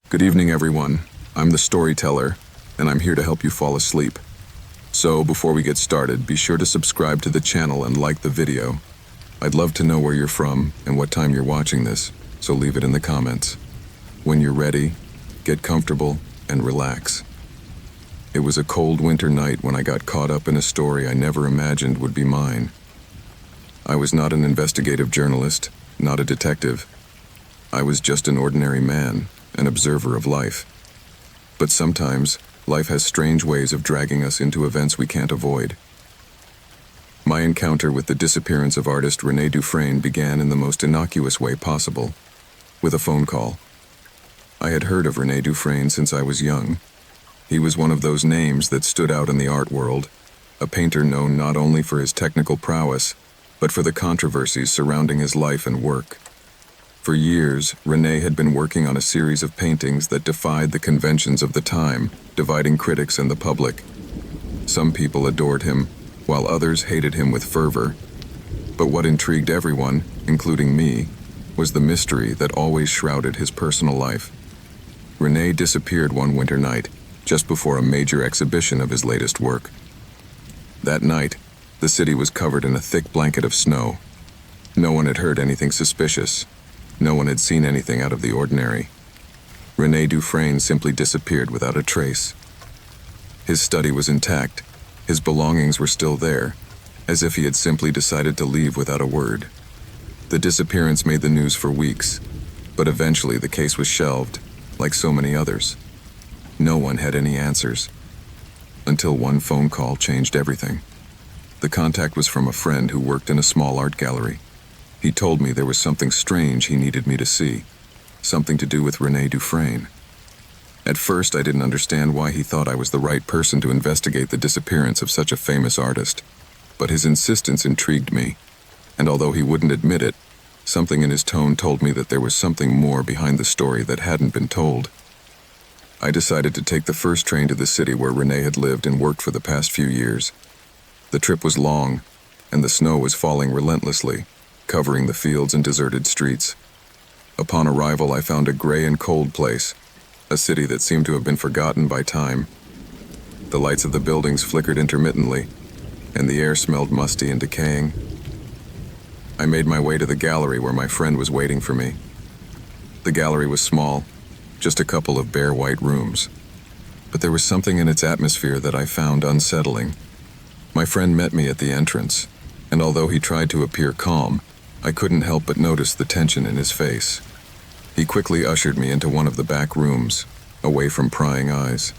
Good evening, everyone. I'm the storyteller, and I'm here to help you fall asleep. So, before we get started, be sure to subscribe to the channel and like the video. I'd love to know where you're from and what time you're watching this, so leave it in the comments. When you're ready, get comfortable and relax. It was a cold winter night when I got caught up in a story I never imagined would be mine. I was not an investigative journalist, not a detective. I was just an ordinary man, an observer of life. But sometimes, life has strange ways of dragging us into events we can't avoid. My encounter with the disappearance of artist René Dufresne began in the most innocuous way possible, with a phone call. I had heard of René Dufresne since I was young. He was one of those names that stood out in the art world, a painter known not only for his technical prowess, but for the controversies surrounding his life and work. For years, René had been working on a series of paintings that defied the conventions of the time, dividing critics and the public. Some people adored him, while others hated him with fervor. But what intrigued everyone, including me, was the mystery that always shrouded his personal life. René disappeared one winter night, just before a major exhibition of his latest work. That night, the city was covered in a thick blanket of snow. No one had heard anything suspicious. No one had seen anything out of the ordinary. René Dufresne simply disappeared without a trace. His study was intact. His belongings were still there, as if he had simply decided to leave without a word. The disappearance made the news for weeks, but eventually the case was shelved, like so many others. No one had any answers, until one phone call changed everything. The contact was from a friend who worked in a small art gallery. He told me there was something strange he needed me to see, something to do with René Dufresne. At first, I didn't understand why he thought I was the right person to investigate the disappearance of such a famous artist, but his insistence intrigued me, and although he wouldn't admit it, something in his tone told me that there was something more behind the story that hadn't been told. I decided to take the first train to the city where René had lived and worked for the past few years. The trip was long, and the snow was falling relentlessly, covering the fields and deserted streets. Upon arrival, I found a gray and cold place, a city that seemed to have been forgotten by time. The lights of the buildings flickered intermittently, and the air smelled musty and decaying. I made my way to the gallery where my friend was waiting for me. The gallery was small, just a couple of bare white rooms, but there was something in its atmosphere that I found unsettling. My friend met me at the entrance, and although he tried to appear calm, I couldn't help but notice the tension in his face. He quickly ushered me into one of the back rooms, away from prying eyes.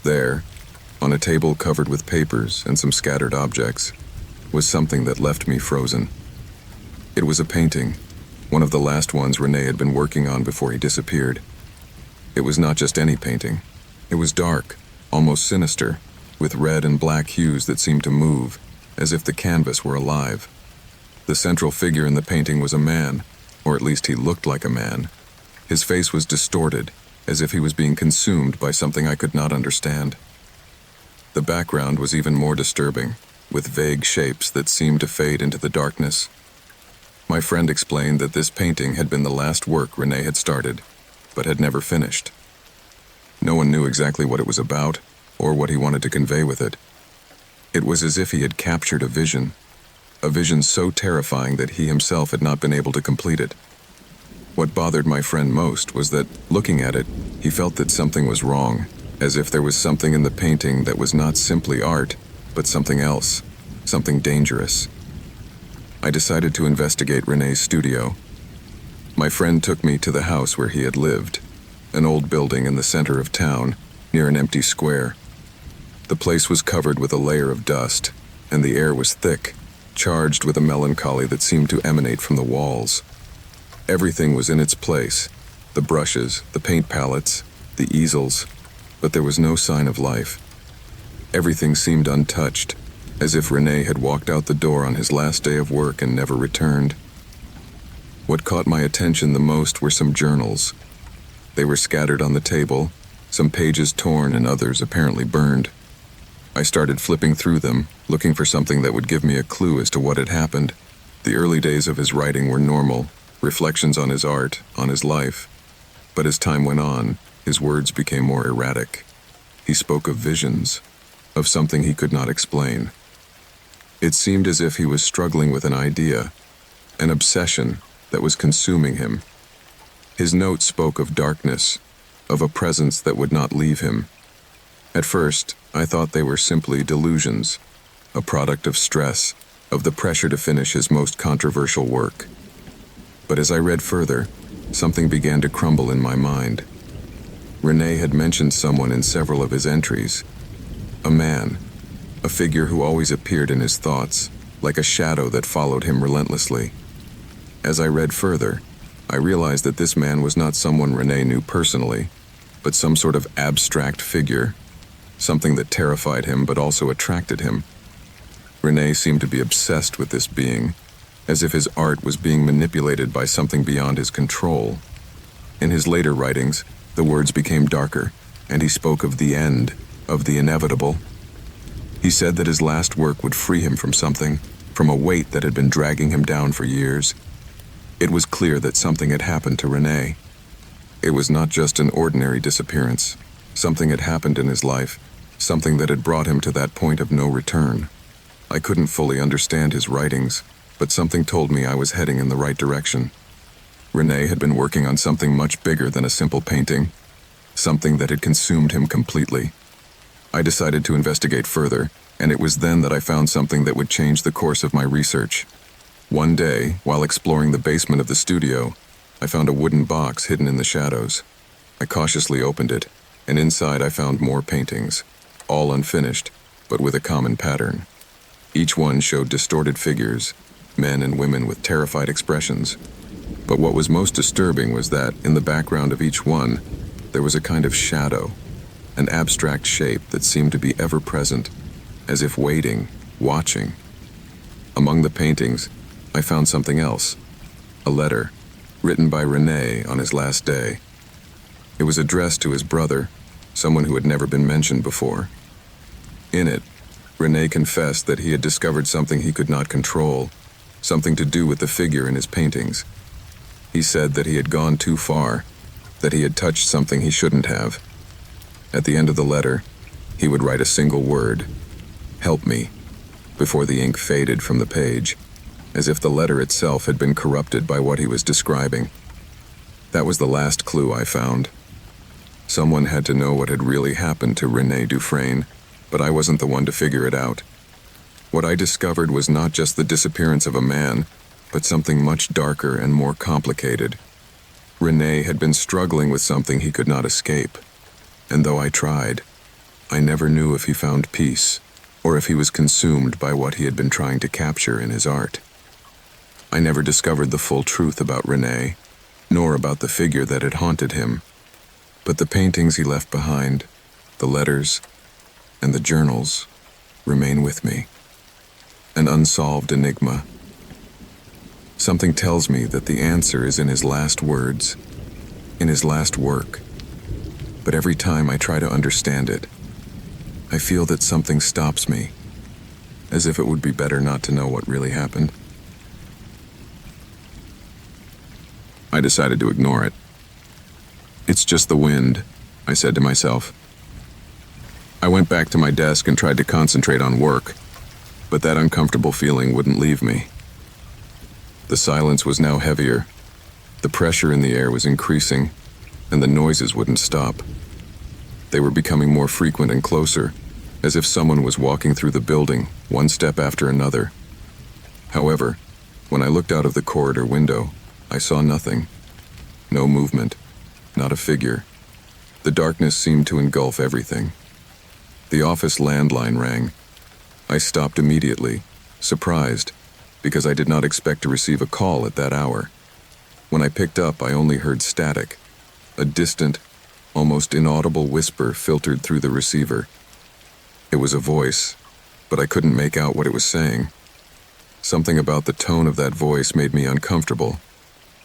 There, on a table covered with papers and some scattered objects, was something that left me frozen. It was a painting, one of the last ones René had been working on before he disappeared. It was not just any painting. It was dark, almost sinister, with red and black hues that seemed to move, as if the canvas were alive. The central figure in the painting was a man, or at least he looked like a man. His face was distorted, as if he was being consumed by something I could not understand. The background was even more disturbing, with vague shapes that seemed to fade into the darkness. My friend explained that this painting had been the last work René had started, but had never finished. No one knew exactly what it was about, or what he wanted to convey with it. It was as if he had captured a vision so terrifying that he himself had not been able to complete it. What bothered my friend most was that, looking at it, he felt that something was wrong, as if there was something in the painting that was not simply art, but something else, something dangerous. I decided to investigate René's studio. My friend took me to the house where he had lived, an old building in the center of town, near an empty square. The place was covered with a layer of dust, and the air was thick, charged with a melancholy that seemed to emanate from the walls. Everything was in its place, the brushes, the paint palettes, the easels, but there was no sign of life. Everything seemed untouched, as if René had walked out the door on his last day of work and never returned. What caught my attention the most were some journals. They were scattered on the table, some pages torn and others apparently burned. I started flipping through them, looking for something that would give me a clue as to what had happened. The early days of his writing were normal, reflections on his art, on his life. But as time went on, his words became more erratic. He spoke of visions, of something he could not explain. It seemed as if he was struggling with an idea, an obsession that was consuming him. His notes spoke of darkness, of a presence that would not leave him. At first, I thought they were simply delusions, a product of stress, of the pressure to finish his most controversial work. But as I read further, something began to crumble in my mind. René had mentioned someone in several of his entries. A man, a figure who always appeared in his thoughts, like a shadow that followed him relentlessly. As I read further, I realized that this man was not someone René knew personally, but some sort of abstract figure, something that terrified him but also attracted him. René seemed to be obsessed with this being, as if his art was being manipulated by something beyond his control. In his later writings, the words became darker, and he spoke of the end, of the inevitable. He said that his last work would free him from something, from a weight that had been dragging him down for years. It was clear that something had happened to René. It was not just an ordinary disappearance. Something had happened in his life, something that had brought him to that point of no return. I couldn't fully understand his writings, but something told me I was heading in the right direction. René had been working on something much bigger than a simple painting, something that had consumed him completely. I decided to investigate further, and it was then that I found something that would change the course of my research. One day, while exploring the basement of the studio, I found a wooden box hidden in the shadows. I cautiously opened it, and inside I found more paintings, all unfinished, but with a common pattern. Each one showed distorted figures, men and women with terrified expressions. But what was most disturbing was that, in the background of each one, there was a kind of shadow, an abstract shape that seemed to be ever present, as if waiting, watching. Among the paintings, I found something else, a letter, written by René on his last day. It was addressed to his brother, someone who had never been mentioned before. In it, René confessed that he had discovered something he could not control, something to do with the figure in his paintings. He said that he had gone too far, that he had touched something he shouldn't have. At the end of the letter, he would write a single word, "Help me," before the ink faded from the page, as if the letter itself had been corrupted by what he was describing. That was the last clue I found. Someone had to know what had really happened to René Dufresne, but I wasn't the one to figure it out. What I discovered was not just the disappearance of a man, but something much darker and more complicated. René had been struggling with something he could not escape, and though I tried, I never knew if he found peace, or if he was consumed by what he had been trying to capture in his art. I never discovered the full truth about René, nor about the figure that had haunted him, but the paintings he left behind, the letters, and the journals remain with me. An unsolved enigma. Something tells me that the answer is in his last words, in his last work. But every time I try to understand it, I feel that something stops me, as if it would be better not to know what really happened. I decided to ignore it. "It's just the wind," I said to myself. I went back to my desk and tried to concentrate on work, but that uncomfortable feeling wouldn't leave me. The silence was now heavier. The pressure in the air was increasing, and the noises wouldn't stop. They were becoming more frequent and closer, as if someone was walking through the building, one step after another. However, when I looked out of the corridor window, I saw nothing. No movement, not a figure. The darkness seemed to engulf everything. The office landline rang. I stopped immediately, surprised, because I did not expect to receive a call at that hour. When I picked up, I only heard static. A distant, almost inaudible whisper filtered through the receiver. It was a voice, but I couldn't make out what it was saying. Something about the tone of that voice made me uncomfortable,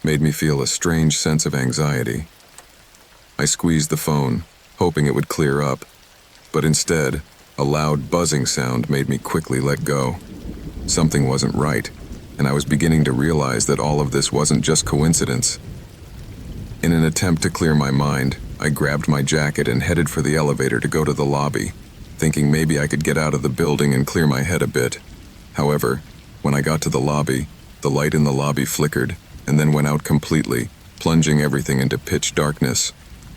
made me feel a strange sense of anxiety. I squeezed the phone, hoping it would clear up, but instead, a loud buzzing sound made me quickly let go. Something wasn't right, and I was beginning to realize that all of this wasn't just coincidence. In an attempt to clear my mind, I grabbed my jacket and headed for the elevator to go to the lobby, thinking maybe I could get out of the building and clear my head a bit. However, when I got to the lobby, the light in the lobby flickered and then went out completely, plunging everything into pitch darkness.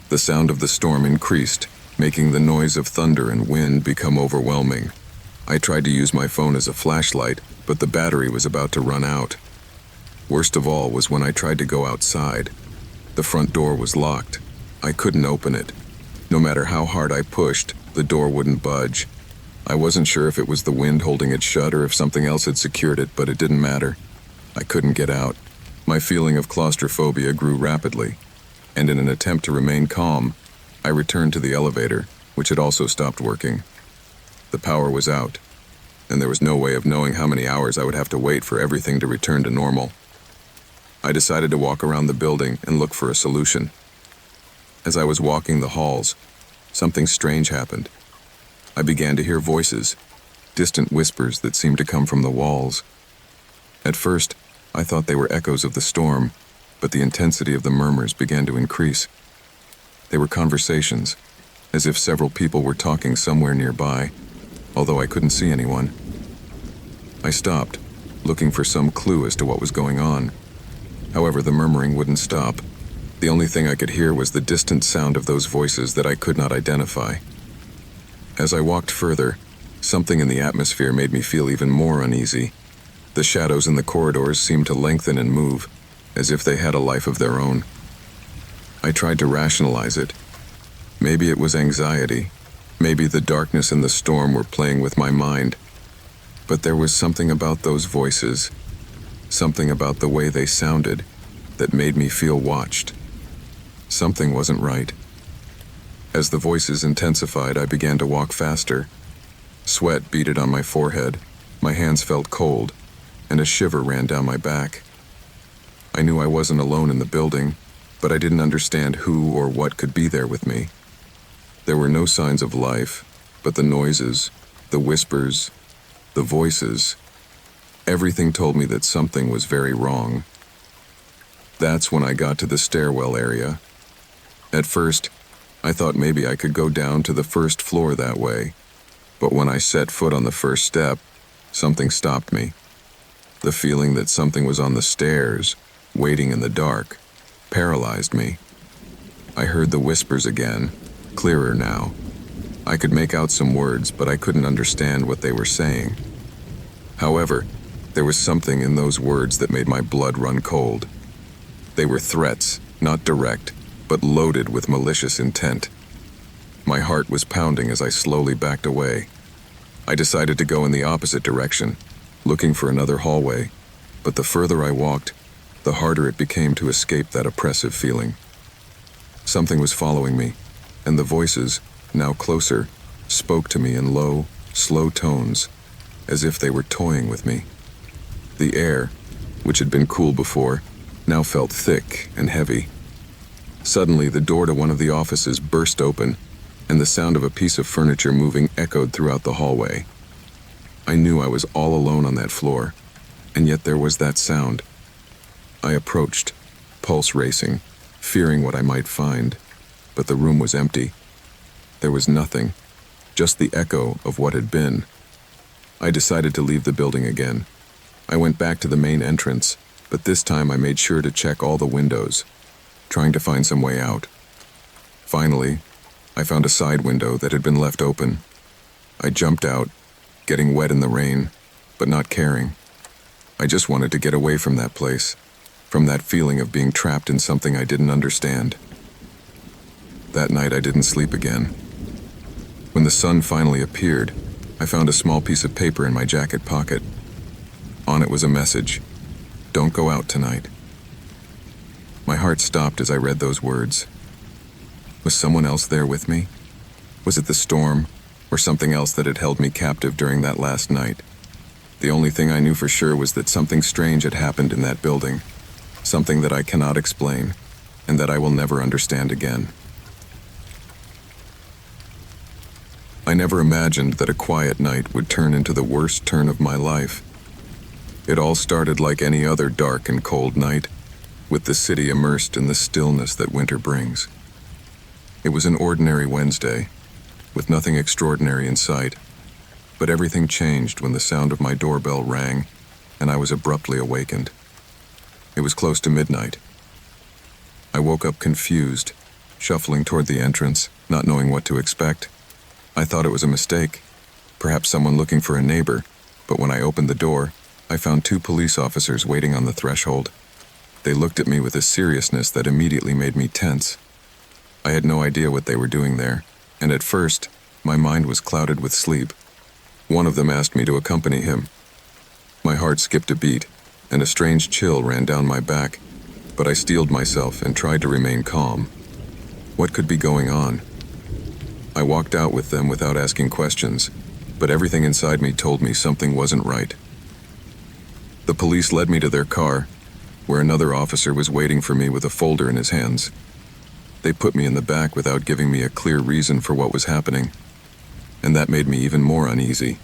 The sound of the storm increased, making the noise of thunder and wind become overwhelming. I tried to use my phone as a flashlight, but the battery was about to run out. Worst of all was when I tried to go outside. The front door was locked. I couldn't open it. No matter how hard I pushed, the door wouldn't budge. I wasn't sure if it was the wind holding it shut or if something else had secured it, but it didn't matter. I couldn't get out. My feeling of claustrophobia grew rapidly, and in an attempt to remain calm, I returned to the elevator, which had also stopped working. The power was out, and there was no way of knowing how many hours I would have to wait for everything to return to normal. I decided to walk around the building and look for a solution. As I was walking the halls, something strange happened. I began to hear voices, distant whispers that seemed to come from the walls. At first, I thought they were echoes of the storm, but the intensity of the murmurs began to increase. They were conversations, as if several people were talking somewhere nearby, although I couldn't see anyone. I stopped, looking for some clue as to what was going on. However, the murmuring wouldn't stop. The only thing I could hear was the distant sound of those voices that I could not identify. As I walked further, something in the atmosphere made me feel even more uneasy. The shadows in the corridors seemed to lengthen and move, as if they had a life of their own. I tried to rationalize it. Maybe it was anxiety. Maybe the darkness and the storm were playing with my mind. But there was something about those voices, something about the way they sounded, that made me feel watched. Something wasn't right. As the voices intensified, I began to walk faster. Sweat beaded on my forehead, my hands felt cold, and a shiver ran down my back. I knew I wasn't alone in the building, but I didn't understand who or what could be there with me. There were no signs of life, but the noises, the whispers, the voices, everything told me that something was very wrong. That's when I got to the stairwell area. At first, I thought maybe I could go down to the first floor that way, but when I set foot on the first step, something stopped me. The feeling that something was on the stairs, waiting in the dark, paralyzed me. I heard the whispers again, clearer now. I could make out some words, but I couldn't understand what they were saying. However, there was something in those words that made my blood run cold. They were threats, not direct, but loaded with malicious intent. My heart was pounding as I slowly backed away. I decided to go in the opposite direction, looking for another hallway, but the further I walked, the harder it became to escape that oppressive feeling. Something was following me, and the voices, now closer, spoke to me in low, slow tones, as if they were toying with me. The air, which had been cool before, now felt thick and heavy. Suddenly, the door to one of the offices burst open, and the sound of a piece of furniture moving echoed throughout the hallway. I knew I was all alone on that floor, and yet there was that sound. I approached, pulse racing, fearing what I might find, but the room was empty. There was nothing, just the echo of what had been. I decided to leave the building again. I went back to the main entrance, but this time I made sure to check all the windows, trying to find some way out. Finally, I found a side window that had been left open. I jumped out, getting wet in the rain, but not caring. I just wanted to get away from that place, from that feeling of being trapped in something I didn't understand. That night I didn't sleep again. When the sun finally appeared, I found a small piece of paper in my jacket pocket. On it was a message: "Don't go out tonight." My heart stopped as I read those words. Was someone else there with me? Was it the storm, or something else that had held me captive during that last night? The only thing I knew for sure was that something strange had happened in that building, something that I cannot explain, and that I will never understand again. I never imagined that a quiet night would turn into the worst turn of my life. It all started like any other dark and cold night, with the city immersed in the stillness that winter brings. It was an ordinary Wednesday, with nothing extraordinary in sight, but everything changed when the sound of my doorbell rang and I was abruptly awakened. It was close to midnight. I woke up confused, shuffling toward the entrance, not knowing what to expect. I thought it was a mistake, perhaps someone looking for a neighbor, but when I opened the door, I found two police officers waiting on the threshold. They looked at me with a seriousness that immediately made me tense. I had no idea what they were doing there, and at first, my mind was clouded with sleep. One of them asked me to accompany him. My heart skipped a beat, and a strange chill ran down my back, but I steeled myself and tried to remain calm. What could be going on? I walked out with them without asking questions, but everything inside me told me something wasn't right. The police led me to their car, where another officer was waiting for me with a folder in his hands. They put me in the back without giving me a clear reason for what was happening, and that made me even more uneasy.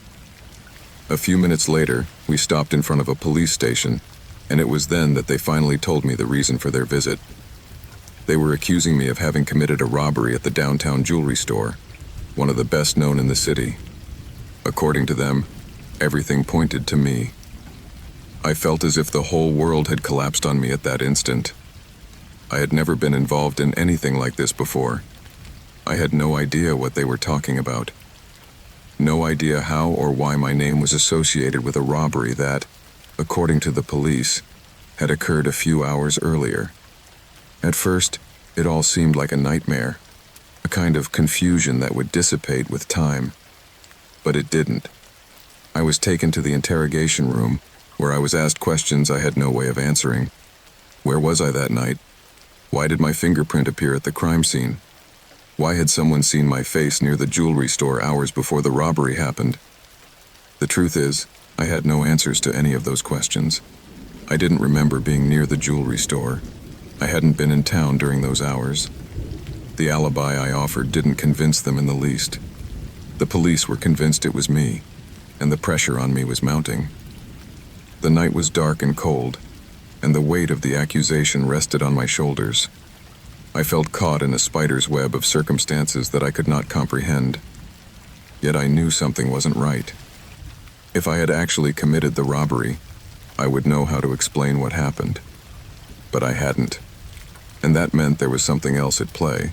A few minutes later, we stopped in front of a police station, and it was then that they finally told me the reason for their visit. They were accusing me of having committed a robbery at the downtown jewelry store, one of the best known in the city. According to them, everything pointed to me. I felt as if the whole world had collapsed on me at that instant. I had never been involved in anything like this before. I had no idea what they were talking about. No idea how or why my name was associated with a robbery that, according to the police, had occurred a few hours earlier. At first, it all seemed like a nightmare, a kind of confusion that would dissipate with time. But it didn't. I was taken to the interrogation room, where I was asked questions I had no way of answering. Where was I that night? Why did my fingerprint appear at the crime scene? Why had someone seen my face near the jewelry store hours before the robbery happened? The truth is, I had no answers to any of those questions. I didn't remember being near the jewelry store. I hadn't been in town during those hours. The alibi I offered didn't convince them in the least. The police were convinced it was me, and the pressure on me was mounting. The night was dark and cold, and the weight of the accusation rested on my shoulders. I felt caught in a spider's web of circumstances that I could not comprehend. Yet I knew something wasn't right. If I had actually committed the robbery, I would know how to explain what happened. But I hadn't, and that meant there was something else at play.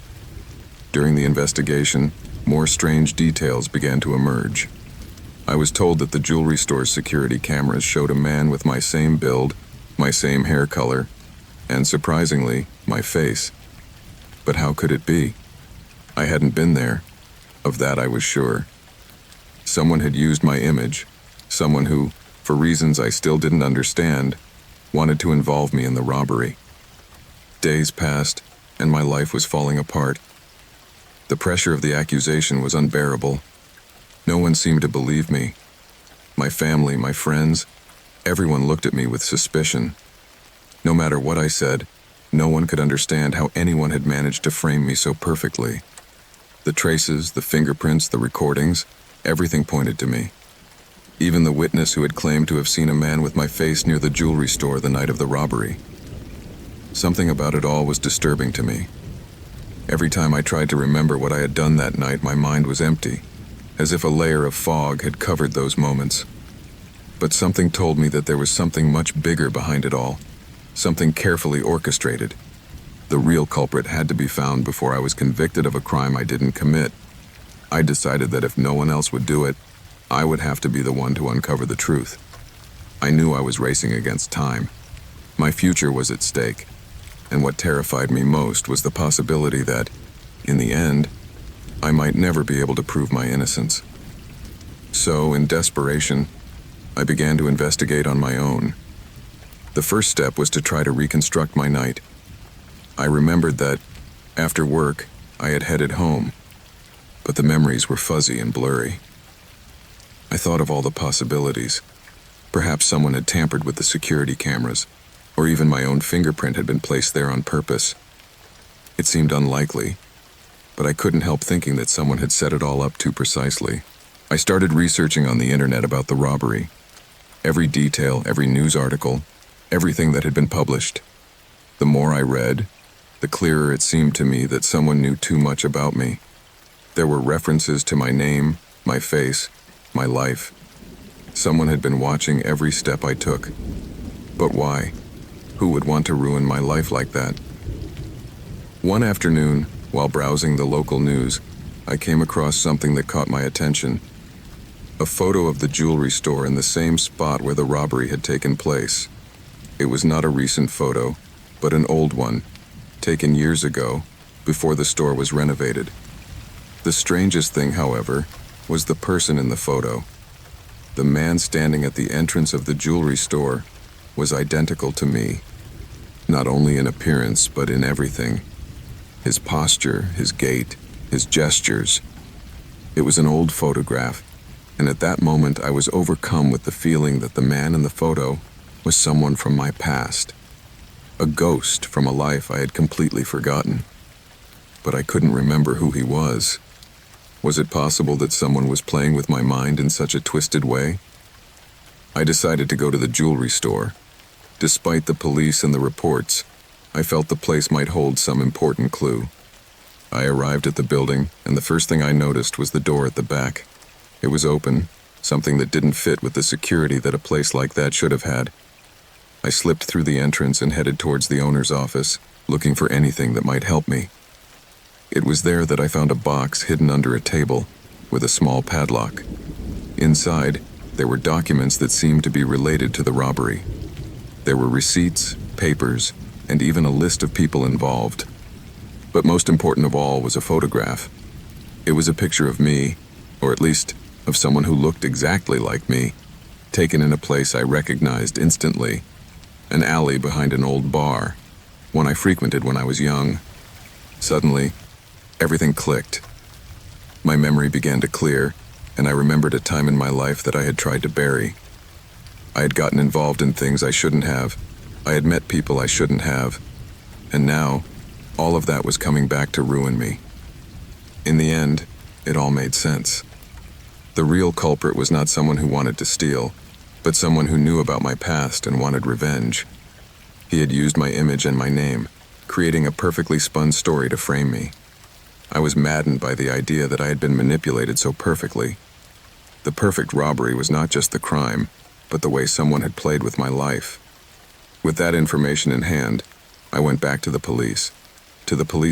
During the investigation, more strange details began to emerge. I was told that the jewelry store's security cameras showed a man with my same build, my same hair color, and surprisingly, my face. But how could it be? I hadn't been there. Of that I was sure. Someone had used my image, someone who, for reasons I still didn't understand, wanted to involve me in the robbery. Days passed, and my life was falling apart. The pressure of the accusation was unbearable. No one seemed to believe me. My family, my friends, everyone looked at me with suspicion. No matter what I said, no one could understand how anyone had managed to frame me so perfectly. The traces, the fingerprints, the recordings, everything pointed to me. Even the witness who had claimed to have seen a man with my face near the jewelry store the night of the robbery. Something about it all was disturbing to me. Every time I tried to remember what I had done that night, my mind was empty, as if a layer of fog had covered those moments. But something told me that there was something much bigger behind it all, something carefully orchestrated. The real culprit had to be found before I was convicted of a crime I didn't commit. I decided that if no one else would do it, I would have to be the one to uncover the truth. I knew I was racing against time. My future was at stake, and what terrified me most was the possibility that, in the end, I might never be able to prove my innocence. So, in desperation, I began to investigate on my own. The first step was to try to reconstruct my night. I remembered that, after work, I had headed home, but the memories were fuzzy and blurry. I thought of all the possibilities. Perhaps someone had tampered with the security cameras, or even my own fingerprint had been placed there on purpose. It seemed unlikely, but I couldn't help thinking that someone had set it all up too precisely. I started researching on the internet about the robbery. Every detail, every news article, everything that had been published. The more I read, the clearer it seemed to me that someone knew too much about me. There were references to my name, my face, my life. Someone had been watching every step I took. But why? Who would want to ruin my life like that? One afternoon, while browsing the local news, I came across something that caught my attention. A photo of the jewelry store in the same spot where the robbery had taken place. It was not a recent photo, but an old one, taken years ago, before the store was renovated. The strangest thing, however, was the person in the photo. The man standing at the entrance of the jewelry store was identical to me, not only in appearance but in everything. His posture, his gait, his gestures. It was an old photograph, and at that moment I was overcome with the feeling that the man in the photo was someone from my past, a ghost from a life I had completely forgotten. But I couldn't remember who he was. Was it possible that someone was playing with my mind in such a twisted way? I decided to go to the jewelry store. Despite the police and the reports, I felt the place might hold some important clue. I arrived at the building, and the first thing I noticed was the door at the back. It was open, something that didn't fit with the security that a place like that should have had. I slipped through the entrance and headed towards the owner's office, looking for anything that might help me. It was there that I found a box hidden under a table, with a small padlock. Inside, there were documents that seemed to be related to the robbery. There were receipts, papers, and even a list of people involved. But most important of all was a photograph. It was a picture of me, or at least of someone who looked exactly like me, taken in a place I recognized instantly, an alley behind an old bar, one I frequented when I was young. Suddenly, everything clicked. My memory began to clear, and I remembered a time in my life that I had tried to bury. I had gotten involved in things I shouldn't have. I had met people I shouldn't have. And now, all of that was coming back to ruin me. In the end, it all made sense. The real culprit was not someone who wanted to steal, but someone who knew about my past and wanted revenge. He had used my image and my name, creating a perfectly spun story to frame me. I was maddened by the idea that I had been manipulated so perfectly. The perfect robbery was not just the crime, but the way someone had played with my life. With that information in hand, I went back to the police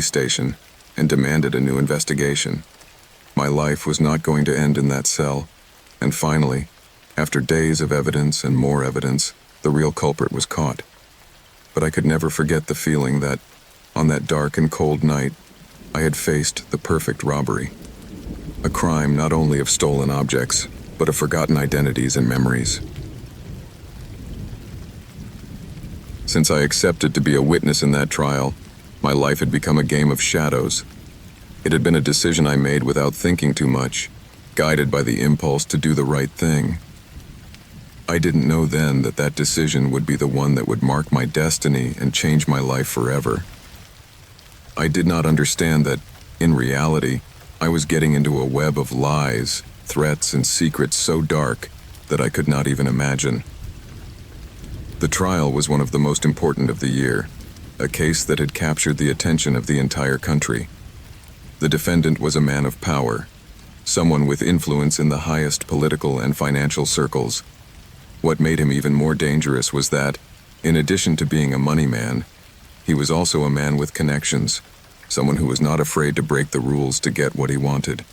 station, and demanded a new investigation. My life was not going to end in that cell, and finally, after days of evidence and more evidence, the real culprit was caught. But I could never forget the feeling that, on that dark and cold night, I had faced the perfect robbery. A crime not only of stolen objects, but of forgotten identities and memories. Since I accepted to be a witness in that trial, my life had become a game of shadows. It had been a decision I made without thinking too much, guided by the impulse to do the right thing. I didn't know then that that decision would be the one that would mark my destiny and change my life forever. I did not understand that, in reality, I was getting into a web of lies, threats, and secrets so dark that I could not even imagine. The trial was one of the most important of the year, a case that had captured the attention of the entire country. The defendant was a man of power, someone with influence in the highest political and financial circles. What made him even more dangerous was that, in addition to being a money man, he was also a man with connections, someone who was not afraid to break the rules to get what he wanted.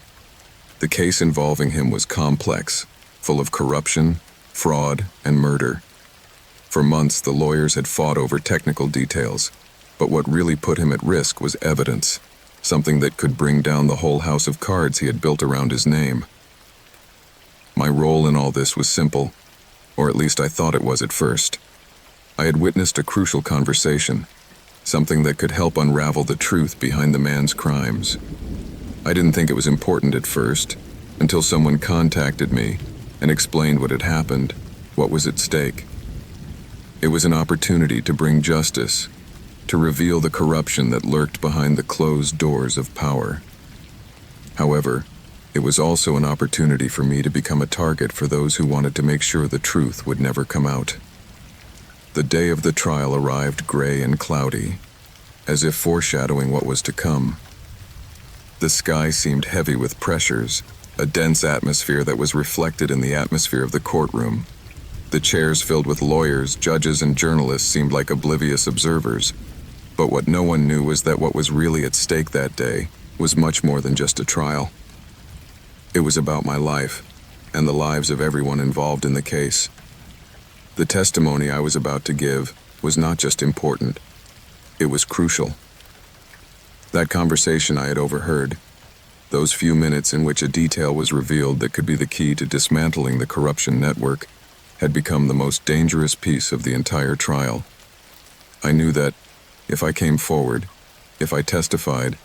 The case involving him was complex, full of corruption, fraud, and murder. For months, the lawyers had fought over technical details, but what really put him at risk was evidence, something that could bring down the whole house of cards he had built around his name. My role in all this was simple, or at least I thought it was at first. I had witnessed a crucial conversation, something that could help unravel the truth behind the man's crimes. I didn't think it was important at first, until someone contacted me and explained what had happened, what was at stake. It was an opportunity to bring justice, to reveal the corruption that lurked behind the closed doors of power. However, it was also an opportunity for me to become a target for those who wanted to make sure the truth would never come out. The day of the trial arrived gray and cloudy, as if foreshadowing what was to come. The sky seemed heavy with pressures, a dense atmosphere that was reflected in the atmosphere of the courtroom. The chairs filled with lawyers, judges, and journalists seemed like oblivious observers. But what no one knew was that what was really at stake that day was much more than just a trial. It was about my life, and the lives of everyone involved in the case. The testimony I was about to give was not just important, it was crucial. That conversation I had overheard, those few minutes in which a detail was revealed that could be the key to dismantling the corruption network, had become the most dangerous piece of the entire trial. I knew that, if I came forward, if I testified,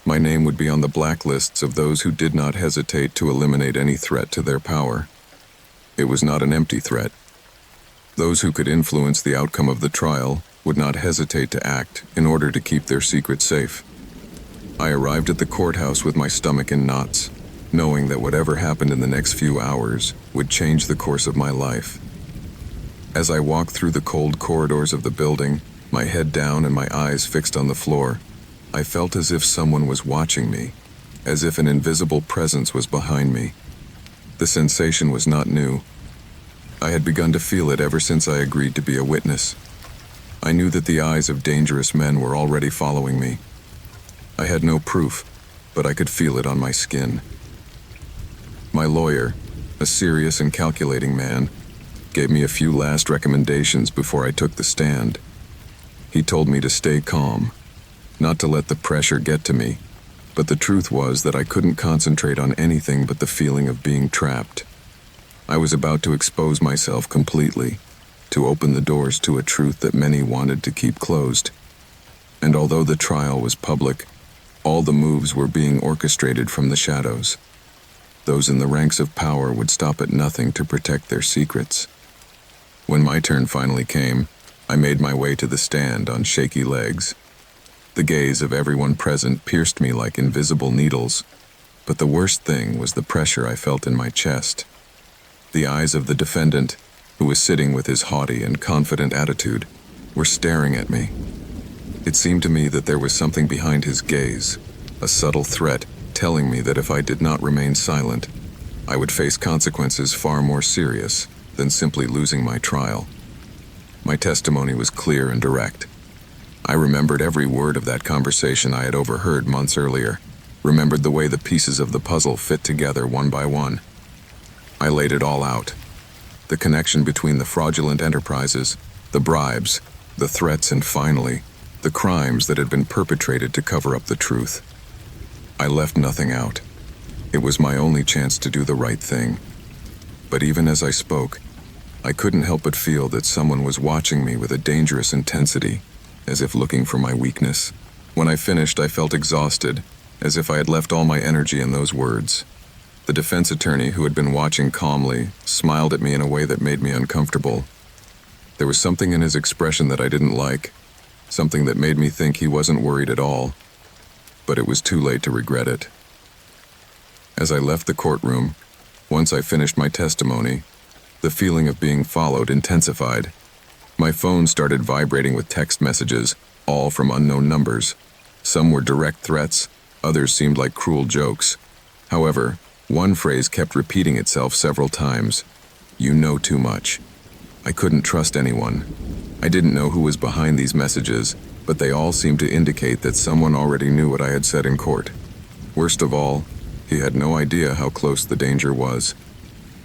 my name would be on the blacklists of those who did not hesitate to eliminate any threat to their power. It was not an empty threat. Those who could influence the outcome of the trial would not hesitate to act in order to keep their secret safe. I arrived at the courthouse with my stomach in knots, knowing that whatever happened in the next few hours would change the course of my life. As I walked through the cold corridors of the building, my head down and my eyes fixed on the floor, I felt as if someone was watching me, as if an invisible presence was behind me. The sensation was not new. I had begun to feel it ever since I agreed to be a witness. I knew that the eyes of dangerous men were already following me. I had no proof, but I could feel it on my skin. My lawyer, a serious and calculating man, gave me a few last recommendations before I took the stand. He told me to stay calm, not to let the pressure get to me, but the truth was that I couldn't concentrate on anything but the feeling of being trapped. I was about to expose myself completely, to open the doors to a truth that many wanted to keep closed. And although the trial was public, all the moves were being orchestrated from the shadows. Those in the ranks of power would stop at nothing to protect their secrets. When my turn finally came, I made my way to the stand on shaky legs. The gaze of everyone present pierced me like invisible needles, but the worst thing was the pressure I felt in my chest. The eyes of the defendant, who was sitting with his haughty and confident attitude, were staring at me. It seemed to me that there was something behind his gaze, a subtle threat telling me that if I did not remain silent, I would face consequences far more serious than simply losing my trial. My testimony was clear and direct. I remembered every word of that conversation I had overheard months earlier, remembered the way the pieces of the puzzle fit together one by one. I laid it all out. The connection between the fraudulent enterprises, the bribes, the threats, and finally, the crimes that had been perpetrated to cover up the truth. I left nothing out. It was my only chance to do the right thing. But even as I spoke, I couldn't help but feel that someone was watching me with a dangerous intensity, as if looking for my weakness. When I finished, I felt exhausted, as if I had left all my energy in those words. The defense attorney, who had been watching calmly, smiled at me in a way that made me uncomfortable. There was something in his expression that I didn't like, something that made me think he wasn't worried at all, but it was too late to regret it. As I left the courtroom, once I finished my testimony, the feeling of being followed intensified. My phone started vibrating with text messages, all from unknown numbers. Some were direct threats, others seemed like cruel jokes. However, one phrase kept repeating itself several times. "You know too much." I couldn't trust anyone. I didn't know who was behind these messages, but they all seemed to indicate that someone already knew what I had said in court. Worst of all, he had no idea how close the danger was.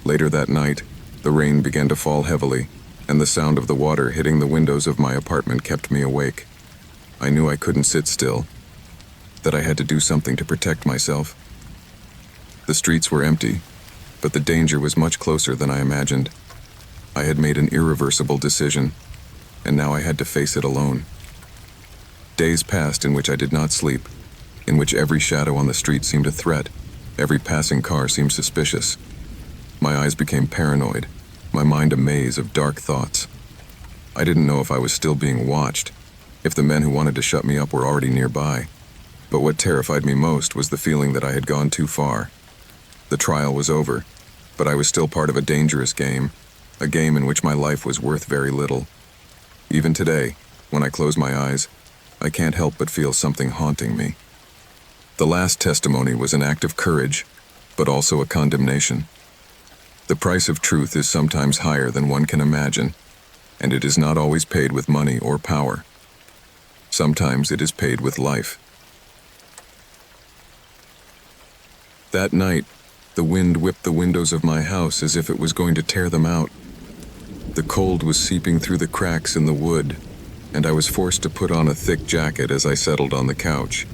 Later that night, the rain began to fall heavily, and the sound of the water hitting the windows of my apartment kept me awake. I knew I couldn't sit still, that I had to do something to protect myself. The streets were empty, but the danger was much closer than I imagined. I had made an irreversible decision, and now I had to face it alone. Days passed in which I did not sleep, in which every shadow on the street seemed a threat, every passing car seemed suspicious. My eyes became paranoid, my mind a maze of dark thoughts. I didn't know if I was still being watched, if the men who wanted to shut me up were already nearby. But what terrified me most was the feeling that I had gone too far. The trial was over, but I was still part of a dangerous game, a game in which my life was worth very little. Even today, when I close my eyes, I can't help but feel something haunting me. The last testimony was an act of courage, but also a condemnation. The price of truth is sometimes higher than one can imagine, and it is not always paid with money or power. Sometimes it is paid with life. That night, the wind whipped the windows of my house as if it was going to tear them out. The cold was seeping through the cracks in the wood, and I was forced to put on a thick jacket as I settled on the couch.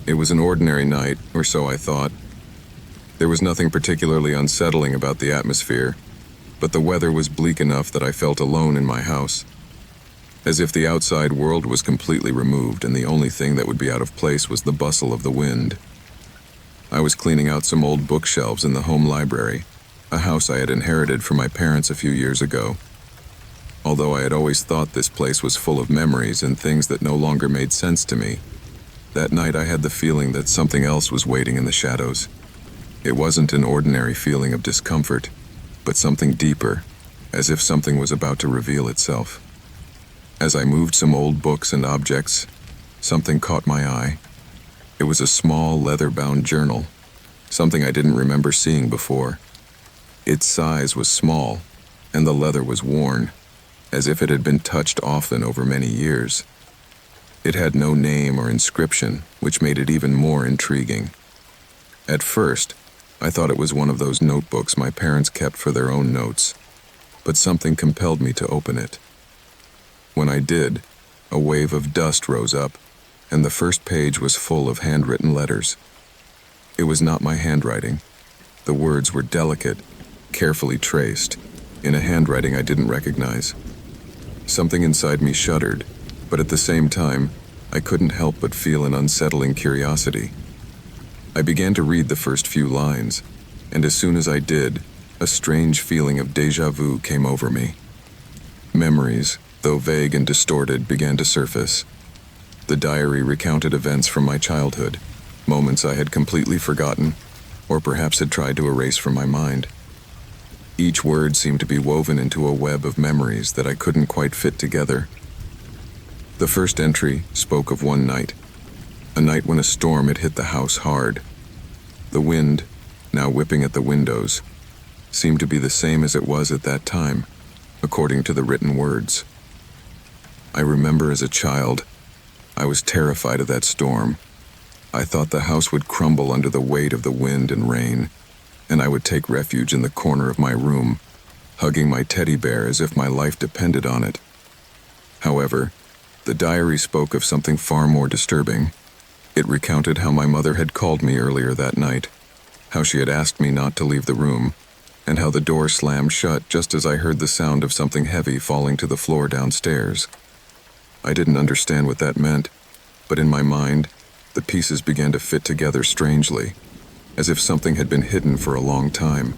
It was an ordinary night, or so I thought. There was nothing particularly unsettling about the atmosphere, but the weather was bleak enough that I felt alone in my house, as if the outside world was completely removed and the only thing that would be out of place was the bustle of the wind. I was cleaning out some old bookshelves in the home library, a house I had inherited from my parents a few years ago. Although I had always thought this place was full of memories and things that no longer made sense to me, that night I had the feeling that something else was waiting in the shadows. It wasn't an ordinary feeling of discomfort, but something deeper, as if something was about to reveal itself. As I moved some old books and objects, something caught my eye. It was a small leather-bound journal, something I didn't remember seeing before. Its size was small, and the leather was worn, as if it had been touched often over many years. It had no name or inscription, which made it even more intriguing. At first, I thought it was one of those notebooks my parents kept for their own notes, but something compelled me to open it. When I did, a wave of dust rose up, and the first page was full of handwritten letters. It was not my handwriting. The words were delicate, carefully traced, in a handwriting I didn't recognize. Something inside me shuddered, but at the same time, I couldn't help but feel an unsettling curiosity. I began to read the first few lines, and as soon as I did, a strange feeling of déjà vu came over me. Memories, though vague and distorted, began to surface. The diary recounted events from my childhood, moments I had completely forgotten, or perhaps had tried to erase from my mind. Each word seemed to be woven into a web of memories that I couldn't quite fit together. The first entry spoke of one night, a night when a storm had hit the house hard. The wind, now whipping at the windows, seemed to be the same as it was at that time, according to the written words. I remember as a child, I was terrified of that storm. I thought the house would crumble under the weight of the wind and rain, and I would take refuge in the corner of my room, hugging my teddy bear as if my life depended on it. However, the diary spoke of something far more disturbing. It recounted how my mother had called me earlier that night, how she had asked me not to leave the room, and how the door slammed shut just as I heard the sound of something heavy falling to the floor downstairs. I didn't understand what that meant, but in my mind, the pieces began to fit together strangely, as if something had been hidden for a long time.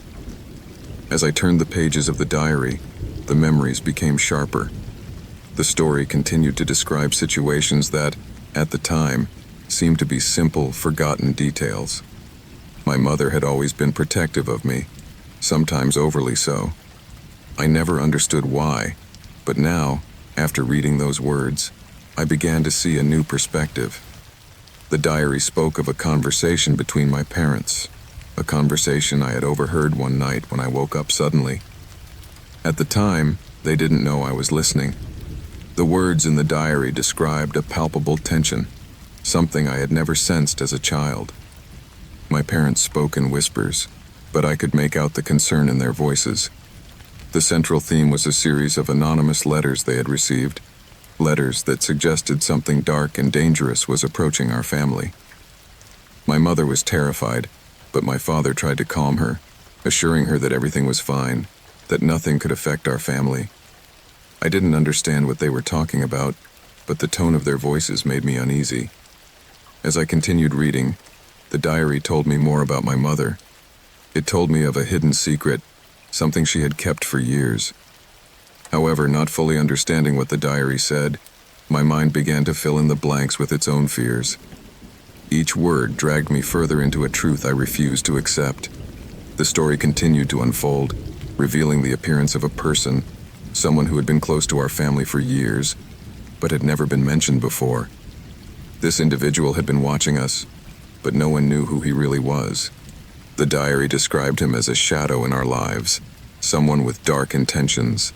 As I turned the pages of the diary, the memories became sharper. The story continued to describe situations that, at the time, seemed to be simple, forgotten details. My mother had always been protective of me, sometimes overly so. I never understood why, but now, after reading those words, I began to see a new perspective. The diary spoke of a conversation between my parents, a conversation I had overheard one night when I woke up suddenly. At the time, they didn't know I was listening. The words in the diary described a palpable tension, something I had never sensed as a child. My parents spoke in whispers, but I could make out the concern in their voices. The central theme was a series of anonymous letters they had received, letters that suggested something dark and dangerous was approaching our family. My mother was terrified, but my father tried to calm her, assuring her that everything was fine, that nothing could affect our family. I didn't understand what they were talking about, but the tone of their voices made me uneasy. As I continued reading, the diary told me more about my mother. It told me of a hidden secret, something she had kept for years. However, not fully understanding what the diary said, my mind began to fill in the blanks with its own fears. Each word dragged me further into a truth I refused to accept. The story continued to unfold, revealing the appearance of a person, someone who had been close to our family for years, but had never been mentioned before. This individual had been watching us, but no one knew who he really was. The diary described him as a shadow in our lives, someone with dark intentions.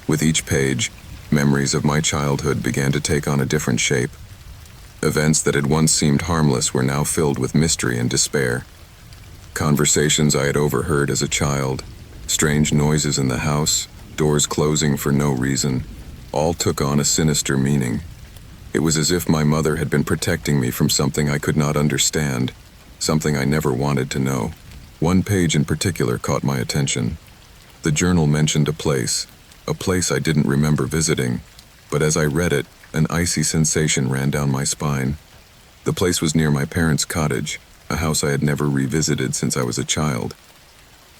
With each page, memories of my childhood began to take on a different shape. Events that had once seemed harmless were now filled with mystery and despair. Conversations I had overheard as a child, strange noises in the house, doors closing for no reason, all took on a sinister meaning. It was as if my mother had been protecting me from something I could not understand, something I never wanted to know. One page in particular caught my attention. The journal mentioned a place I didn't remember visiting, but as I read it, an icy sensation ran down my spine. The place was near my parents' cottage, a house I had never revisited since I was a child.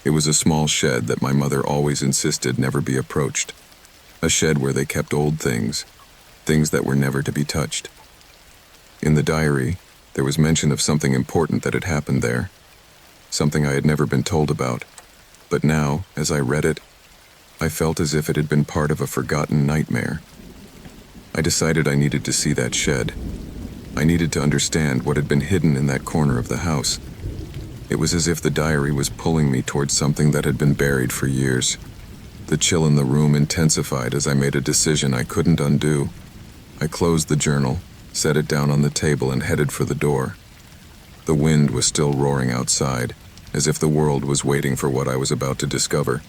It was a small shed that my mother always insisted never be approached. A shed where they kept old things that were never to be touched. In the diary, there was mention of something important that had happened there, something I had never been told about. But now, as I read it, I felt as if it had been part of a forgotten nightmare. I decided I needed to see that shed. I needed to understand what had been hidden in that corner of the house. It was as if the diary was pulling me towards something that had been buried for years. The chill in the room intensified as I made a decision I couldn't undo. I closed the journal, set it down on the table, and headed for the door. The wind was still roaring outside, as if the world was waiting for what I was about to discover.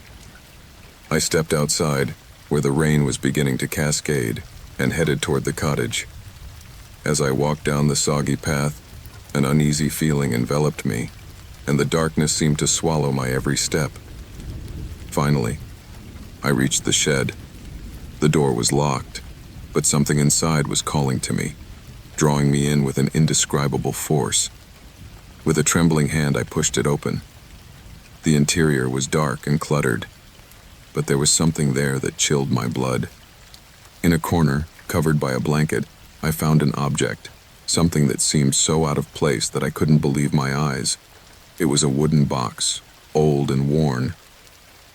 I stepped outside, where the rain was beginning to cascade, and headed toward the cottage. As I walked down the soggy path, an uneasy feeling enveloped me, and the darkness seemed to swallow my every step. Finally, I reached the shed. The door was locked, but something inside was calling to me, drawing me in with an indescribable force. With a trembling hand, I pushed it open. The interior was dark and cluttered, but there was something there that chilled my blood. In a corner, covered by a blanket, I found an object, something that seemed so out of place that I couldn't believe my eyes. It was a wooden box, old and worn.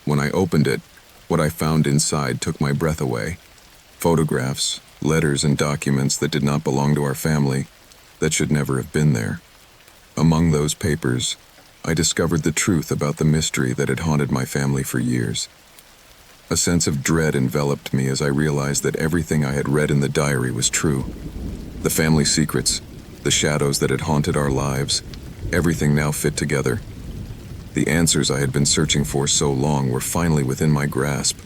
When I opened it, what I found inside took my breath away. Photographs, letters, and documents that did not belong to our family, that should never have been there. Among those papers, I discovered the truth about the mystery that had haunted my family for years. A sense of dread enveloped me as I realized that everything I had read in the diary was true. The family secrets, the shadows that had haunted our lives, everything now fit together. The answers I had been searching for so long were finally within my grasp,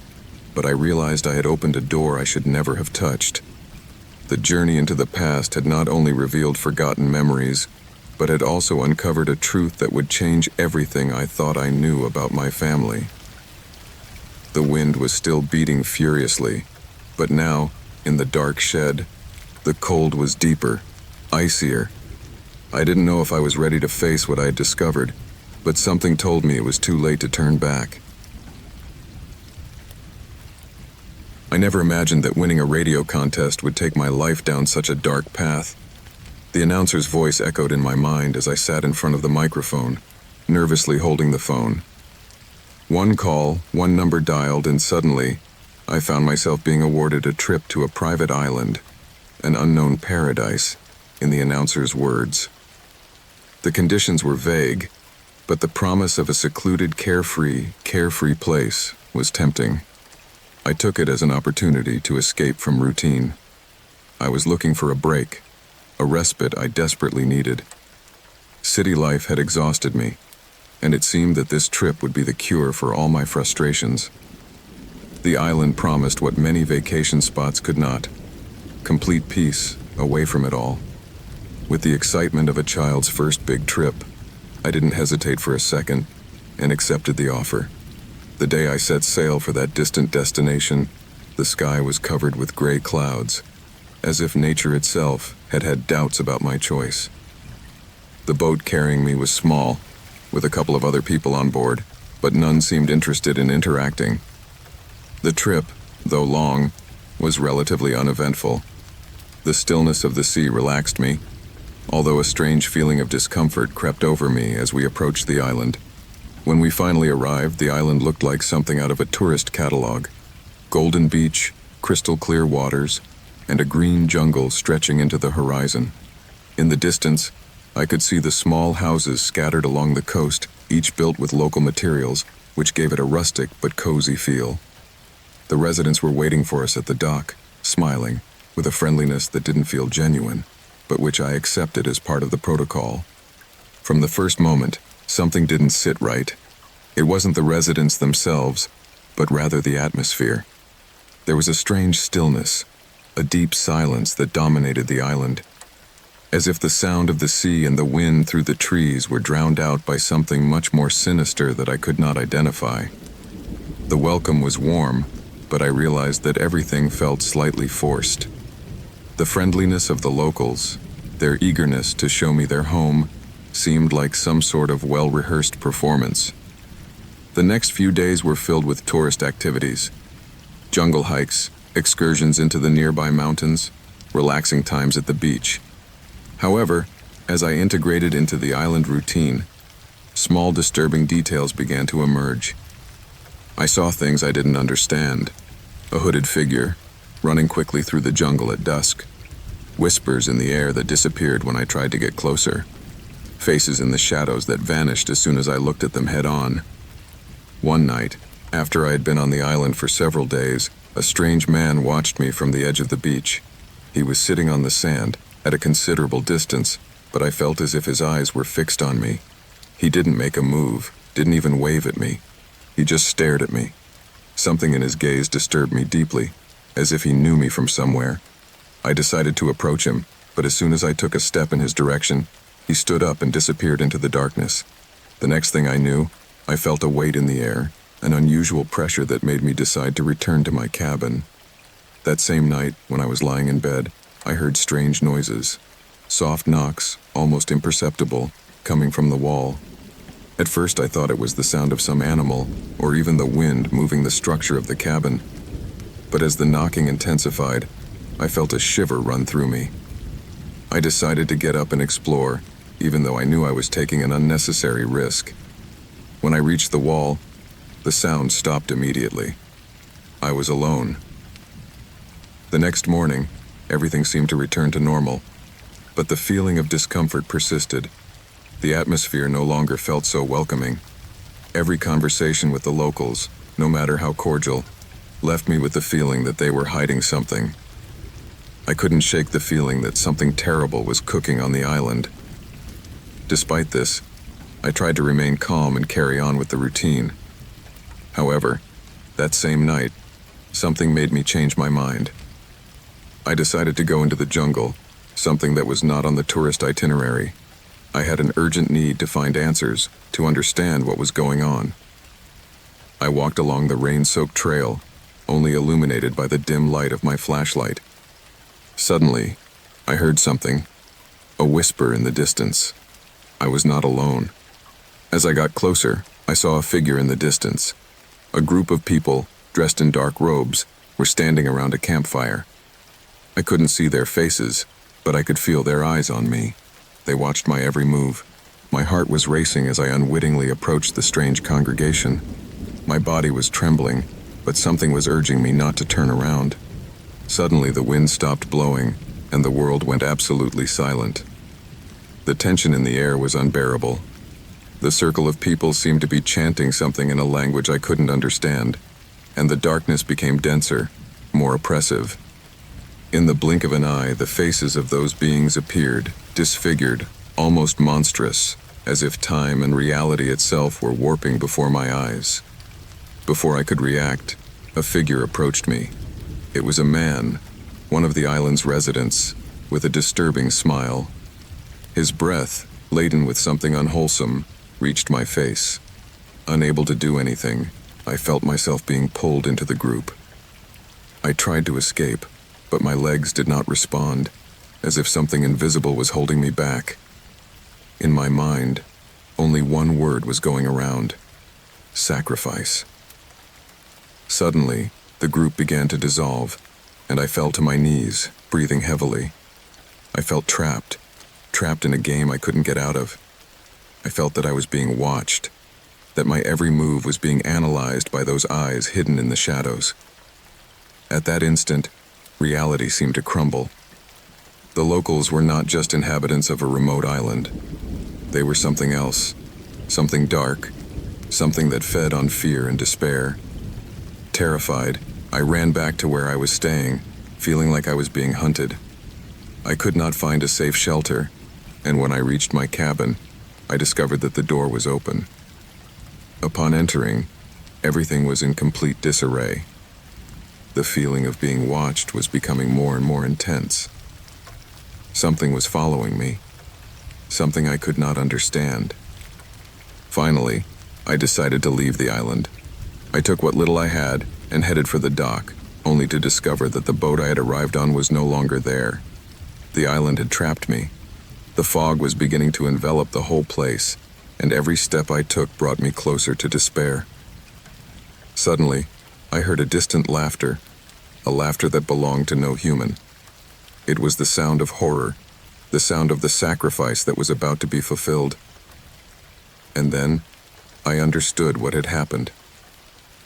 but I realized I had opened a door I should never have touched. The journey into the past had not only revealed forgotten memories, but had also uncovered a truth that would change everything I thought I knew about my family. The wind was still beating furiously, but now, in the dark shed, the cold was deeper, icier. I didn't know if I was ready to face what I had discovered, but something told me it was too late to turn back. I never imagined that winning a radio contest would take my life down such a dark path. The announcer's voice echoed in my mind as I sat in front of the microphone, nervously holding the phone. One call, one number dialed, and suddenly, I found myself being awarded a trip to a private island, an unknown paradise, in the announcer's words. The conditions were vague, but the promise of a secluded, carefree place was tempting. I took it as an opportunity to escape from routine. I was looking for a break, a respite I desperately needed. City life had exhausted me, and it seemed that this trip would be the cure for all my frustrations. The island promised what many vacation spots could not: complete peace, away from it all. With the excitement of a child's first big trip, I didn't hesitate for a second and accepted the offer. The day I set sail for that distant destination, the sky was covered with gray clouds, as if nature itself had had doubts about my choice. The boat carrying me was small, with a couple of other people on board, but none seemed interested in interacting. The trip, though long, was relatively uneventful. The stillness of the sea relaxed me, although a strange feeling of discomfort crept over me as we approached the island. When we finally arrived, the island looked like something out of a tourist catalog. Golden beach, crystal clear waters, and a green jungle stretching into the horizon. In the distance, I could see the small houses scattered along the coast, each built with local materials, which gave it a rustic but cozy feel. The residents were waiting for us at the dock, smiling, with a friendliness that didn't feel genuine, but which I accepted as part of the protocol. From the first moment, something didn't sit right. It wasn't the residents themselves, but rather the atmosphere. There was a strange stillness, a deep silence that dominated the island, as if the sound of the sea and the wind through the trees were drowned out by something much more sinister that I could not identify. The welcome was warm, but I realized that everything felt slightly forced. The friendliness of the locals, their eagerness to show me their home, seemed like some sort of well-rehearsed performance. The next few days were filled with tourist activities: jungle hikes, excursions into the nearby mountains, relaxing times at the beach. However, as I integrated into the island routine, small disturbing details began to emerge. I saw things I didn't understand: a hooded figure, running quickly through the jungle at dusk, whispers in the air that disappeared when I tried to get closer, faces in the shadows that vanished as soon as I looked at them head-on. One night, after I had been on the island for several days, a strange man watched me from the edge of the beach. He was sitting on the sand, at a considerable distance, but I felt as if his eyes were fixed on me. He didn't make a move, didn't even wave at me. He just stared at me. Something in his gaze disturbed me deeply, as if he knew me from somewhere. I decided to approach him, but as soon as I took a step in his direction, he stood up and disappeared into the darkness. The next thing I knew, I felt a weight in the air, an unusual pressure that made me decide to return to my cabin. That same night, when I was lying in bed, I heard strange noises, soft knocks, almost imperceptible, coming from the wall. At first I thought it was the sound of some animal, or even the wind moving the structure of the cabin. But as the knocking intensified, I felt a shiver run through me. I decided to get up and explore, even though I knew I was taking an unnecessary risk. When I reached the wall, the sound stopped immediately. I was alone. The next morning, everything seemed to return to normal, but the feeling of discomfort persisted. The atmosphere no longer felt so welcoming. Every conversation with the locals, no matter how cordial, left me with the feeling that they were hiding something. I couldn't shake the feeling that something terrible was cooking on the island. Despite this, I tried to remain calm and carry on with the routine. However, that same night, something made me change my mind. I decided to go into the jungle, something that was not on the tourist itinerary. I had an urgent need to find answers, to understand what was going on. I walked along the rain-soaked trail, only illuminated by the dim light of my flashlight. Suddenly, I heard something, a whisper in the distance. I was not alone. As I got closer, I saw a figure in the distance. A group of people, dressed in dark robes, were standing around a campfire. I couldn't see their faces, but I could feel their eyes on me. They watched my every move. My heart was racing as I unwittingly approached the strange congregation. My body was trembling, but something was urging me not to turn around. Suddenly the wind stopped blowing, and the world went absolutely silent. The tension in the air was unbearable. The circle of people seemed to be chanting something in a language I couldn't understand, and the darkness became denser, more oppressive. In the blink of an eye, the faces of those beings appeared, disfigured, almost monstrous, as if time and reality itself were warping before my eyes. Before I could react, a figure approached me. It was a man, one of the island's residents, with a disturbing smile. His breath, laden with something unwholesome, reached my face. Unable to do anything, I felt myself being pulled into the group. I tried to escape, but my legs did not respond, as if something invisible was holding me back. In my mind, only one word was going around: sacrifice. Suddenly, the group began to dissolve, and I fell to my knees, breathing heavily. I felt trapped in a game I couldn't get out of. I felt that I was being watched, that my every move was being analyzed by those eyes hidden in the shadows. At that instant, reality seemed to crumble. The locals were not just inhabitants of a remote island. They were something else, something dark, something that fed on fear and despair. Terrified, I ran back to where I was staying, feeling like I was being hunted. I could not find a safe shelter, and when I reached my cabin, I discovered that the door was open. Upon entering, everything was in complete disarray. The feeling of being watched was becoming more and more intense. Something was following me, something I could not understand. Finally, I decided to leave the island. I took what little I had and headed for the dock, only to discover that the boat I had arrived on was no longer there. The island had trapped me. The fog was beginning to envelop the whole place, and every step I took brought me closer to despair. Suddenly, I heard a distant laughter, a laughter that belonged to no human. It was the sound of horror, the sound of the sacrifice that was about to be fulfilled. And then, I understood what had happened.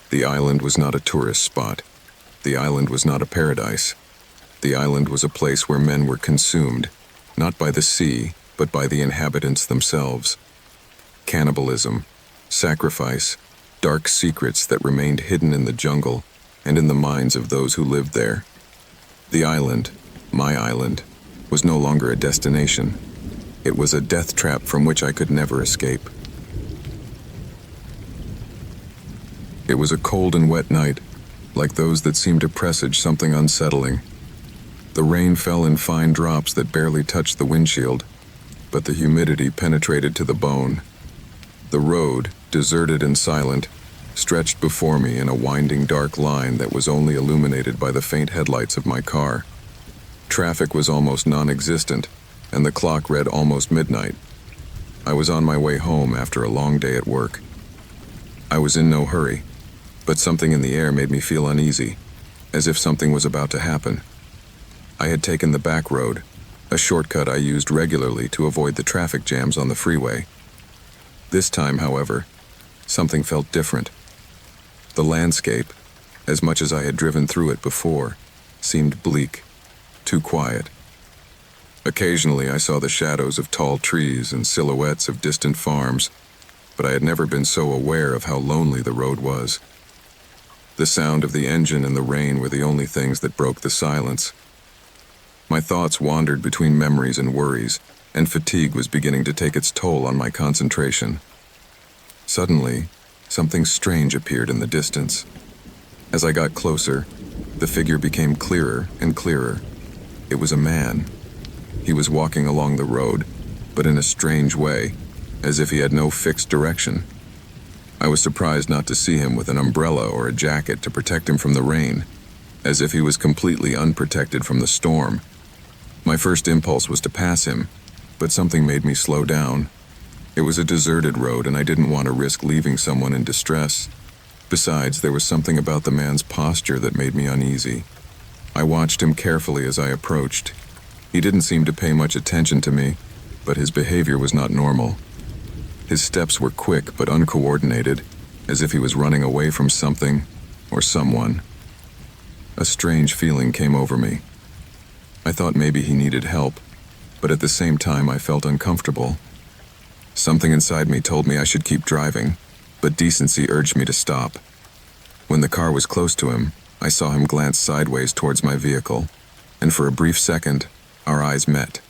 The island was not a tourist spot. The island was not a paradise. The island was a place where men were consumed, not by the sea, but by the inhabitants themselves. Cannibalism, sacrifice, dark secrets that remained hidden in the jungle and in the minds of those who lived there. The island, my island, was no longer a destination. It was a death trap from which I could never escape. It was a cold and wet night, like those that seemed to presage something unsettling. The rain fell in fine drops that barely touched the windshield, but the humidity penetrated to the bone. The road, deserted and silent, stretched before me in a winding dark line that was only illuminated by the faint headlights of my car. Traffic was almost non-existent, and the clock read almost midnight. I was on my way home after a long day at work. I was in no hurry, but something in the air made me feel uneasy, as if something was about to happen. I had taken the back road, a shortcut I used regularly to avoid the traffic jams on the freeway. This time, however, something felt different. The landscape, as much as I had driven through it before, seemed bleak, too quiet. Occasionally I saw the shadows of tall trees and silhouettes of distant farms, but I had never been so aware of how lonely the road was. The sound of the engine and the rain were the only things that broke the silence. My thoughts wandered between memories and worries, and fatigue was beginning to take its toll on my concentration. Suddenly, something strange appeared in the distance. As I got closer, the figure became clearer and clearer. It was a man. He was walking along the road, but in a strange way, as if he had no fixed direction. I was surprised not to see him with an umbrella or a jacket to protect him from the rain, as if he was completely unprotected from the storm. My first impulse was to pass him, but something made me slow down. It was a deserted road, and I didn't want to risk leaving someone in distress. Besides, there was something about the man's posture that made me uneasy. I watched him carefully as I approached. He didn't seem to pay much attention to me, but his behavior was not normal. His steps were quick but uncoordinated, as if he was running away from something or someone. A strange feeling came over me. I thought maybe he needed help, but at the same time I felt uncomfortable. Something inside me told me I should keep driving, but decency urged me to stop. When the car was close to him, I saw him glance sideways towards my vehicle, and for a brief second, our eyes met.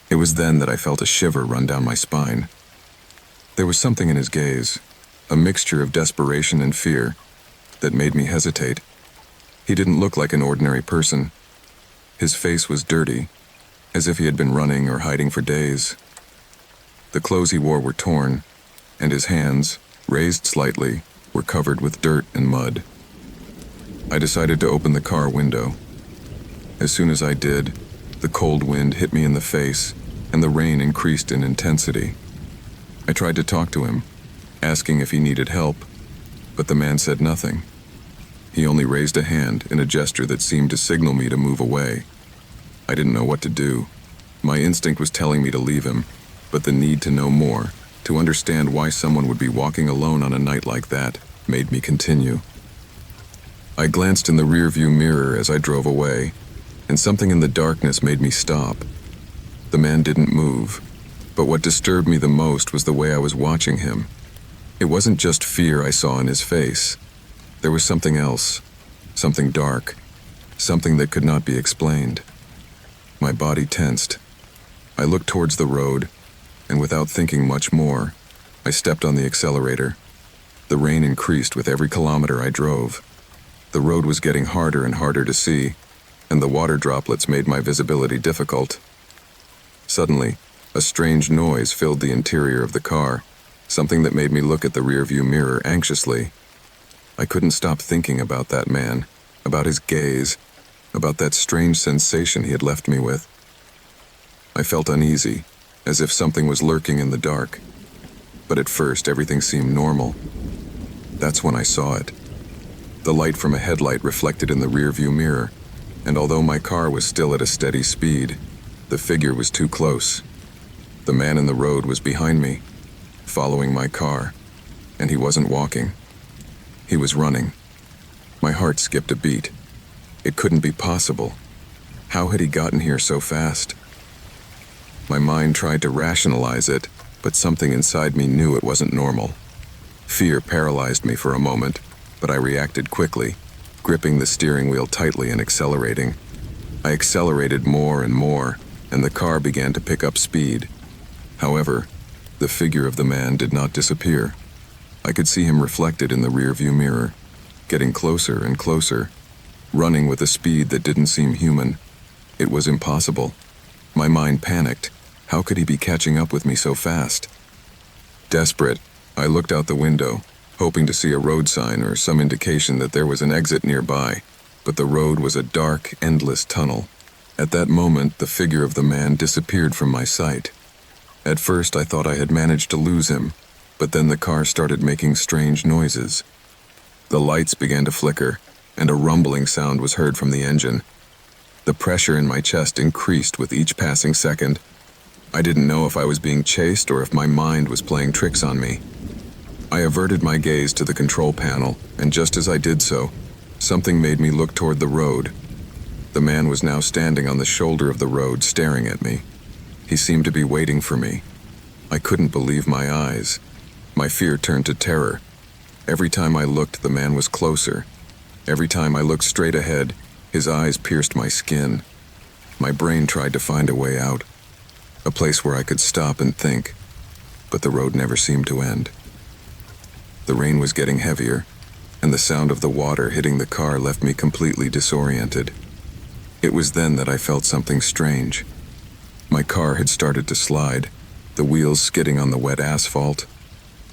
It was then that I felt a shiver run down my spine. There was something in his gaze, a mixture of desperation and fear, that made me hesitate. He didn't look like an ordinary person. His face was dirty, as if he had been running or hiding for days. The clothes he wore were torn, and his hands, raised slightly, were covered with dirt and mud. I decided to open the car window. As soon as I did, the cold wind hit me in the face, and the rain increased in intensity. I tried to talk to him, asking if he needed help, but the man said nothing. He only raised a hand in a gesture that seemed to signal me to move away. I didn't know what to do. My instinct was telling me to leave him, but the need to know more, to understand why someone would be walking alone on a night like that, made me continue. I glanced in the rearview mirror as I drove away, and something in the darkness made me stop. The man didn't move, but what disturbed me the most was the way I was watching him. It wasn't just fear I saw in his face. There was something else, something dark, something that could not be explained. My body tensed. I looked towards the road, and without thinking much more, I stepped on the accelerator. The rain increased with every kilometer I drove. The road was getting harder and harder to see, and the water droplets made my visibility difficult. Suddenly, a strange noise filled the interior of the car, something that made me look at the rearview mirror anxiously. I couldn't stop thinking about that man, about his gaze, about that strange sensation he had left me with. I felt uneasy, as if something was lurking in the dark. But at first, everything seemed normal. That's when I saw it. The light from a headlight reflected in the rearview mirror, and although my car was still at a steady speed, the figure was too close. The man in the road was behind me, following my car, and he wasn't walking. He was running. My heart skipped a beat. It couldn't be possible. How had he gotten here so fast? My mind tried to rationalize it, but something inside me knew it wasn't normal. Fear paralyzed me for a moment, but I reacted quickly, gripping the steering wheel tightly and accelerating. I accelerated more and more, and the car began to pick up speed. However, the figure of the man did not disappear. I could see him reflected in the rearview mirror, getting closer and closer, running with a speed that didn't seem human. It was impossible. My mind panicked. How could he be catching up with me so fast? Desperate, I looked out the window, hoping to see a road sign or some indication that there was an exit nearby, but the road was a dark, endless tunnel. At that moment, the figure of the man disappeared from my sight. At first, I thought I had managed to lose him, but then the car started making strange noises. The lights began to flicker, and a rumbling sound was heard from the engine. The pressure in my chest increased with each passing second. I didn't know if I was being chased or if my mind was playing tricks on me. I averted my gaze to the control panel, and just as I did so, something made me look toward the road. The man was now standing on the shoulder of the road, staring at me. He seemed to be waiting for me. I couldn't believe my eyes. My fear turned to terror. Every time I looked, the man was closer. Every time I looked straight ahead, his eyes pierced my skin. My brain tried to find a way out, a place where I could stop and think, but the road never seemed to end. The rain was getting heavier, and the sound of the water hitting the car left me completely disoriented. It was then that I felt something strange. My car had started to slide, the wheels skidding on the wet asphalt.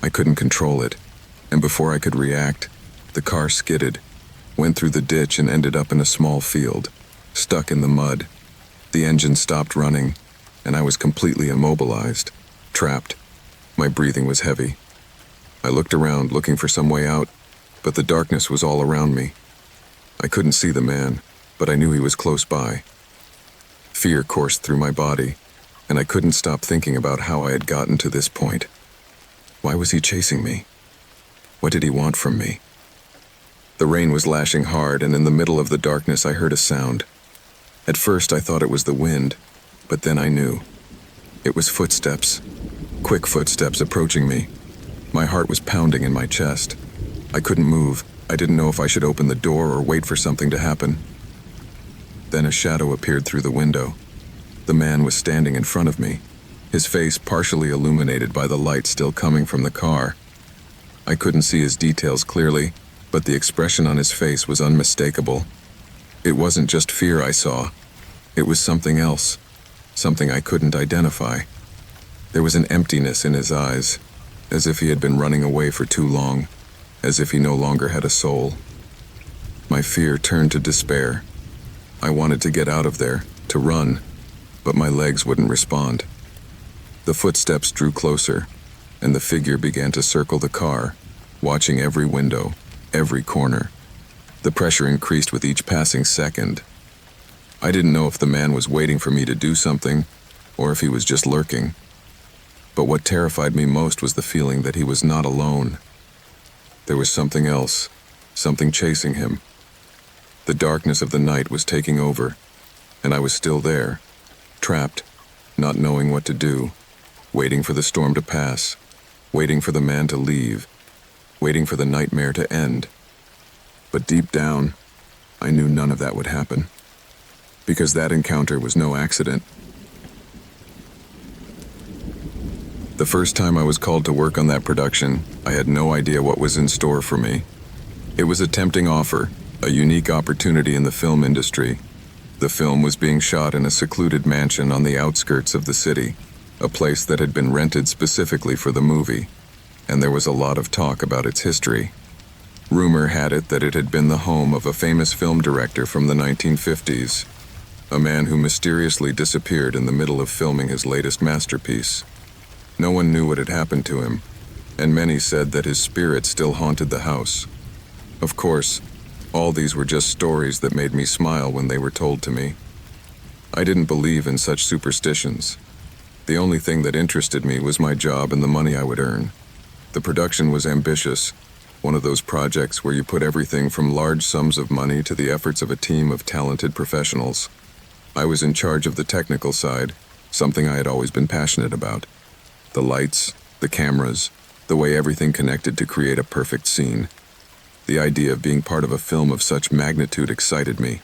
I couldn't control it, and before I could react, the car skidded, went through the ditch and ended up in a small field, stuck in the mud. The engine stopped running, and I was completely immobilized, trapped. My breathing was heavy. I looked around looking for some way out, but the darkness was all around me. I couldn't see the man, but I knew he was close by. Fear coursed through my body, and I couldn't stop thinking about how I had gotten to this point. Why was he chasing me? What did he want from me? The rain was lashing hard, and in the middle of the darkness I heard a sound. At first I thought it was the wind, but then I knew. It was footsteps, quick footsteps approaching me. My heart was pounding in my chest. I couldn't move. I didn't know if I should open the door or wait for something to happen. Then a shadow appeared through the window. The man was standing in front of me, his face partially illuminated by the light still coming from the car. I couldn't see his details clearly, but the expression on his face was unmistakable. It wasn't just fear I saw. It was something else, something I couldn't identify. There was an emptiness in his eyes, as if he had been running away for too long, as if he no longer had a soul. My fear turned to despair. I wanted to get out of there, to run, but my legs wouldn't respond. The footsteps drew closer, and the figure began to circle the car, watching every window, every corner. The pressure increased with each passing second. I didn't know if the man was waiting for me to do something, or if he was just lurking. But what terrified me most was the feeling that he was not alone. There was something else, something chasing him, The darkness of the night was taking over, and I was still there, trapped, not knowing what to do, waiting for the storm to pass, waiting for the man to leave, waiting for the nightmare to end. But deep down, I knew none of that would happen, because that encounter was no accident. The first time I was called to work on that production, I had no idea what was in store for me. It was a tempting offer, a unique opportunity in the film industry. The film was being shot in a secluded mansion on the outskirts of the city, a place that had been rented specifically for the movie, and there was a lot of talk about its history. Rumor had it that it had been the home of a famous film director from the 1950s, a man who mysteriously disappeared in the middle of filming his latest masterpiece. No one knew what had happened to him, and many said that his spirit still haunted the house. Of course, all these were just stories that made me smile when they were told to me. I didn't believe in such superstitions. The only thing that interested me was my job and the money I would earn. The production was ambitious, one of those projects where you put everything from large sums of money to the efforts of a team of talented professionals. I was in charge of the technical side, something I had always been passionate about. The lights, the cameras, the way everything connected to create a perfect scene. The idea of being part of a film of such magnitude excited me.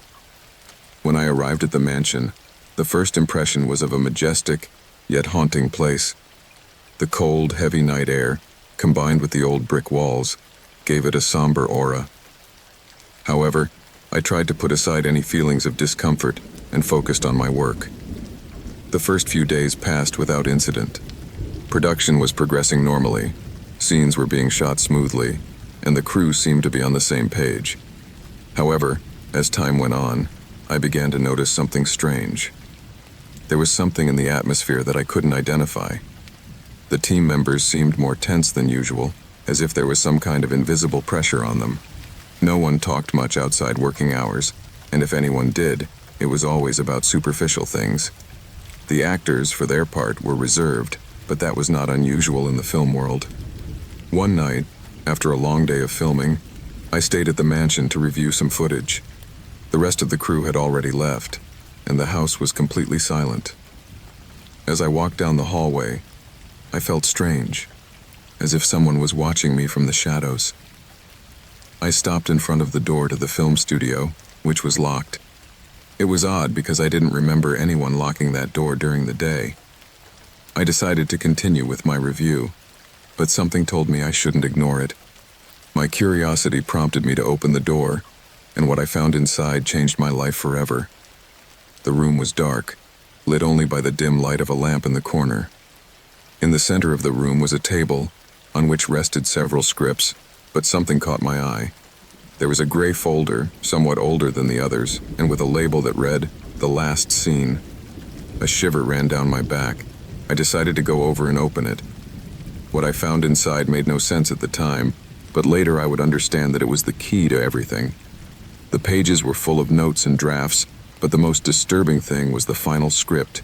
When I arrived at the mansion, the first impression was of a majestic, yet haunting place. The cold, heavy night air, combined with the old brick walls, gave it a somber aura. However, I tried to put aside any feelings of discomfort and focused on my work. The first few days passed without incident. Production was progressing normally, scenes were being shot smoothly, and the crew seemed to be on the same page. However, as time went on, I began to notice something strange. There was something in the atmosphere that I couldn't identify. The team members seemed more tense than usual, as if there was some kind of invisible pressure on them. No one talked much outside working hours, and if anyone did, it was always about superficial things. The actors, for their part, were reserved, but that was not unusual in the film world. One night, after a long day of filming, I stayed at the mansion to review some footage. The rest of the crew had already left, and the house was completely silent. As I walked down the hallway, I felt strange, as if someone was watching me from the shadows. I stopped in front of the door to the film studio, which was locked. It was odd because I didn't remember anyone locking that door during the day. I decided to continue with my review, but something told me I shouldn't ignore it. My curiosity prompted me to open the door, and what I found inside changed my life forever. The room was dark, lit only by the dim light of a lamp in the corner. In the center of the room was a table, on which rested several scripts, but something caught my eye. There was a gray folder, somewhat older than the others, and with a label that read, "The Last Scene." A shiver ran down my back. I decided to go over and open it. What I found inside made no sense at the time, but later I would understand that it was the key to everything. The pages were full of notes and drafts, but the most disturbing thing was the final script.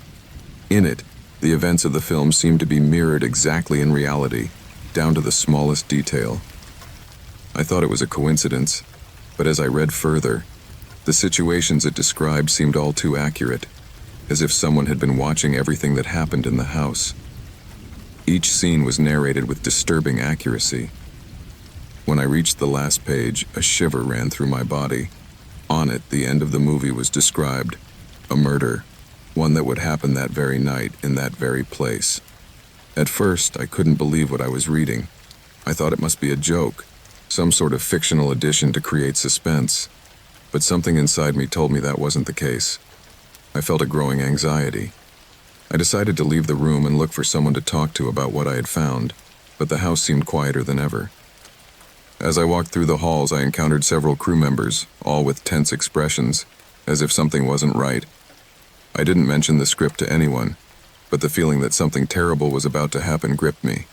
In it, the events of the film seemed to be mirrored exactly in reality, down to the smallest detail. I thought it was a coincidence, but as I read further, the situations it described seemed all too accurate, as if someone had been watching everything that happened in the house. Each scene was narrated with disturbing accuracy. When I reached the last page, a shiver ran through my body. On it, the end of the movie was described, a murder, one that would happen that very night in that very place. At first, I couldn't believe what I was reading. I thought it must be a joke, some sort of fictional addition to create suspense, but something inside me told me that wasn't the case. I felt a growing anxiety. I decided to leave the room and look for someone to talk to about what I had found, but the house seemed quieter than ever. As I walked through the halls, I encountered several crew members, all with tense expressions, as if something wasn't right. I didn't mention the script to anyone, but the feeling that something terrible was about to happen gripped me.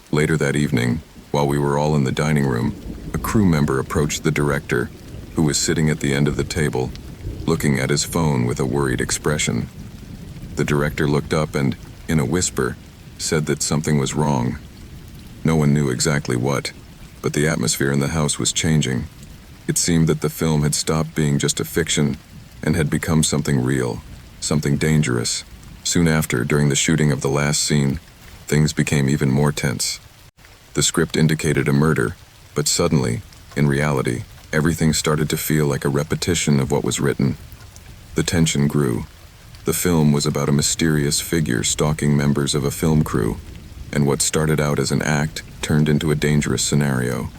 Later that evening, while we were all in the dining room, a crew member approached the director, who was sitting at the end of the table, looking at his phone with a worried expression. The director looked up and, in a whisper, said that something was wrong. No one knew exactly what, but the atmosphere in the house was changing. It seemed that the film had stopped being just a fiction and had become something real, something dangerous. Soon after, during the shooting of the last scene, things became even more tense. The script indicated a murder, but suddenly, in reality, everything started to feel like a repetition of what was written. The tension grew. The film was about a mysterious figure stalking members of a film crew, and what started out as an act turned into a dangerous scenario.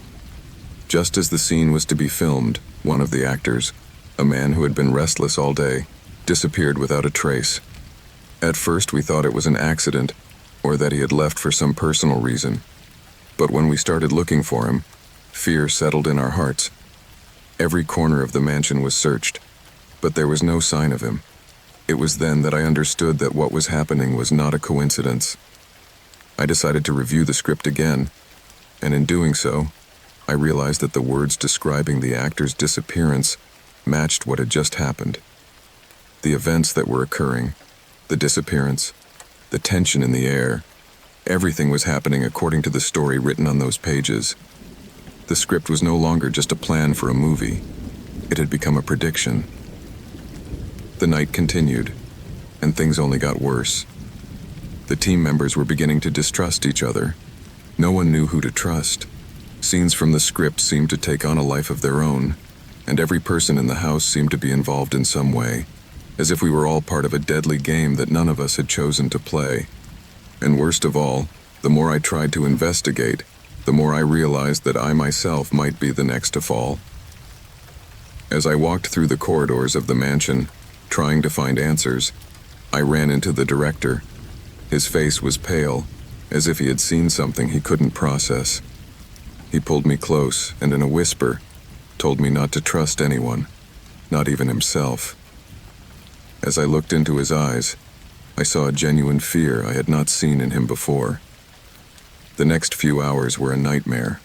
Just as the scene was to be filmed, one of the actors, a man who had been restless all day, disappeared without a trace. At first we thought it was an accident, or that he had left for some personal reason. But when we started looking for him, fear settled in our hearts. Every corner of the mansion was searched, but there was no sign of him. It was then that I understood that what was happening was not a coincidence. I decided to review the script again, and in doing so, I realized that the words describing the actor's disappearance matched what had just happened. The events that were occurring, the disappearance, the tension in the air, everything was happening according to the story written on those pages. The script was no longer just a plan for a movie. It had become a prediction. The night continued, and things only got worse. The team members were beginning to distrust each other. No one knew who to trust. Scenes from the script seemed to take on a life of their own, and every person in the house seemed to be involved in some way, as if we were all part of a deadly game that none of us had chosen to play. And worst of all, the more I tried to investigate, the more I realized that I myself might be the next to fall. As I walked through the corridors of the mansion, trying to find answers, I ran into the director. His face was pale, as if he had seen something he couldn't process. He pulled me close and in a whisper, told me not to trust anyone, not even himself. As I looked into his eyes, I saw a genuine fear I had not seen in him before. The next few hours were a nightmare.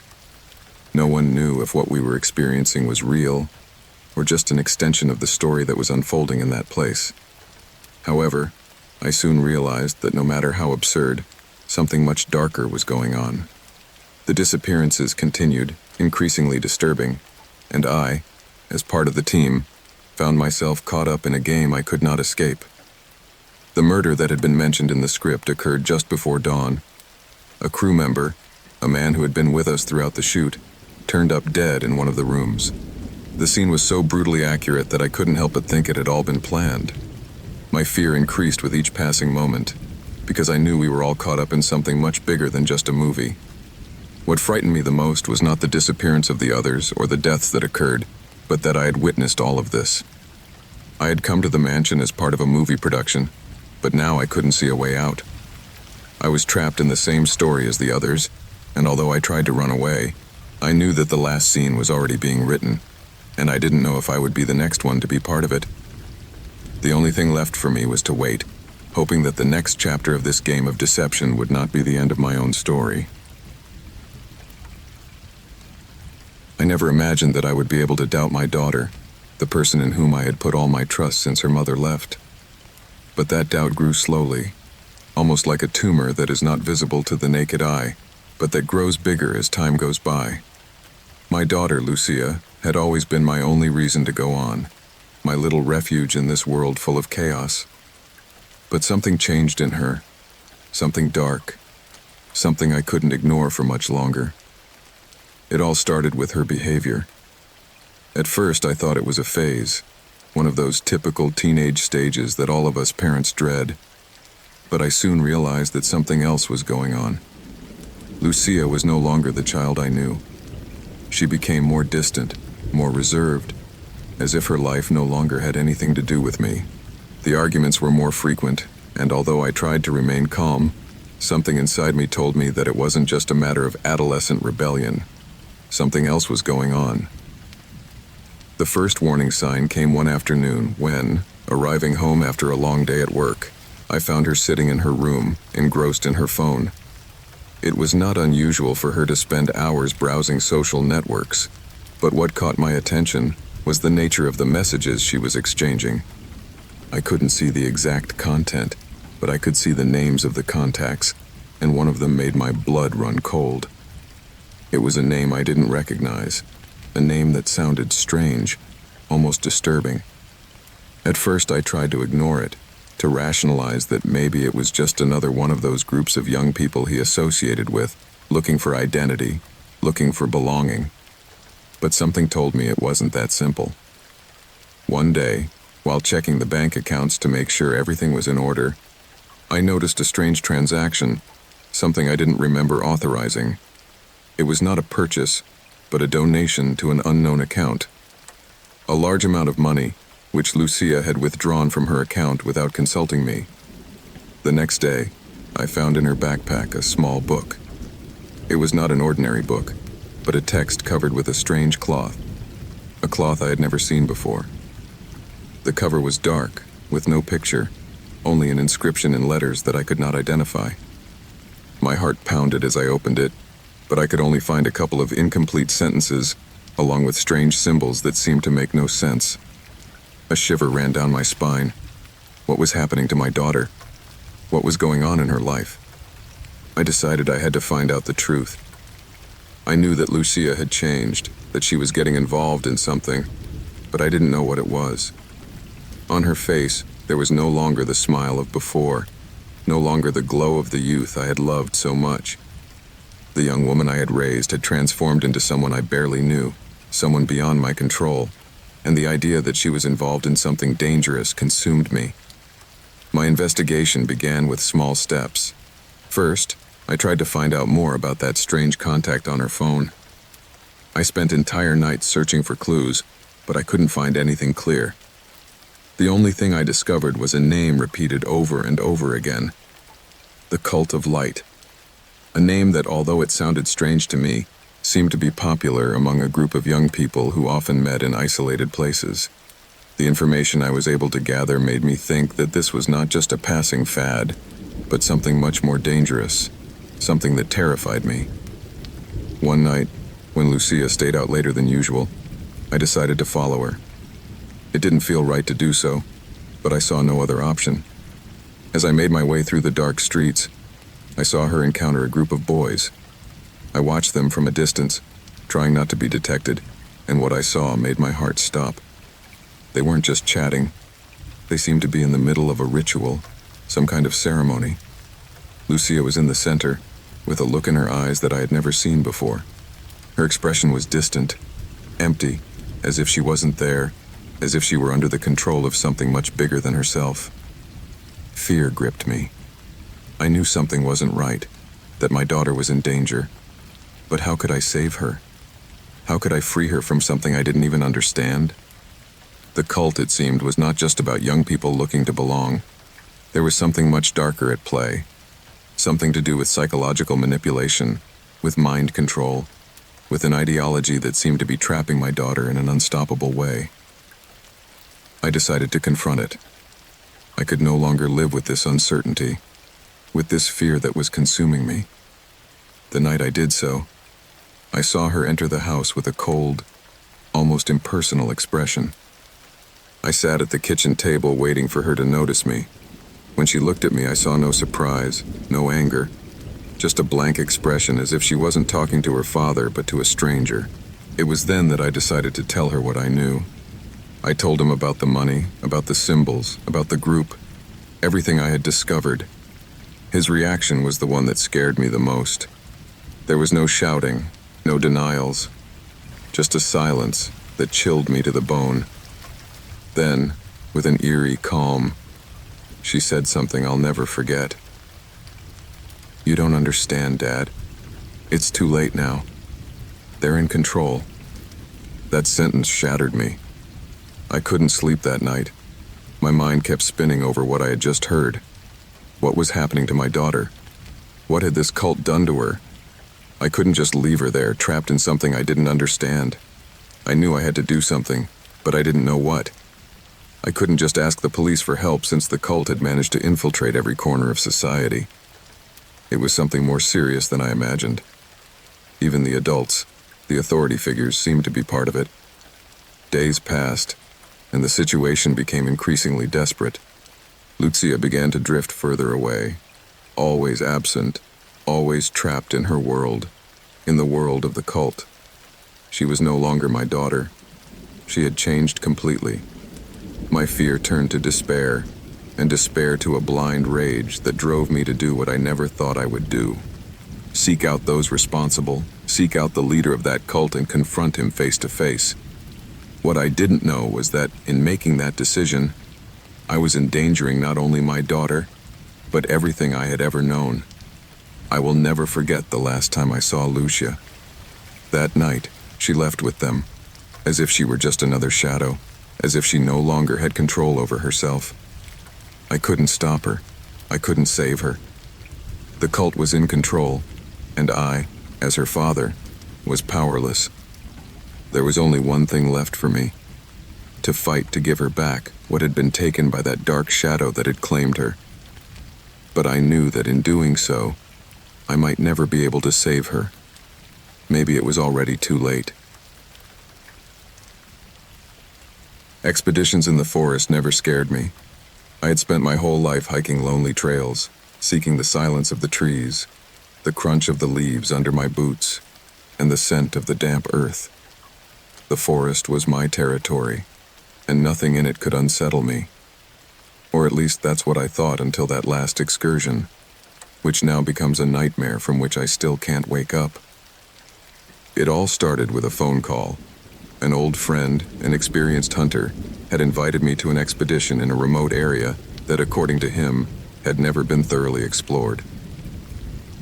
No one knew if what we were experiencing was real or just an extension of the story that was unfolding in that place. However, I soon realized that no matter how absurd, something much darker was going on. The disappearances continued, increasingly disturbing, and I, as part of the team, found myself caught up in a game I could not escape. The murder that had been mentioned in the script occurred just before dawn. A crew member, a man who had been with us throughout the shoot, turned up dead in one of the rooms. The scene was so brutally accurate that I couldn't help but think it had all been planned. My fear increased with each passing moment, because I knew we were all caught up in something much bigger than just a movie. What frightened me the most was not the disappearance of the others or the deaths that occurred, but that I had witnessed all of this. I had come to the mansion as part of a movie production, but now I couldn't see a way out. I was trapped in the same story as the others, and although I tried to run away, I knew that the last scene was already being written, and I didn't know if I would be the next one to be part of it. The only thing left for me was to wait, hoping that the next chapter of this game of deception would not be the end of my own story. I never imagined that I would be able to doubt my daughter, the person in whom I had put all my trust since her mother left. But that doubt grew slowly, almost like a tumor that is not visible to the naked eye, but that grows bigger as time goes by. My daughter, Lucia, had always been my only reason to go on, my little refuge in this world full of chaos. But something changed in her, something dark, something I couldn't ignore for much longer. It all started with her behavior. At first, I thought it was a phase, one of those typical teenage stages that all of us parents dread. But I soon realized that something else was going on. Lucia was no longer the child I knew. She became more distant, more reserved, as if her life no longer had anything to do with me. The arguments were more frequent, and although I tried to remain calm, something inside me told me that it wasn't just a matter of adolescent rebellion. Something else was going on. The first warning sign came one afternoon when, arriving home after a long day at work, I found her sitting in her room, engrossed in her phone. It was not unusual for her to spend hours browsing social networks, but what caught my attention was the nature of the messages she was exchanging. I couldn't see the exact content, but I could see the names of the contacts, and one of them made my blood run cold. It was a name I didn't recognize, a name that sounded strange, almost disturbing. At first I tried to ignore it, to rationalize that maybe it was just another one of those groups of young people he associated with, looking for identity, looking for belonging. But something told me it wasn't that simple. One day, while checking the bank accounts to make sure everything was in order, I noticed a strange transaction, something I didn't remember authorizing. It was not a purchase, but a donation to an unknown account. A large amount of money, which Lucia had withdrawn from her account without consulting me. The next day, I found in her backpack a small book. It was not an ordinary book, but a text covered with a strange cloth, a cloth I had never seen before. The cover was dark, with no picture, only an inscription in letters that I could not identify. My heart pounded as I opened it, but I could only find a couple of incomplete sentences, along with strange symbols that seemed to make no sense. A shiver ran down my spine. What was happening to my daughter? What was going on in her life? I decided I had to find out the truth. I knew that Lucia had changed, that she was getting involved in something, but I didn't know what it was. On her face, there was no longer the smile of before, no longer the glow of the youth I had loved so much. The young woman I had raised had transformed into someone I barely knew, someone beyond my control, and the idea that she was involved in something dangerous consumed me. My investigation began with small steps. First, I tried to find out more about that strange contact on her phone. I spent entire nights searching for clues, but I couldn't find anything clear. The only thing I discovered was a name repeated over and over again. The Cult of Light. A name that, although it sounded strange to me, seemed to be popular among a group of young people who often met in isolated places. The information I was able to gather made me think that this was not just a passing fad, but something much more dangerous, something that terrified me. One night, when Lucia stayed out later than usual, I decided to follow her. It didn't feel right to do so, but I saw no other option. As I made my way through the dark streets, I saw her encounter a group of boys. I watched them from a distance, trying not to be detected, and what I saw made my heart stop. They weren't just chatting. They seemed to be in the middle of a ritual, some kind of ceremony. Lucia was in the center, with a look in her eyes that I had never seen before. Her expression was distant, empty, as if she wasn't there, as if she were under the control of something much bigger than herself. Fear gripped me. I knew something wasn't right, that my daughter was in danger. But how could I save her? How could I free her from something I didn't even understand? The cult, it seemed, was not just about young people looking to belong. There was something much darker at play. Something to do with psychological manipulation, with mind control, with an ideology that seemed to be trapping my daughter in an unstoppable way. I decided to confront it. I could no longer live with this uncertainty, with this fear that was consuming me. The night I did so, I saw her enter the house with a cold, almost impersonal expression. I sat at the kitchen table waiting for her to notice me. When she looked at me, I saw no surprise, no anger, just a blank expression as if she wasn't talking to her father but to a stranger. It was then that I decided to tell her what I knew. I told him about the money, about the symbols, about the group, everything I had discovered. His reaction was the one that scared me the most. There was no shouting, no denials, just a silence that chilled me to the bone. Then, with an eerie calm, she said something I'll never forget. "You don't understand, Dad. It's too late now. They're in control." That sentence shattered me. I couldn't sleep that night. My mind kept spinning over what I had just heard. What was happening to my daughter? What had this cult done to her? I couldn't just leave her there, trapped in something I didn't understand. I knew I had to do something, but I didn't know what. I couldn't just ask the police for help since the cult had managed to infiltrate every corner of society. It was something more serious than I imagined. Even the adults, the authority figures, seemed to be part of it. Days passed, and the situation became increasingly desperate. Lucia began to drift further away, always absent, always trapped in her world, in the world of the cult. She was no longer my daughter. She had changed completely. My fear turned to despair, and despair to a blind rage that drove me to do what I never thought I would do. Seek out those responsible, seek out the leader of that cult and confront him face to face. What I didn't know was that, in making that decision, I was endangering not only my daughter, but everything I had ever known. I will never forget the last time I saw Lucia. That night, she left with them, as if she were just another shadow, as if she no longer had control over herself. I couldn't stop her. I couldn't save her. The cult was in control, and I, as her father, was powerless. There was only one thing left for me: to fight to give her back what had been taken by that dark shadow that had claimed her. But I knew that in doing so, I might never be able to save her. Maybe it was already too late. Expeditions in the forest never scared me. I had spent my whole life hiking lonely trails, seeking the silence of the trees, the crunch of the leaves under my boots, and the scent of the damp earth. The forest was my territory, and nothing in it could unsettle me. Or at least that's what I thought until that last excursion, which now becomes a nightmare from which I still can't wake up. It all started with a phone call. An old friend, an experienced hunter, had invited me to an expedition in a remote area that, according to him, had never been thoroughly explored.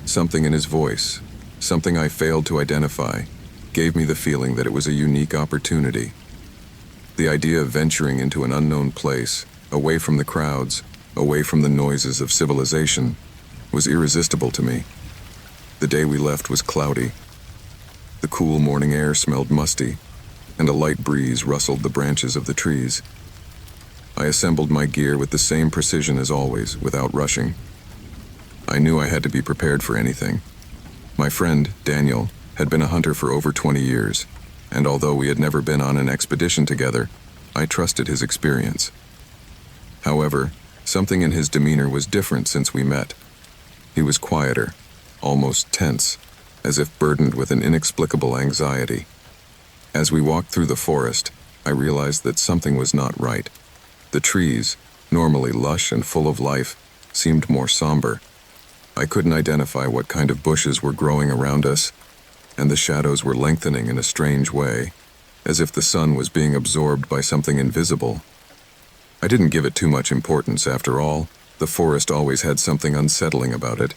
Something in his voice, something I failed to identify, gave me the feeling that it was a unique opportunity. The idea of venturing into an unknown place, away from the crowds, away from the noises of civilization, was irresistible to me. The day we left was cloudy. The cool morning air smelled musty, and a light breeze rustled the branches of the trees. I assembled my gear with the same precision as always, without rushing. I knew I had to be prepared for anything. My friend, Daniel, had been a hunter for over 20 years, and although we had never been on an expedition together, I trusted his experience. However, something in his demeanor was different since we met. He was quieter, almost tense, as if burdened with an inexplicable anxiety. As we walked through the forest, I realized that something was not right. The trees, normally lush and full of life, seemed more somber. I couldn't identify what kind of bushes were growing around us, and the shadows were lengthening in a strange way, as if the sun was being absorbed by something invisible. I didn't give it too much importance after all. The forest always had something unsettling about it,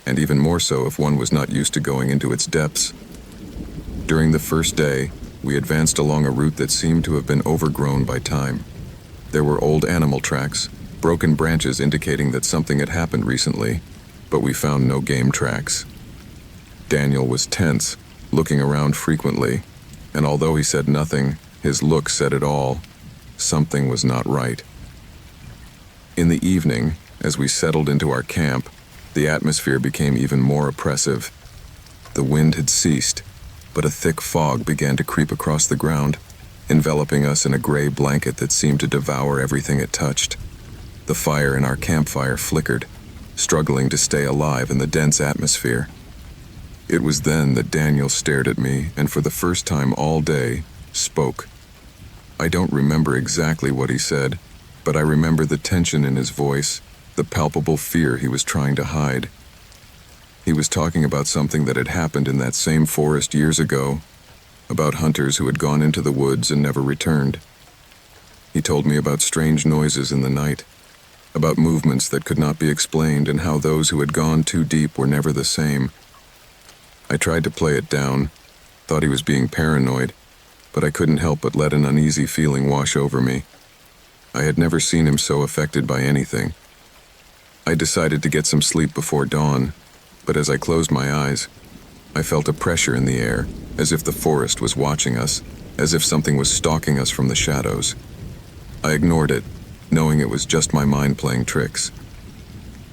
and even more so if one was not used to going into its depths. During the first day, we advanced along a route that seemed to have been overgrown by time. There were old animal tracks, broken branches indicating that something had happened recently, but we found no game tracks. Daniel was tense, looking around frequently, and although he said nothing, his look said it all. Something was not right. In the evening, as we settled into our camp, the atmosphere became even more oppressive. The wind had ceased, but a thick fog began to creep across the ground, enveloping us in a gray blanket that seemed to devour everything it touched. The fire in our campfire flickered, struggling to stay alive in the dense atmosphere. It was then that Daniel stared at me and, for the first time all day, spoke. I don't remember exactly what he said, but I remember the tension in his voice, the palpable fear he was trying to hide. He was talking about something that had happened in that same forest years ago, about hunters who had gone into the woods and never returned. He told me about strange noises in the night, about movements that could not be explained, and how those who had gone too deep were never the same. I tried to play it down, thought he was being paranoid, but I couldn't help but let an uneasy feeling wash over me. I had never seen him so affected by anything. I decided to get some sleep before dawn, but as I closed my eyes, I felt a pressure in the air, as if the forest was watching us, as if something was stalking us from the shadows. I ignored it, knowing it was just my mind playing tricks.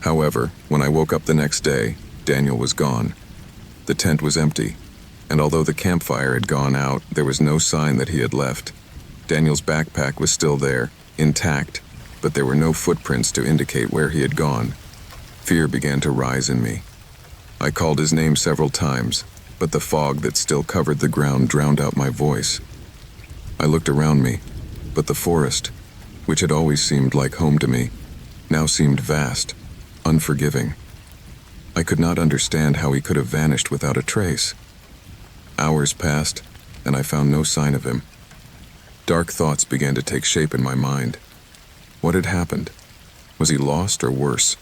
However, when I woke up the next day, Daniel was gone. The tent was empty, and although the campfire had gone out, there was no sign that he had left. Daniel's backpack was still there, intact, but there were no footprints to indicate where he had gone. Fear began to rise in me. I called his name several times, but the fog that still covered the ground drowned out my voice. I looked around me, but the forest, which had always seemed like home to me, now seemed vast, unforgiving. I could not understand how he could have vanished without a trace. Hours passed, and I found no sign of him. Dark thoughts began to take shape in my mind. What had happened? Was he lost or worse?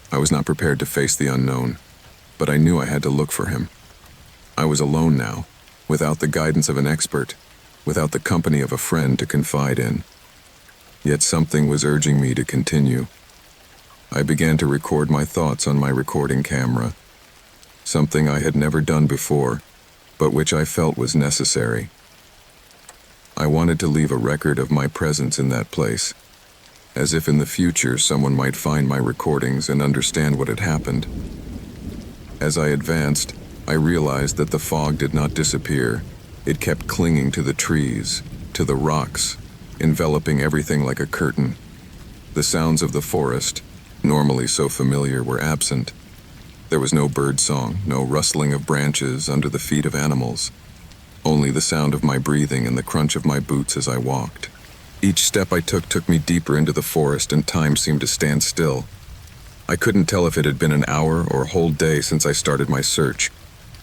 I was not prepared to face the unknown, but I knew I had to look for him. I was alone now, without the guidance of an expert, without the company of a friend to confide in. Yet something was urging me to continue. I began to record my thoughts on my recording camera, something I had never done before, but which I felt was necessary. I wanted to leave a record of my presence in that place, as if in the future someone might find my recordings and understand what had happened. As I advanced, I realized that the fog did not disappear. It kept clinging to the trees, to the rocks, enveloping everything like a curtain. The sounds of the forest, normally so familiar, were absent. There was no bird song, no rustling of branches under the feet of animals. Only the sound of my breathing and the crunch of my boots as I walked. Each step I took me deeper into the forest, and time seemed to stand still. I couldn't tell if it had been an hour or a whole day since I started my search.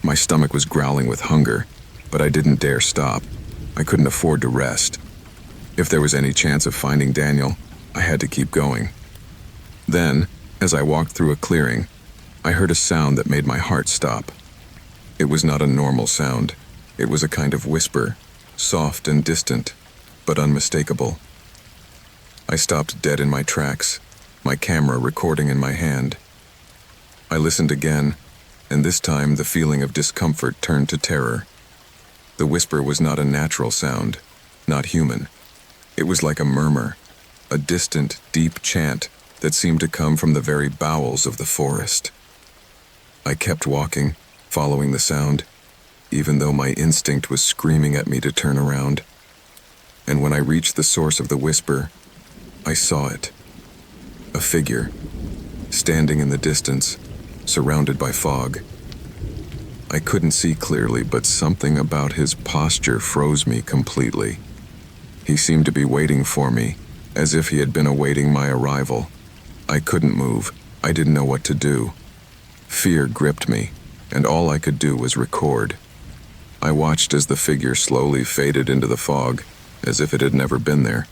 My stomach was growling with hunger, but I didn't dare stop. I couldn't afford to rest. If there was any chance of finding Daniel, I had to keep going. Then, as I walked through a clearing, I heard a sound that made my heart stop. It was not a normal sound. It was a kind of whisper, soft and distant, but unmistakable. I stopped dead in my tracks, my camera recording in my hand. I listened again, and this time the feeling of discomfort turned to terror. The whisper was not a natural sound, not human. It was like a murmur, a distant, deep chant that seemed to come from the very bowels of the forest. I kept walking, following the sound, even though my instinct was screaming at me to turn around. And when I reached the source of the whisper, I saw it. A figure, standing in the distance, surrounded by fog. I couldn't see clearly, but something about his posture froze me completely. He seemed to be waiting for me, as if he had been awaiting my arrival. I couldn't move. I didn't know what to do. Fear gripped me, and all I could do was record. I watched as the figure slowly faded into the fog, as if it had never been there.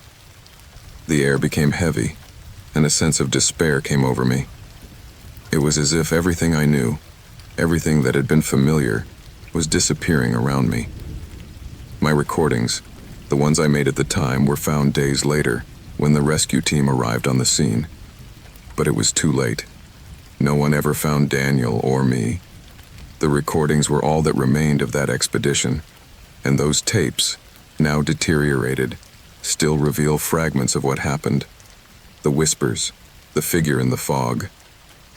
The air became heavy, and a sense of despair came over me. It was as if everything I knew, everything that had been familiar, was disappearing around me. My recordings, the ones I made at the time, were found days later, when the rescue team arrived on the scene. But it was too late. No one ever found Daniel or me. The recordings were all that remained of that expedition, and those tapes, now deteriorated, still reveal fragments of what happened. The whispers, the figure in the fog,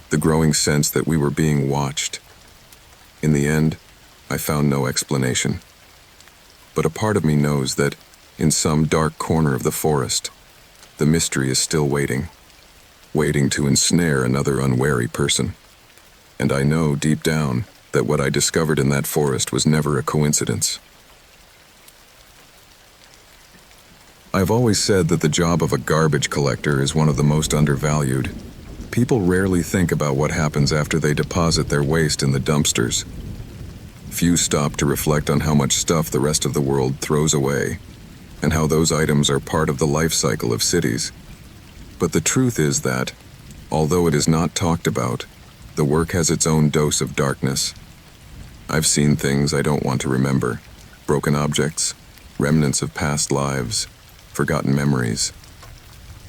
the growing sense that we were being watched. In the end, I found no explanation. But a part of me knows that, in some dark corner of the forest, the mystery is still waiting to ensnare another unwary person. And I know, deep down, that what I discovered in that forest was never a coincidence. I've always said that the job of a garbage collector is one of the most undervalued. People rarely think about what happens after they deposit their waste in the dumpsters. Few stop to reflect on how much stuff the rest of the world throws away, and how those items are part of the life cycle of cities. But the truth is that, although it is not talked about, the work has its own dose of darkness. I've seen things I don't want to remember, broken objects, remnants of past lives, forgotten memories.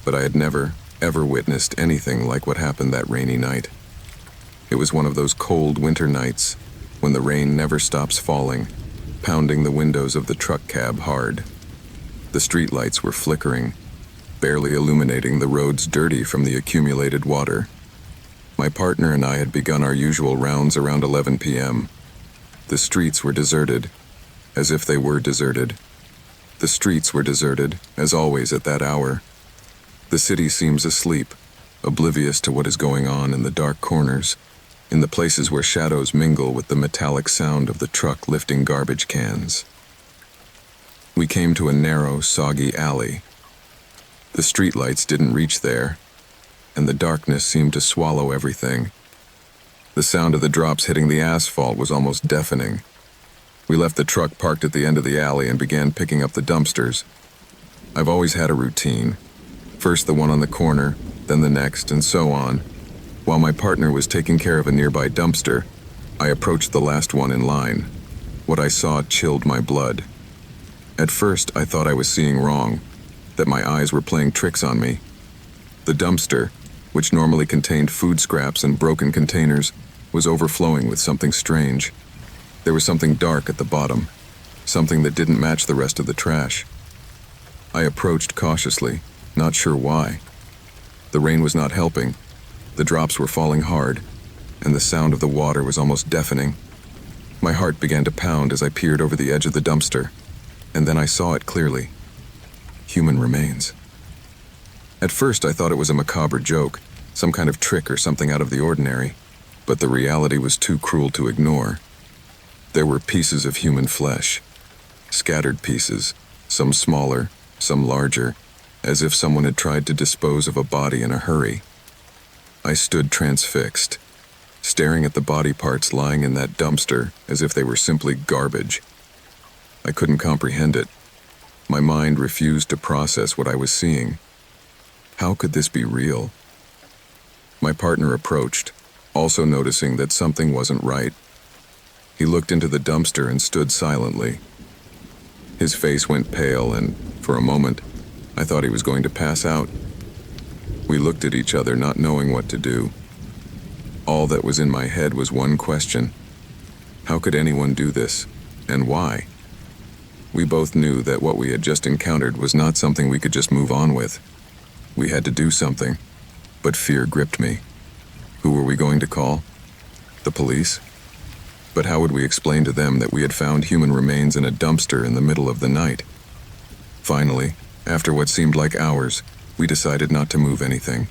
But I had never, ever witnessed anything like what happened that rainy night. It was one of those cold winter nights when the rain never stops falling, pounding the windows of the truck cab hard. The streetlights were flickering, barely illuminating the roads dirty from the accumulated water. My partner and I had begun our usual rounds around 11 p.m. The streets were deserted, as if they were deserted. The streets were deserted, as always at that hour. The city seems asleep, oblivious to what is going on in the dark corners. in the places where shadows mingle with the metallic sound of the truck lifting garbage cans. We came to a narrow, soggy alley. The streetlights didn't reach there, and the darkness seemed to swallow everything. The sound of the drops hitting the asphalt was almost deafening. We left the truck parked at the end of the alley and began picking up the dumpsters. I've always had a routine. First the one on the corner, then the next, and so on. While my partner was taking care of a nearby dumpster, I approached the last one in line. What I saw chilled my blood. At first, I thought I was seeing wrong, that my eyes were playing tricks on me. The dumpster, which normally contained food scraps and broken containers, was overflowing with something strange. There was something dark at the bottom, something that didn't match the rest of the trash. I approached cautiously, not sure why. The rain was not helping. The drops were falling hard, and the sound of the water was almost deafening. My heart began to pound as I peered over the edge of the dumpster, and then I saw it clearly. Human remains. At first I thought it was a macabre joke, some kind of trick or something out of the ordinary, but the reality was too cruel to ignore. There were pieces of human flesh, scattered pieces, some smaller, some larger, as if someone had tried to dispose of a body in a hurry. I stood transfixed, staring at the body parts lying in that dumpster as if they were simply garbage. I couldn't comprehend it. My mind refused to process what I was seeing. How could this be real? My partner approached, also noticing that something wasn't right. He looked into the dumpster and stood silently. His face went pale, and for a moment, I thought he was going to pass out. We looked at each other, not knowing what to do. All that was in my head was one question. How could anyone do this, and why? We both knew that what we had just encountered was not something we could just move on with. We had to do something, but fear gripped me. Who were we going to call? The police? But how would we explain to them that we had found human remains in a dumpster in the middle of the night? Finally, after what seemed like hours, we decided not to move anything.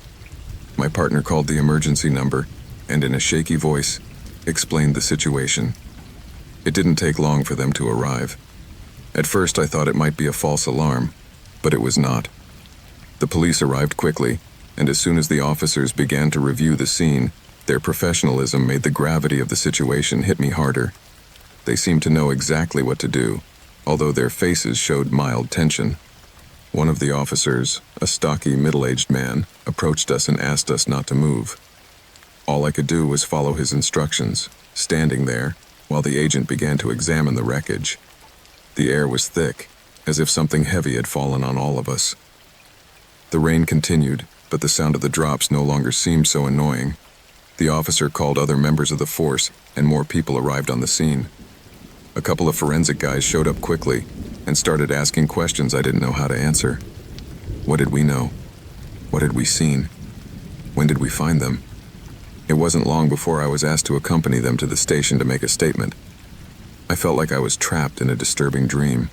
My partner called the emergency number and, in a shaky voice, explained the situation. It didn't take long for them to arrive. At first I thought it might be a false alarm, but it was not. The police arrived quickly, and as soon as the officers began to review the scene, their professionalism made the gravity of the situation hit me harder. They seemed to know exactly what to do, although their faces showed mild tension. One of the officers, a stocky, middle-aged man, approached us and asked us not to move. All I could do was follow his instructions, standing there, while the agent began to examine the wreckage. The air was thick, as if something heavy had fallen on all of us. The rain continued, but the sound of the drops no longer seemed so annoying. The officer called other members of the force, and more people arrived on the scene. A couple of forensic guys showed up quickly and started asking questions I didn't know how to answer. What did we know? What had we seen? When did we find them? It wasn't long before I was asked to accompany them to the station to make a statement. I felt like I was trapped in a disturbing dream.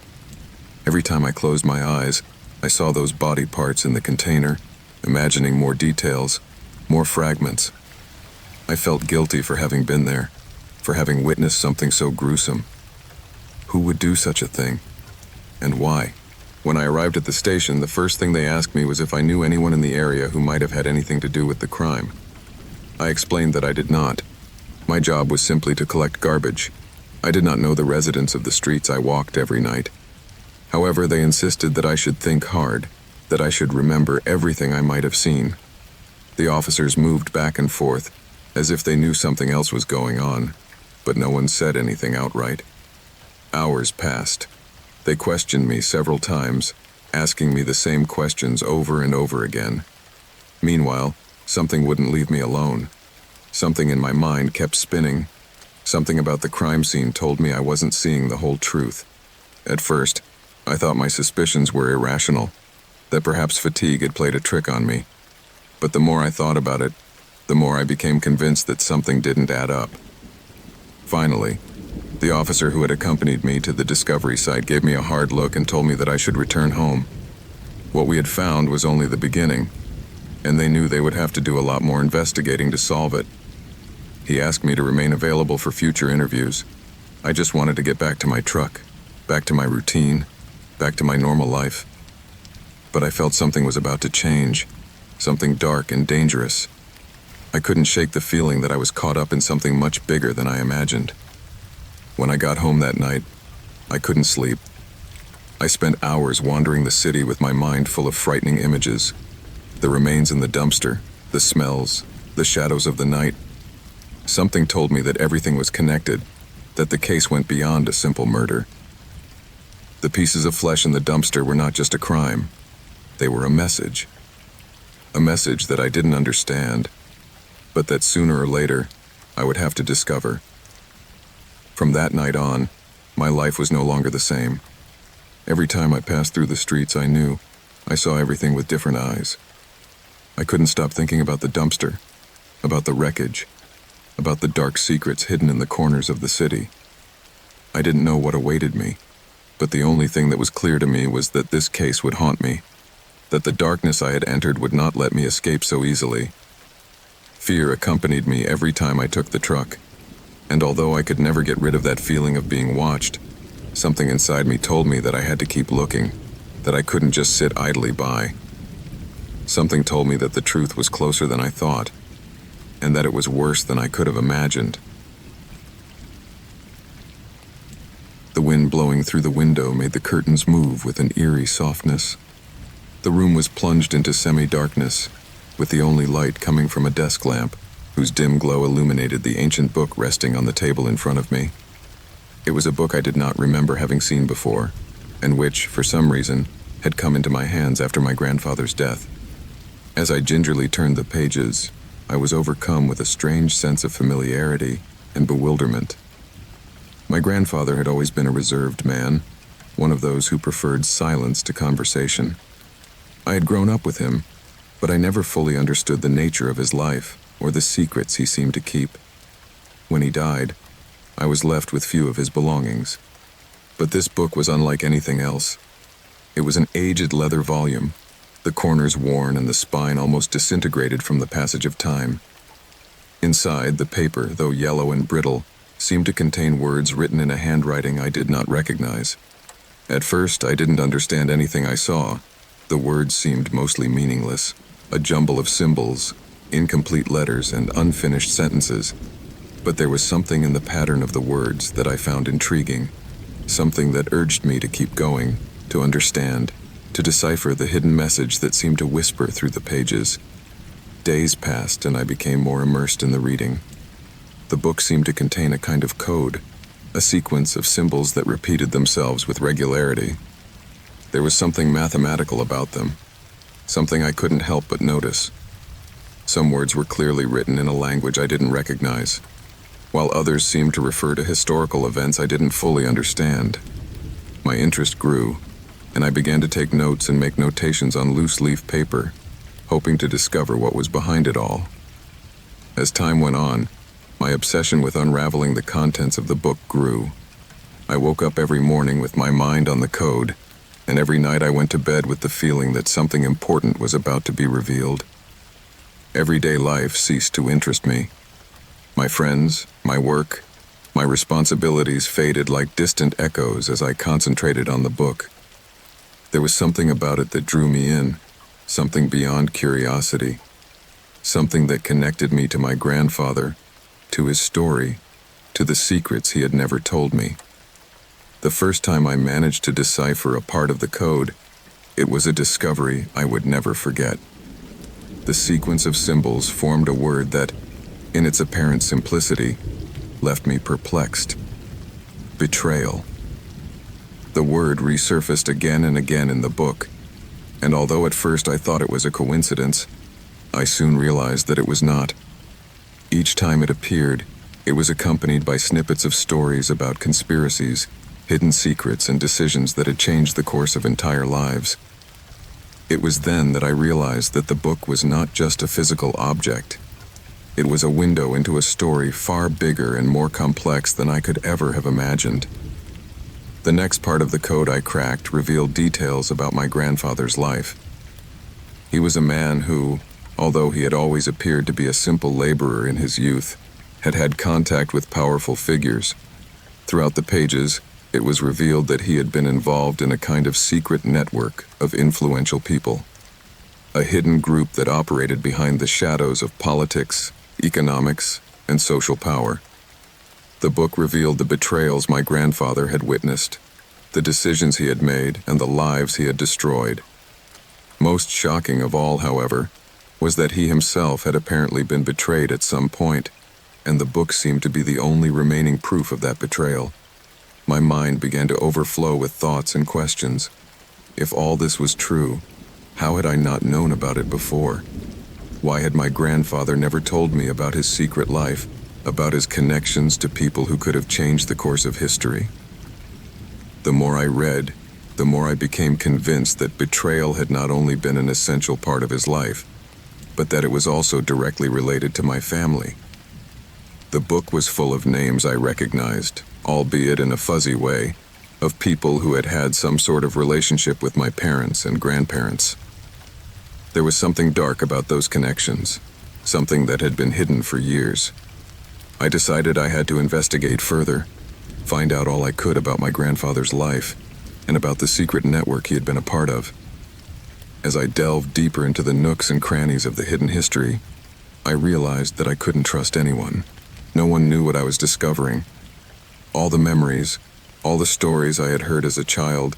Every time I closed my eyes, I saw those body parts in the container, imagining more details, more fragments. I felt guilty for having been there, for having witnessed something so gruesome. Who would do such a thing? And why? When I arrived at the station, the first thing they asked me was if I knew anyone in the area who might have had anything to do with the crime. I explained that I did not. My job was simply to collect garbage. I did not know the residents of the streets I walked every night. However, they insisted that I should think hard, that I should remember everything I might have seen. The officers moved back and forth, as if they knew something else was going on, but no one said anything outright. Hours passed. They questioned me several times, asking me the same questions over and over again. Meanwhile, something wouldn't leave me alone. Something in my mind kept spinning. Something about the crime scene told me I wasn't seeing the whole truth. At first, I thought my suspicions were irrational, that perhaps fatigue had played a trick on me. But the more I thought about it, the more I became convinced that something didn't add up. Finally, the officer who had accompanied me to the discovery site gave me a hard look and told me that I should return home. What we had found was only the beginning, and they knew they would have to do a lot more investigating to solve it. He asked me to remain available for future interviews. I just wanted to get back to my truck, back to my routine, back to my normal life. But I felt something was about to change, something dark and dangerous. I couldn't shake the feeling that I was caught up in something much bigger than I imagined. When I got home that night, I couldn't sleep. I spent hours wandering the city with my mind full of frightening images. The remains in the dumpster, the smells, the shadows of the night. Something told me that everything was connected, that the case went beyond a simple murder. The pieces of flesh in the dumpster were not just a crime. They were a message. A message that I didn't understand, but that sooner or later, I would have to discover. From that night on, my life was no longer the same. Every time I passed through the streets, I knew I saw everything with different eyes. I couldn't stop thinking about the dumpster, about the wreckage, about the dark secrets hidden in the corners of the city. I didn't know what awaited me, but the only thing that was clear to me was that this case would haunt me, that the darkness I had entered would not let me escape so easily. Fear accompanied me every time I took the truck, and although I could never get rid of that feeling of being watched, something inside me told me that I had to keep looking, that I couldn't just sit idly by. Something told me that the truth was closer than I thought, and that it was worse than I could have imagined. The wind blowing through the window made the curtains move with an eerie softness. The room was plunged into semi-darkness, with the only light coming from a desk lamp, whose dim glow illuminated the ancient book resting on the table in front of me. It was a book I did not remember having seen before, and which, for some reason, had come into my hands after my grandfather's death. As I gingerly turned the pages, I was overcome with a strange sense of familiarity and bewilderment. My grandfather had always been a reserved man, one of those who preferred silence to conversation. I had grown up with him, but I never fully understood the nature of his life or the secrets he seemed to keep. When he died, I was left with few of his belongings. But this book was unlike anything else. It was an aged leather volume, the corners worn and the spine almost disintegrated from the passage of time. Inside, the paper, though yellow and brittle, seemed to contain words written in a handwriting I did not recognize. At first, I didn't understand anything I saw. The words seemed mostly meaningless, a jumble of symbols, incomplete letters, and unfinished sentences. But there was something in the pattern of the words that I found intriguing, something that urged me to keep going, to understand, to decipher the hidden message that seemed to whisper through the pages. Days passed and I became more immersed in the reading. The book seemed to contain a kind of code, a sequence of symbols that repeated themselves with regularity. There was something mathematical about them, something I couldn't help but notice. Some words were clearly written in a language I didn't recognize, while others seemed to refer to historical events I didn't fully understand. My interest grew, and I began to take notes and make notations on loose-leaf paper, hoping to discover what was behind it all. As time went on, my obsession with unraveling the contents of the book grew. I woke up every morning with my mind on the code, and every night I went to bed with the feeling that something important was about to be revealed. Everyday life ceased to interest me. My friends, my work, my responsibilities faded like distant echoes as I concentrated on the book. There was something about it that drew me in, something beyond curiosity, something that connected me to my grandfather, to his story, to the secrets he had never told me. The first time I managed to decipher a part of the code, it was a discovery I would never forget. The sequence of symbols formed a word that, in its apparent simplicity, left me perplexed. Betrayal. The word resurfaced again and again in the book, and although at first I thought it was a coincidence, I soon realized that it was not. Each time it appeared, it was accompanied by snippets of stories about conspiracies, hidden secrets, and decisions that had changed the course of entire lives. It was then that I realized that the book was not just a physical object. It was a window into a story far bigger and more complex than I could ever have imagined. The next part of the code I cracked revealed details about my grandfather's life. He was a man who, although he had always appeared to be a simple laborer in his youth, had had contact with powerful figures. Throughout the pages, it was revealed that he had been involved in a kind of secret network of influential people, a hidden group that operated behind the shadows of politics, economics, and social power. The book revealed the betrayals my grandfather had witnessed, the decisions he had made, and the lives he had destroyed. Most shocking of all, however, was that he himself had apparently been betrayed at some point, and the book seemed to be the only remaining proof of that betrayal. My mind began to overflow with thoughts and questions. If all this was true, how had I not known about it before? Why had my grandfather never told me about his secret life, about his connections to people who could have changed the course of history? The more I read, the more I became convinced that betrayal had not only been an essential part of his life, but that it was also directly related to my family. The book was full of names I recognized, albeit in a fuzzy way, of people who had had some sort of relationship with my parents and grandparents. There was something dark about those connections, something that had been hidden for years. I decided I had to investigate further, find out all I could about my grandfather's life, and about the secret network he had been a part of. As I delved deeper into the nooks and crannies of the hidden history, I realized that I couldn't trust anyone. No one knew what I was discovering. All the memories, all the stories I had heard as a child,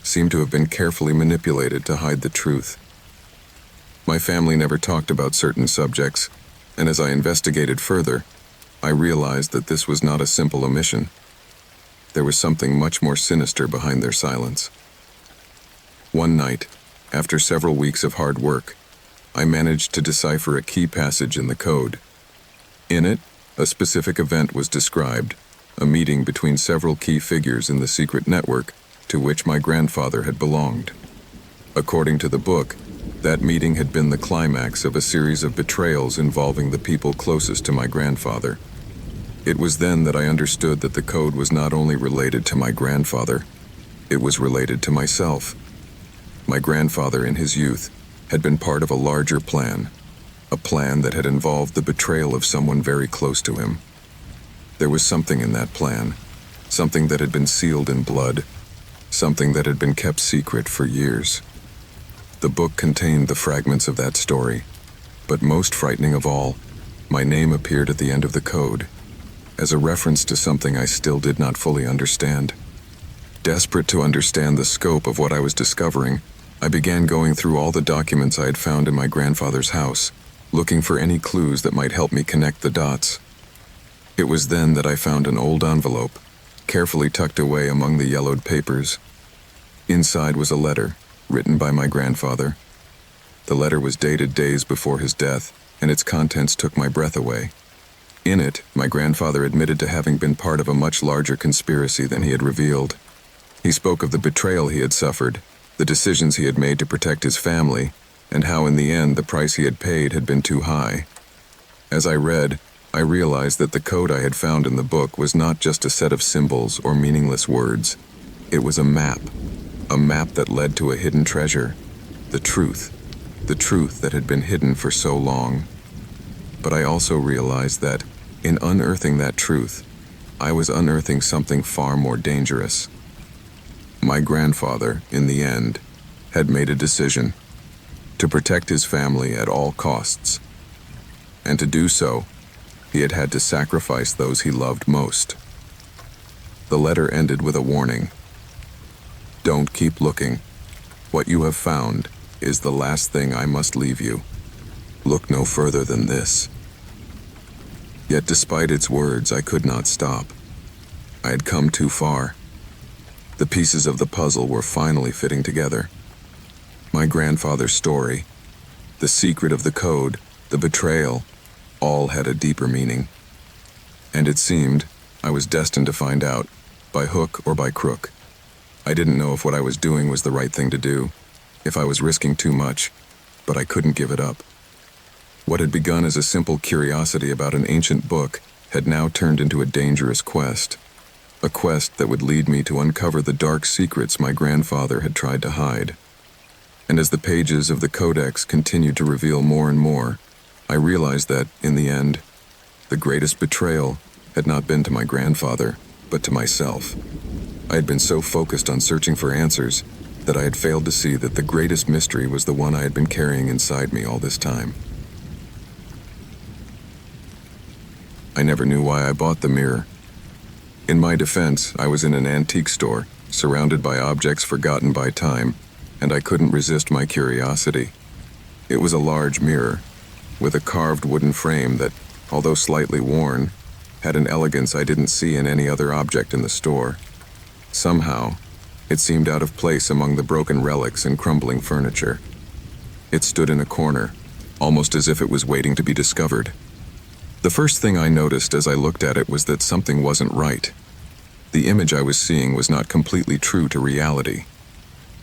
seemed to have been carefully manipulated to hide the truth. My family never talked about certain subjects, and as I investigated further, I realized that this was not a simple omission. There was something much more sinister behind their silence. One night, after several weeks of hard work, I managed to decipher a key passage in the code. In it, a specific event was described, a meeting between several key figures in the secret network to which my grandfather had belonged. According to the book, that meeting had been the climax of a series of betrayals involving the people closest to my grandfather. It was then that I understood that the code was not only related to my grandfather, it was related to myself. My grandfather in his youth had been part of a larger plan, a plan that had involved the betrayal of someone very close to him. There was something in that plan, something that had been sealed in blood, something that had been kept secret for years. The book contained the fragments of that story, but most frightening of all, my name appeared at the end of the code, as a reference to something I still did not fully understand. Desperate to understand the scope of what I was discovering, I began going through all the documents I had found in my grandfather's house, looking for any clues that might help me connect the dots. It was then that I found an old envelope, carefully tucked away among the yellowed papers. Inside was a letter, written by my grandfather. The letter was dated days before his death, and its contents took my breath away. In it, my grandfather admitted to having been part of a much larger conspiracy than he had revealed. He spoke of the betrayal he had suffered, the decisions he had made to protect his family, and how in the end the price he had paid had been too high. As I read, I realized that the code I had found in the book was not just a set of symbols or meaningless words. It was a map that led to a hidden treasure, the truth that had been hidden for so long. But I also realized that, in unearthing that truth, I was unearthing something far more dangerous. My grandfather, in the end, had made a decision to protect his family at all costs. And to do so, he had had to sacrifice those he loved most. The letter ended with a warning. Don't keep looking. What you have found is the last thing I must leave you. Look no further than this. Yet despite its words, I could not stop. I had come too far. The pieces of the puzzle were finally fitting together. My grandfather's story, the secret of the code, the betrayal, all had a deeper meaning. And it seemed I was destined to find out, by hook or by crook. I didn't know if what I was doing was the right thing to do, if I was risking too much, but I couldn't give it up. What had begun as a simple curiosity about an ancient book had now turned into a dangerous quest, a quest that would lead me to uncover the dark secrets my grandfather had tried to hide. And as the pages of the codex continued to reveal more and more, I realized that, in the end, The greatest betrayal had not been to my grandfather, but to myself. I had been so focused on searching for answers that I had failed to see that the greatest mystery was the one I had been carrying inside me all this time. I never knew why I bought the mirror. In my defense, I was in an antique store, surrounded by objects forgotten by time, and I couldn't resist my curiosity. It was a large mirror, with a carved wooden frame that, although slightly worn, had an elegance I didn't see in any other object in the store. Somehow, it seemed out of place among the broken relics and crumbling furniture. It stood in a corner, almost as if it was waiting to be discovered. The first thing I noticed as I looked at it was that something wasn't right. The image I was seeing was not completely true to reality.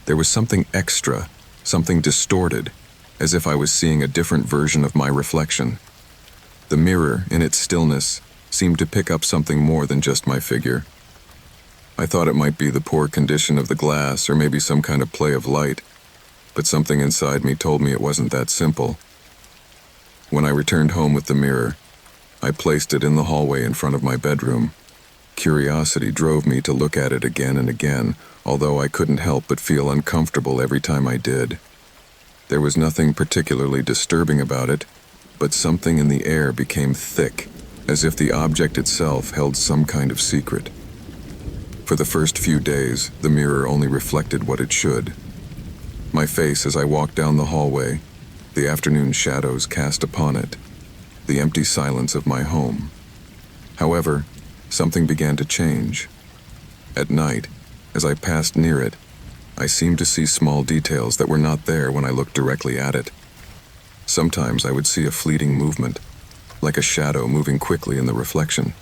There was something extra, something distorted, as if I was seeing a different version of my reflection. The mirror, in its stillness, seemed to pick up something more than just my figure. I thought it might be the poor condition of the glass or maybe some kind of play of light, but something inside me told me it wasn't that simple. When I returned home with the mirror, I placed it in the hallway in front of my bedroom. Curiosity drove me to look at it again and again, although I couldn't help but feel uncomfortable every time I did. There was nothing particularly disturbing about it, but something in the air became thick, as if the object itself held some kind of secret. For the first few days, the mirror only reflected what it should. My face as I walked down the hallway, the afternoon shadows cast upon it, the empty silence of my home. However, something began to change. At night, as I passed near it, I seemed to see small details that were not there when I looked directly at it. Sometimes I would see a fleeting movement, like a shadow moving quickly in the reflection.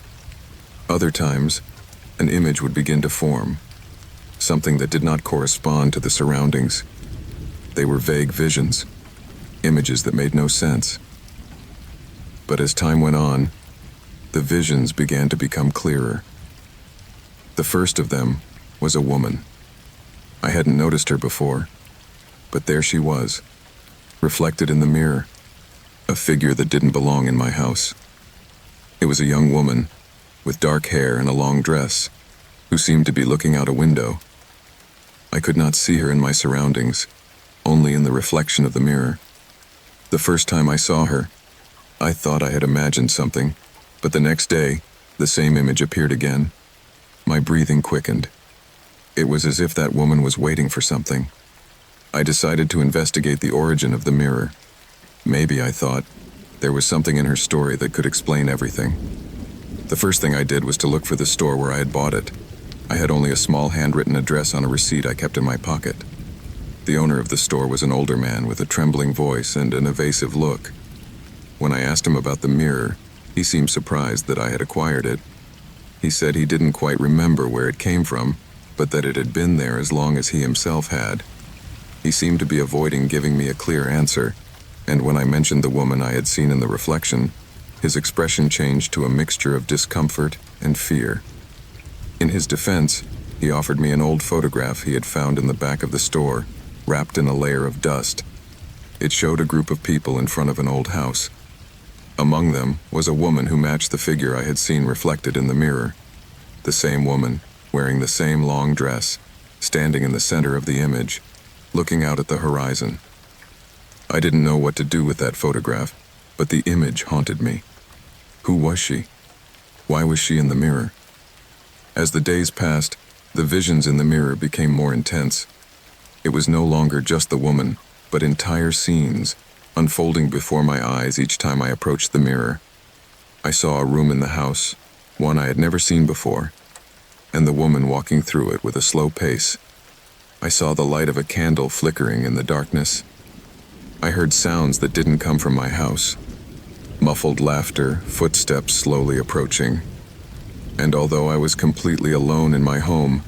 Other times, an image would begin to form, something that did not correspond to the surroundings. They were vague visions, images that made no sense. But as time went on, the visions began to become clearer. The first of them was a woman. I hadn't noticed her before, but there she was, reflected in the mirror, a figure that didn't belong in my house. It was a young woman, with dark hair and a long dress, who seemed to be looking out a window. I could not see her in my surroundings, only in the reflection of the mirror. The first time I saw her, I thought I had imagined something, but the next day, the same image appeared again. My breathing quickened. It was as if that woman was waiting for something. I decided to investigate the origin of the mirror. Maybe, I thought, there was something in her story that could explain everything. The first thing I did was to look for the store where I had bought it. I had only a small handwritten address on a receipt I kept in my pocket. The owner of the store was an older man with a trembling voice and an evasive look. When I asked him about the mirror, he seemed surprised that I had acquired it. He said he didn't quite remember where it came from, but that it had been there as long as he himself had. He seemed to be avoiding giving me a clear answer, and when I mentioned the woman I had seen in the reflection, his expression changed to a mixture of discomfort and fear. In his defense, he offered me an old photograph he had found in the back of the store, wrapped in a layer of dust. It showed a group of people in front of an old house. Among them was a woman who matched the figure I had seen reflected in the mirror. The same woman, wearing the same long dress, standing in the center of the image, looking out at the horizon. I didn't know what to do with that photograph, but the image haunted me. Who was she? Why was she in the mirror? As the days passed, the visions in the mirror became more intense. It was no longer just the woman, but entire scenes, unfolding before my eyes each time I approached the mirror. I saw a room in the house, one I had never seen before, and the woman walking through it with a slow pace. I saw the light of a candle flickering in the darkness. I heard sounds that didn't come from my house. Muffled laughter, footsteps slowly approaching. And although I was completely alone in my home,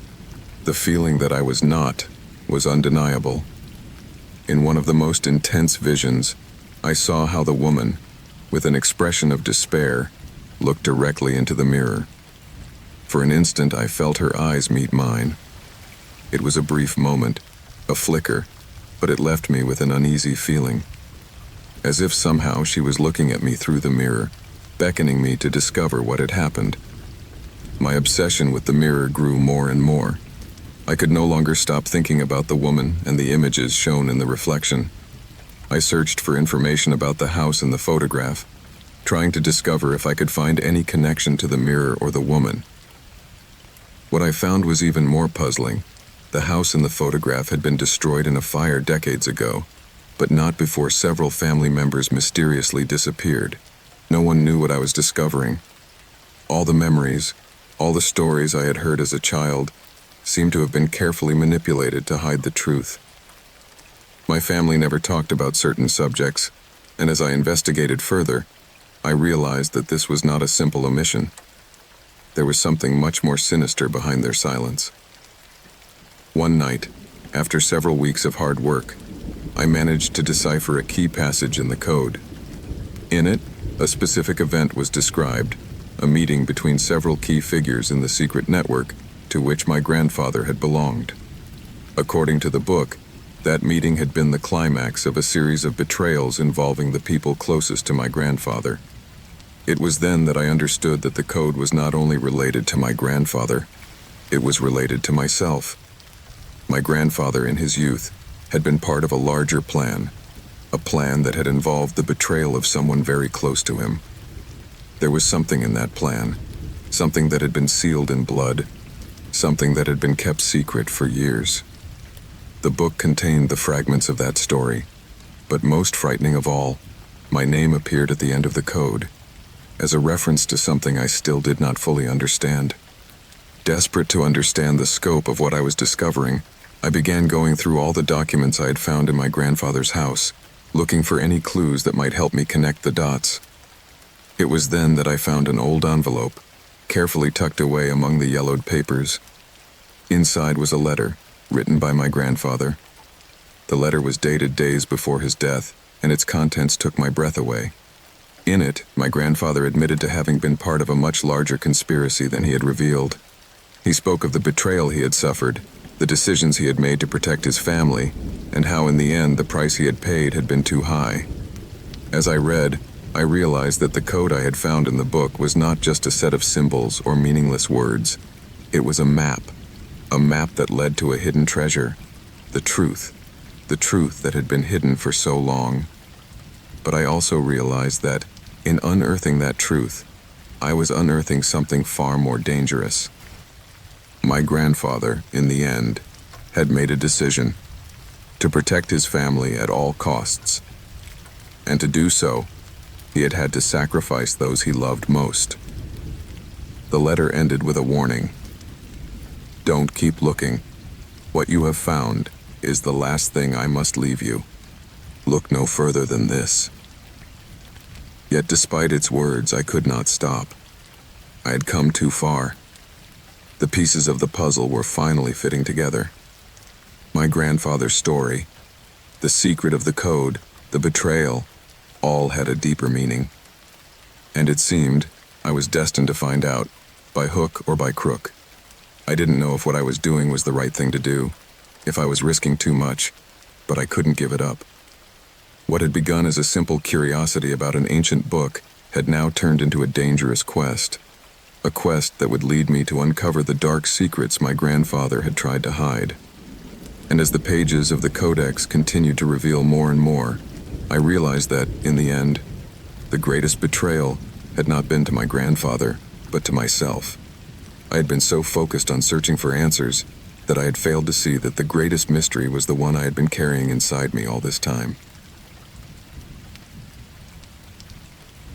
the feeling that I was not was undeniable. In one of the most intense visions, I saw how the woman, with an expression of despair, looked directly into the mirror. For an instant, I felt her eyes meet mine. It was a brief moment, a flicker, but it left me with an uneasy feeling. As if somehow she was looking at me through the mirror, beckoning me to discover what had happened. My obsession with the mirror grew more and more. I could no longer stop thinking about the woman and the images shown in the reflection. I searched for information about the house in the photograph, trying to discover if I could find any connection to the mirror or the woman. What I found was even more puzzling. The house in the photograph had been destroyed in a fire decades ago, but not before several family members mysteriously disappeared. No one knew what I was discovering. All the memories, all the stories I had heard as a child, seemed to have been carefully manipulated to hide the truth. My family never talked about certain subjects, and as I investigated further, I realized that this was not a simple omission. There was something much more sinister behind their silence. One night, after several weeks of hard work, I managed to decipher a key passage in the code. In it, a specific event was described, a meeting between several key figures in the secret network to which my grandfather had belonged. According to the book, that meeting had been the climax of a series of betrayals involving the people closest to my grandfather. It was then that I understood that the code was not only related to my grandfather, it was related to myself. My grandfather, in his youth, had been part of a larger plan, a plan that had involved the betrayal of someone very close to him. There was something in that plan, something that had been sealed in blood, something that had been kept secret for years. The book contained the fragments of that story, but most frightening of all, my name appeared at the end of the code, as a reference to something I still did not fully understand. Desperate to understand the scope of what I was discovering, I began going through all the documents I had found in my grandfather's house, looking for any clues that might help me connect the dots. It was then that I found an old envelope, carefully tucked away among the yellowed papers. Inside was a letter, written by my grandfather. The letter was dated days before his death, and its contents took my breath away. In it, my grandfather admitted to having been part of a much larger conspiracy than he had revealed. He spoke of the betrayal he had suffered, the decisions he had made to protect his family, and how in the end the price he had paid had been too high. As I read, I realized that the code I had found in the book was not just a set of symbols or meaningless words. It was a map that led to a hidden treasure, the truth that had been hidden for so long. But I also realized that, in unearthing that truth, I was unearthing something far more dangerous. My grandfather, in the end, had made a decision to protect his family at all costs. And to do so, he had had to sacrifice those he loved most. The letter ended with a warning. Don't keep looking. What you have found is the last thing I must leave you. Look no further than this. Yet despite its words, I could not stop. I had come too far. The pieces of the puzzle were finally fitting together. My grandfather's story, the secret of the code, the betrayal, all had a deeper meaning. And it seemed I was destined to find out, by hook or by crook. I didn't know if what I was doing was the right thing to do, if I was risking too much, but I couldn't give it up. What had begun as a simple curiosity about an ancient book had now turned into a dangerous quest. A quest that would lead me to uncover the dark secrets my grandfather had tried to hide. And as the pages of the codex continued to reveal more and more, I realized that, in the end, the greatest betrayal had not been to my grandfather, but to myself. I had been so focused on searching for answers that I had failed to see that the greatest mystery was the one I had been carrying inside me all this time.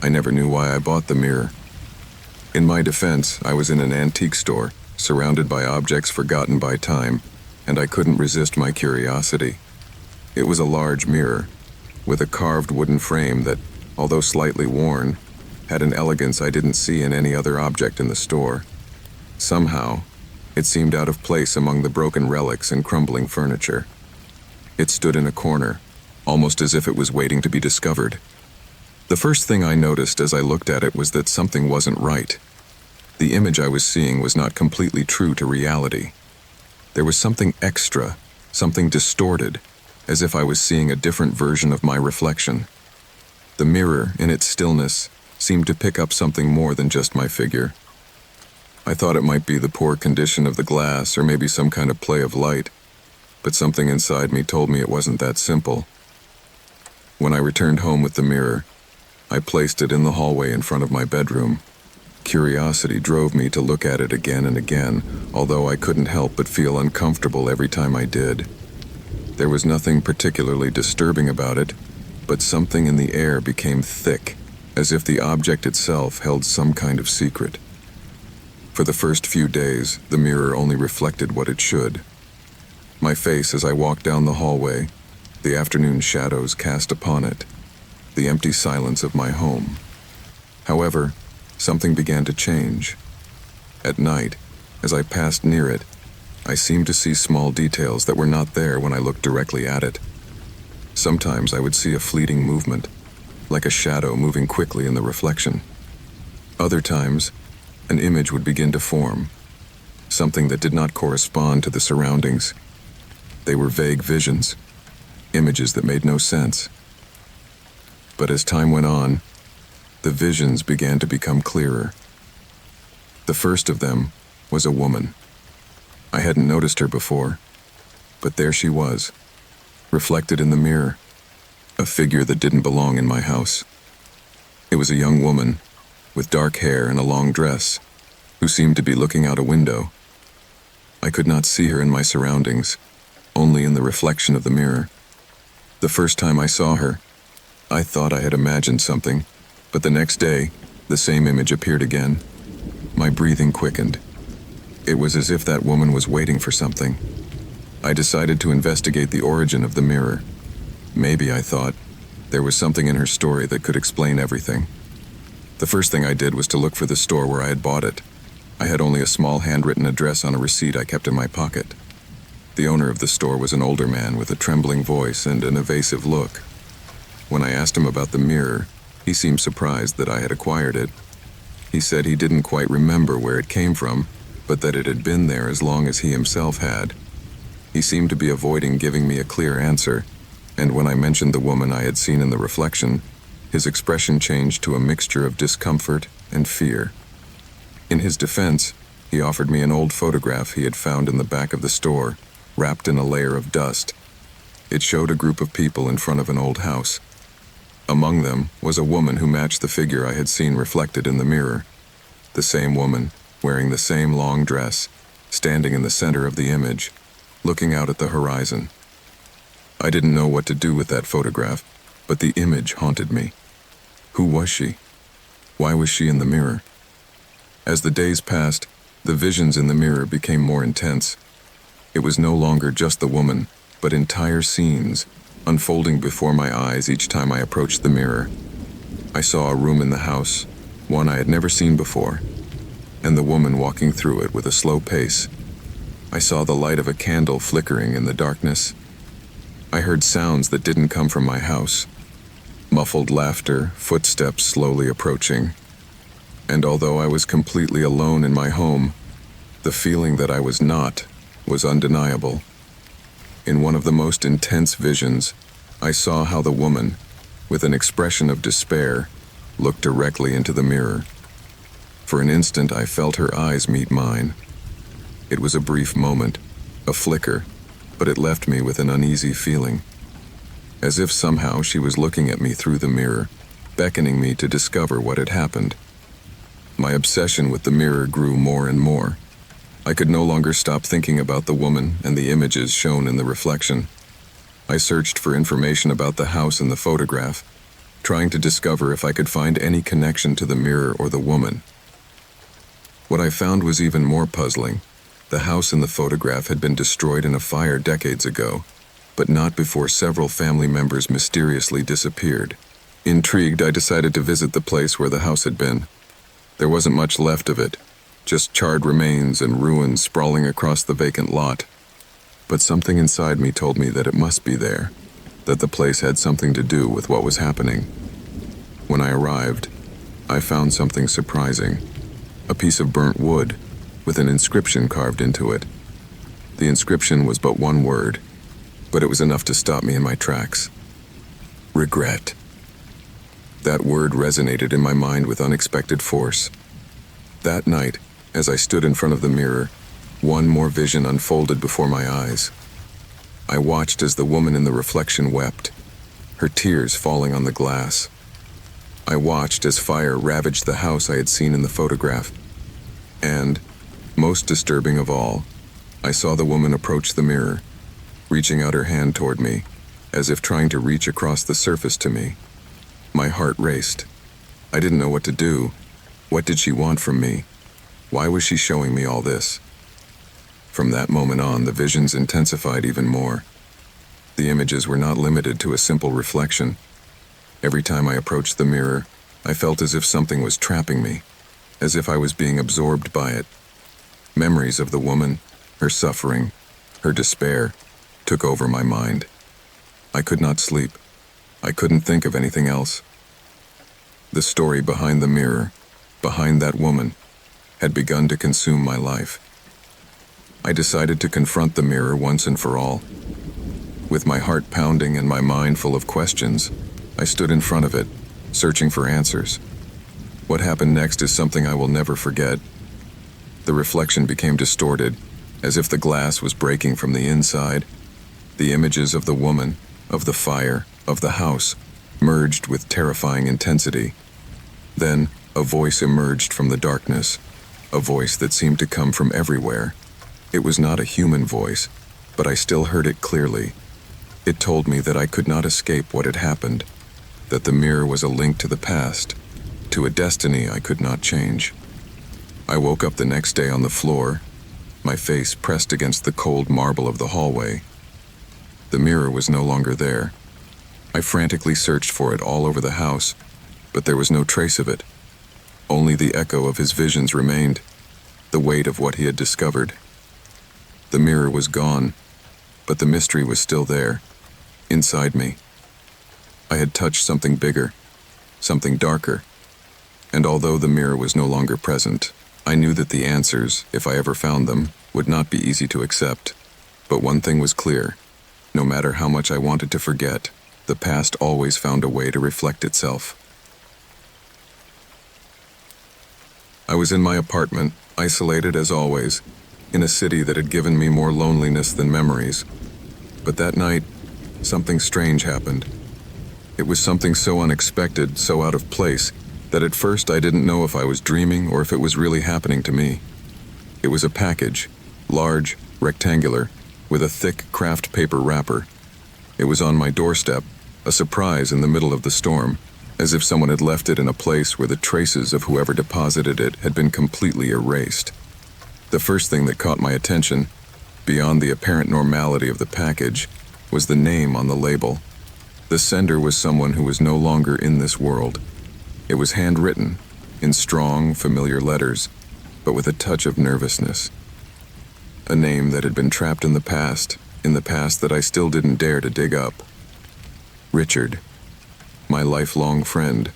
I never knew why I bought the mirror. In my defense, I was in an antique store, surrounded by objects forgotten by time, and I couldn't resist my curiosity. It was a large mirror, with a carved wooden frame that, although slightly worn, had an elegance I didn't see in any other object in the store. Somehow, it seemed out of place among the broken relics and crumbling furniture. It stood in a corner, almost as if it was waiting to be discovered. The first thing I noticed as I looked at it was that something wasn't right. The image I was seeing was not completely true to reality. There was something extra, something distorted, as if I was seeing a different version of my reflection. The mirror, in its stillness, seemed to pick up something more than just my figure. I thought it might be the poor condition of the glass or maybe some kind of play of light, but something inside me told me it wasn't that simple. When I returned home with the mirror, I placed it in the hallway in front of my bedroom. Curiosity drove me to look at it again and again, although I couldn't help but feel uncomfortable every time I did. There was nothing particularly disturbing about it, but something in the air became thick, as if the object itself held some kind of secret. For the first few days, the mirror only reflected what it should. My face as I walked down the hallway, the afternoon shadows cast upon it, the empty silence of my home. However, something began to change. At night, as I passed near it, I seemed to see small details that were not there when I looked directly at it. Sometimes I would see a fleeting movement, like a shadow moving quickly in the reflection. Other times, an image would begin to form, something that did not correspond to the surroundings. They were vague visions, images that made no sense. But as time went on, the visions began to become clearer. The first of them was a woman. I hadn't noticed her before, but there she was, reflected in the mirror, a figure that didn't belong in my house. It was a young woman, with dark hair and a long dress, who seemed to be looking out a window. I could not see her in my surroundings, only in the reflection of the mirror. The first time I saw her, I thought I had imagined something, but the next day, the same image appeared again. My breathing quickened. It was as if that woman was waiting for something. I decided to investigate the origin of the mirror. Maybe, I thought, there was something in her story that could explain everything. The first thing I did was to look for the store where I had bought it. I had only a small handwritten address on a receipt I kept in my pocket. The owner of the store was an older man with a trembling voice and an evasive look. When I asked him about the mirror, he seemed surprised that I had acquired it. He said he didn't quite remember where it came from, but that it had been there as long as he himself had. He seemed to be avoiding giving me a clear answer, and when I mentioned the woman I had seen in the reflection, his expression changed to a mixture of discomfort and fear. In his defense, he offered me an old photograph he had found in the back of the store, wrapped in a layer of dust. It showed a group of people in front of an old house. Among them was a woman who matched the figure I had seen reflected in the mirror. The same woman, wearing the same long dress, standing in the center of the image, looking out at the horizon. I didn't know what to do with that photograph, but the image haunted me. Who was she? Why was she in the mirror? As the days passed, the visions in the mirror became more intense. It was no longer just the woman, but entire scenes, unfolding before my eyes each time I approached the mirror. I saw a room in the house, one I had never seen before, and the woman walking through it with a slow pace. I saw the light of a candle flickering in the darkness. I heard sounds that didn't come from my house. Muffled laughter, footsteps slowly approaching. And although I was completely alone in my home, the feeling that I was not was undeniable. In one of the most intense visions, I saw how the woman, with an expression of despair, looked directly into the mirror. For an instant, I felt her eyes meet mine. It was a brief moment, a flicker, but it left me with an uneasy feeling. As if somehow she was looking at me through the mirror, beckoning me to discover what had happened. My obsession with the mirror grew more and more. I could no longer stop thinking about the woman and the images shown in the reflection. I searched for information about the house in the photograph, trying to discover if I could find any connection to the mirror or the woman. What I found was even more puzzling. The house in the photograph had been destroyed in a fire decades ago, but not before several family members mysteriously disappeared. Intrigued, I decided to visit the place where the house had been. There wasn't much left of it, just charred remains and ruins sprawling across the vacant lot. But something inside me told me that it must be there, that the place had something to do with what was happening. When I arrived, I found something surprising. A piece of burnt wood, with an inscription carved into it. The inscription was but one word, but it was enough to stop me in my tracks. Regret. That word resonated in my mind with unexpected force. That night, as I stood in front of the mirror, one more vision unfolded before my eyes. I watched as the woman in the reflection wept, her tears falling on the glass. I watched as fire ravaged the house I had seen in the photograph. And, most disturbing of all, I saw the woman approach the mirror, reaching out her hand toward me, as if trying to reach across the surface to me. My heart raced. I didn't know what to do. What did she want from me? Why was she showing me all this? From that moment on, the visions intensified even more. The images were not limited to a simple reflection. Every time I approached the mirror, I felt as if something was trapping me, as if I was being absorbed by it. Memories of the woman, her suffering, her despair, took over my mind. I could not sleep. I couldn't think of anything else. The story behind the mirror, behind that woman, had begun to consume my life. I decided to confront the mirror once and for all. With my heart pounding and my mind full of questions, I stood in front of it, searching for answers. What happened next is something I will never forget. The reflection became distorted, as if the glass was breaking from the inside. The images of the woman, of the fire, of the house, merged with terrifying intensity. Then, a voice emerged from the darkness, a voice that seemed to come from everywhere. It was not a human voice, but I still heard it clearly. It told me that I could not escape what had happened, that the mirror was a link to the past, to a destiny I could not change. I woke up the next day on the floor, my face pressed against the cold marble of the hallway. The mirror was no longer there. I frantically searched for it all over the house, but there was no trace of it. Only the echo of his visions remained, the weight of what he had discovered. The mirror was gone, but the mystery was still there, inside me. I had touched something bigger, something darker, and although the mirror was no longer present, I knew that the answers, if I ever found them, would not be easy to accept. But one thing was clear: no matter how much I wanted to forget, the past always found a way to reflect itself. I was in my apartment, isolated as always, in a city that had given me more loneliness than memories. But that night, something strange happened. It was something so unexpected, so out of place, that at first I didn't know if I was dreaming or if it was really happening to me. It was a package, large, rectangular, with a thick craft paper wrapper. It was on my doorstep, a surprise in the middle of the storm, as if someone had left it in a place where the traces of whoever deposited it had been completely erased. The first thing that caught my attention, beyond the apparent normality of the package, was the name on the label. The sender was someone who was no longer in this world. It was handwritten, in strong, familiar letters, but with a touch of nervousness. A name that had been trapped in the past that I still didn't dare to dig up. Richard, my lifelong friend,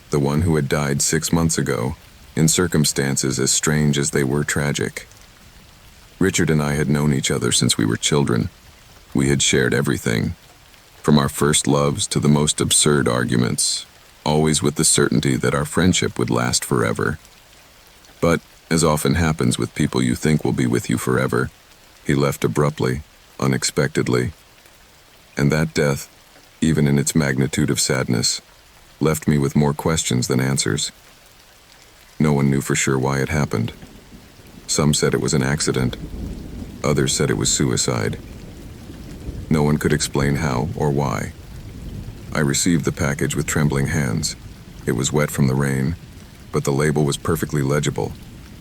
the one who had died 6 months ago, in circumstances as strange as they were tragic. Richard and I had known each other since we were children. We had shared everything, from our first loves to the most absurd arguments, always with the certainty that our friendship would last forever. But, as often happens with people you think will be with you forever, he left abruptly, unexpectedly. And that death, even in its magnitude of sadness, left me with more questions than answers. No one knew for sure why it happened. Some said it was an accident. Others said it was suicide. No one could explain how or why. I received the package with trembling hands. It was wet from the rain, but the label was perfectly legible,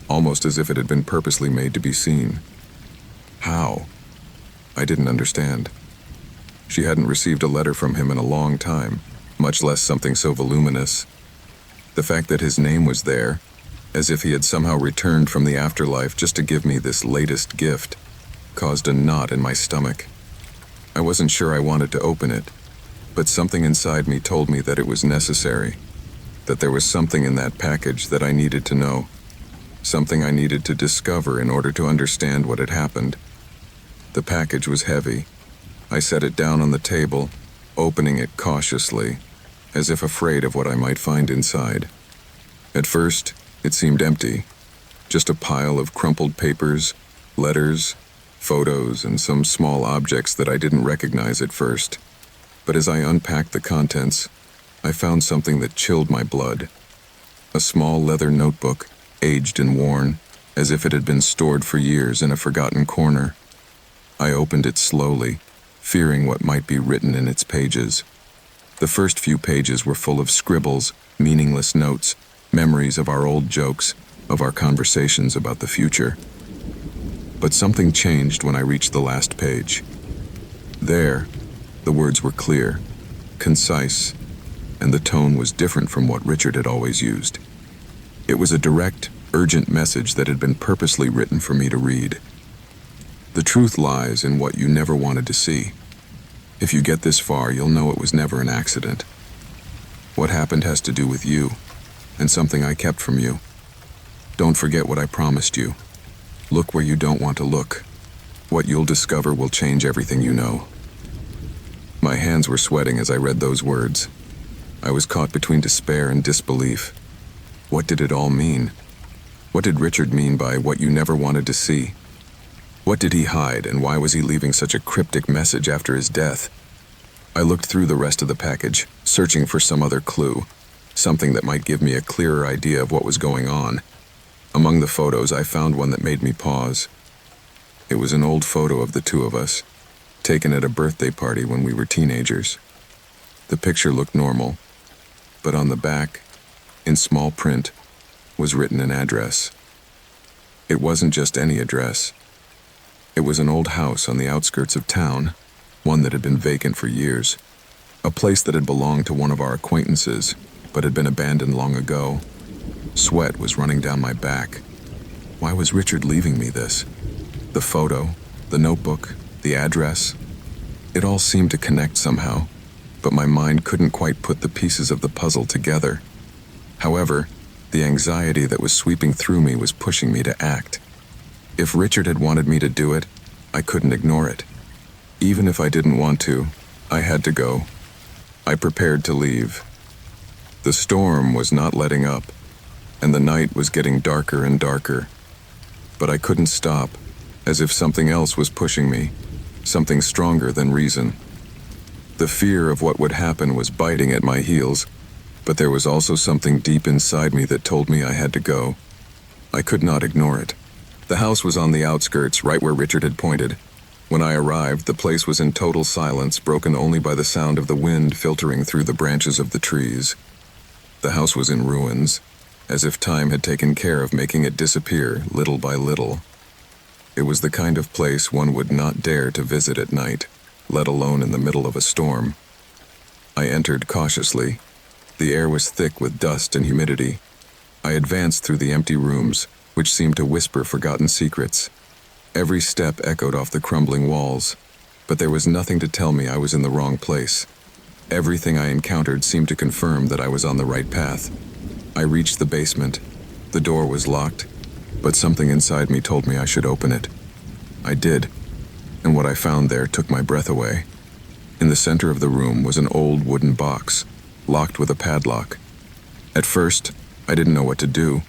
almost as if it had been purposely made to be seen. How? I didn't understand. She hadn't received a letter from him in a long time, much less something so voluminous. The fact that his name was there, as if he had somehow returned from the afterlife just to give me this latest gift, caused a knot in my stomach. I wasn't sure I wanted to open it, but something inside me told me that it was necessary, that there was something in that package that I needed to know, something I needed to discover in order to understand what had happened. The package was heavy. I set it down on the table, opening it cautiously. as if afraid of what I might find inside. At first, it seemed empty, just a pile of crumpled papers, letters, photos, and some small objects that I didn't recognize at first. But as I unpacked the contents, I found something that chilled my blood. A small leather notebook, aged and worn, as if it had been stored for years in a forgotten corner. I opened it slowly, fearing what might be written in its pages. The first few pages were full of scribbles, meaningless notes, memories of our old jokes, of our conversations about the future. But something changed when I reached the last page. There, the words were clear, concise, and the tone was different from what Richard had always used. It was a direct, urgent message that had been purposely written for me to read. The truth lies in what you never wanted to see. If you get this far, you'll know it was never an accident. What happened has to do with you, and something I kept from you. Don't forget what I promised you. Look where you don't want to look. What you'll discover will change everything you know. My hands were sweating as I read those words. I was caught between despair and disbelief. What did it all mean? What did Richard mean by what you never wanted to see? What did he hide, and why was he leaving such a cryptic message after his death? I looked through the rest of the package, searching for some other clue, something that might give me a clearer idea of what was going on. Among the photos, I found one that made me pause. It was an old photo of the two of us, taken at a birthday party when we were teenagers. The picture looked normal, but on the back, in small print, was written an address. It wasn't just any address. It was an old house on the outskirts of town, one that had been vacant for years, a place that had belonged to one of our acquaintances, but had been abandoned long ago. Sweat was running down my back. Why was Richard leaving me this? The photo, the notebook, the address. It all seemed to connect somehow, but my mind couldn't quite put the pieces of the puzzle together. However, the anxiety that was sweeping through me was pushing me to act. If Richard had wanted me to do it, I couldn't ignore it. Even if I didn't want to, I had to go. I prepared to leave. The storm was not letting up, and the night was getting darker and darker. But I couldn't stop, as if something else was pushing me, something stronger than reason. The fear of what would happen was biting at my heels, but there was also something deep inside me that told me I had to go. I could not ignore it. The house was on the outskirts, right where Richard had pointed. When I arrived, the place was in total silence, broken only by the sound of the wind filtering through the branches of the trees. The house was in ruins, as if time had taken care of making it disappear little by little. It was the kind of place one would not dare to visit at night, let alone in the middle of a storm. I entered cautiously. The air was thick with dust and humidity. I advanced through the empty rooms, which seemed to whisper forgotten secrets. Every step echoed off the crumbling walls, but there was nothing to tell me I was in the wrong place. Everything I encountered seemed to confirm that I was on the right path. I reached the basement. The door was locked, but something inside me told me I should open it. I did, and what I found there took my breath away. In the center of the room was an old wooden box, locked with a padlock. At first, I didn't know what to do,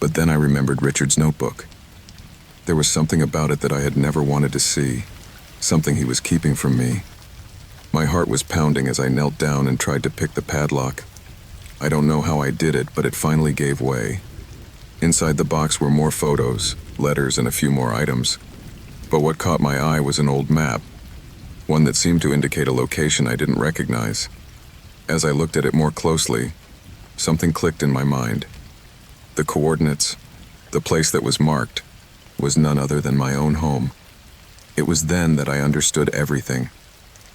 but then I remembered Richard's notebook. There was something about it that I had never wanted to see, something he was keeping from me. My heart was pounding as I knelt down and tried to pick the padlock. I don't know how I did it, but it finally gave way. Inside the box were more photos, letters, and a few more items. But what caught my eye was an old map, one that seemed to indicate a location I didn't recognize. As I looked at it more closely, something clicked in my mind. The coordinates, the place that was marked, was none other than my own home. It was then that I understood everything.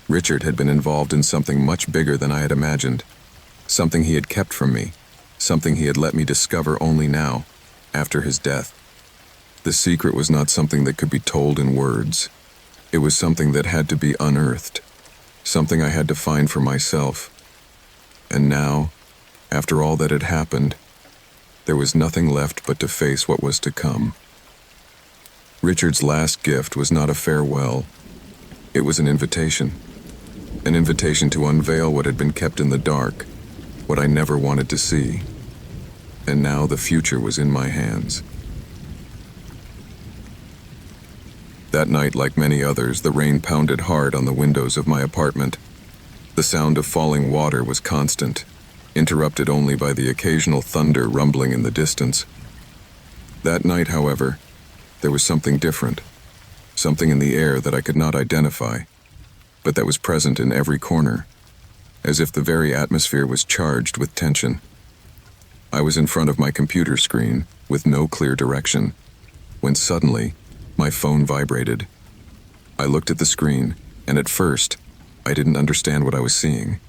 Richard had been involved in something much bigger than I had imagined, something he had kept from me, something he had let me discover only now, after his death. The secret was not something that could be told in words. It was something that had to be unearthed, something I had to find for myself. And now, after all that had happened, there was nothing left but to face what was to come. Richard's last gift was not a farewell. It was an invitation. An invitation to unveil what had been kept in the dark, what I never wanted to see. And now the future was in my hands. That night, like many others, the rain pounded hard on the windows of my apartment. The sound of falling water was constant, interrupted only by the occasional thunder rumbling in the distance. That night, however, there was something different, something in the air that I could not identify, but that was present in every corner, as if the very atmosphere was charged with tension. I was in front of my computer screen, with no clear direction, when suddenly, my phone vibrated. I looked at the screen, and at first, I didn't understand what I was seeing.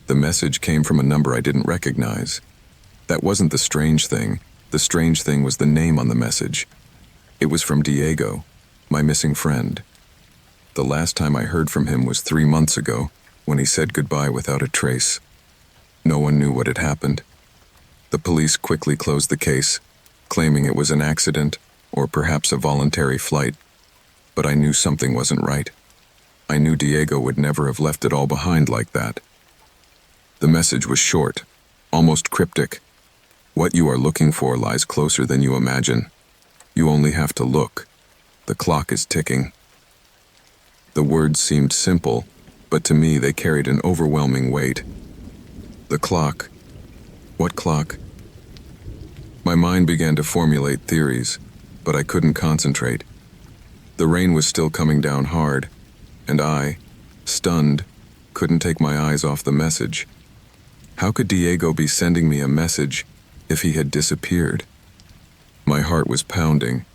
The message came from a number I didn't recognize. That wasn't the strange thing. The strange thing was the name on the message. It was from Diego, my missing friend. The last time I heard from him was 3 months ago, when he said goodbye without a trace. No one knew what had happened. The police quickly closed the case, claiming it was an accident or perhaps a voluntary flight. But I knew something wasn't right. I knew Diego would never have left it all behind like that. The message was short, almost cryptic. What you are looking for lies closer than you imagine. You only have to look. The clock is ticking. The words seemed simple, but to me they carried an overwhelming weight. The clock. What clock? My mind began to formulate theories, but I couldn't concentrate. The rain was still coming down hard, and I, stunned, couldn't take my eyes off the message. How could Diego be sending me a message if he had disappeared? My heart was pounding,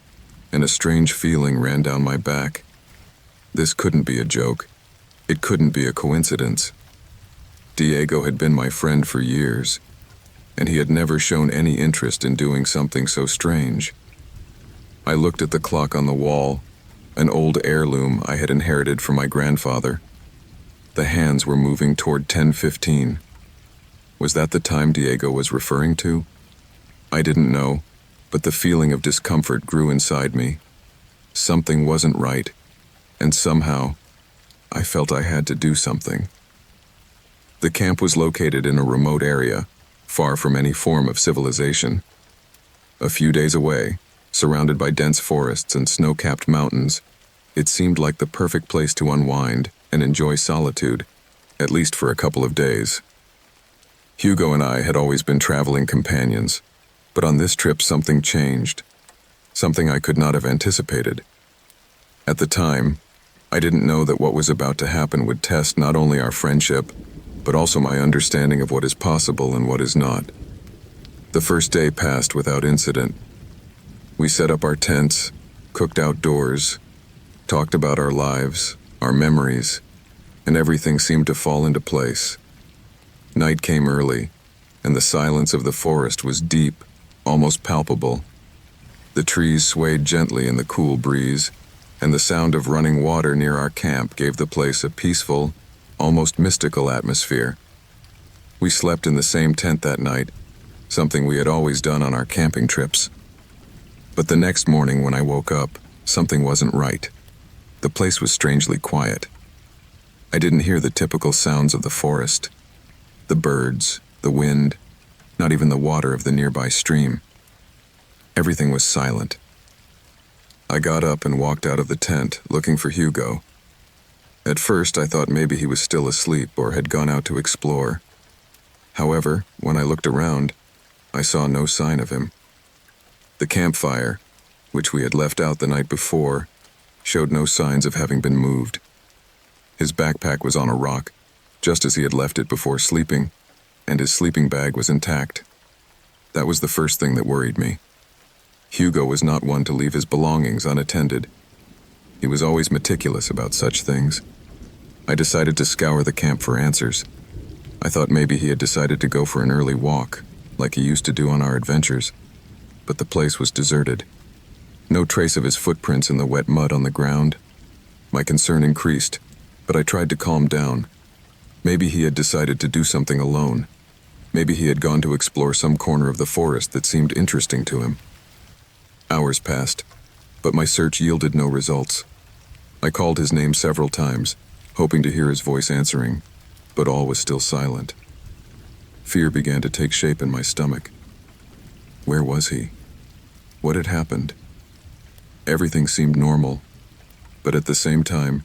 and a strange feeling ran down my back. This couldn't be a joke. It couldn't be a coincidence. Diego had been my friend for years, and he had never shown any interest in doing something so strange. I looked at the clock on the wall, an old heirloom I had inherited from my grandfather. The hands were moving toward 10:15. Was that the time Diego was referring to? I didn't know, but the feeling of discomfort grew inside me. Something wasn't right, and somehow, I felt I had to do something. The camp was located in a remote area, far from any form of civilization. A few days away, surrounded by dense forests and snow-capped mountains, it seemed like the perfect place to unwind and enjoy solitude, at least for a couple of days. Hugo and I had always been traveling companions, but on this trip something changed, something I could not have anticipated. At the time, I didn't know that what was about to happen would test not only our friendship, but also my understanding of what is possible and what is not. The first day passed without incident. We set up our tents, cooked outdoors, talked about our lives, our memories, and everything seemed to fall into place. Night came early, and the silence of the forest was deep, almost palpable. The trees swayed gently in the cool breeze, and the sound of running water near our camp gave the place a peaceful, almost mystical atmosphere. We slept in the same tent that night, something we had always done on our camping trips. But the next morning when I woke up, something wasn't right. The place was strangely quiet. I didn't hear the typical sounds of the forest, the birds, the wind, not even the water of the nearby stream. Everything was silent. I got up and walked out of the tent, looking for Hugo. At first, I thought maybe he was still asleep or had gone out to explore. However, when I looked around, I saw no sign of him. The campfire, which we had left out the night before, showed no signs of having been moved. His backpack was on a rock, just as he had left it before sleeping, and his sleeping bag was intact. That was the first thing that worried me. Hugo was not one to leave his belongings unattended. He was always meticulous about such things. I decided to scour the camp for answers. I thought maybe he had decided to go for an early walk, like he used to do on our adventures. But the place was deserted. No trace of his footprints in the wet mud on the ground. My concern increased, but I tried to calm down. Maybe he had decided to do something alone. Maybe he had gone to explore some corner of the forest that seemed interesting to him. Hours passed, but my search yielded no results. I called his name several times, hoping to hear his voice answering, but all was still silent. Fear began to take shape in my stomach. Where was he? What had happened? Everything seemed normal, but at the same time,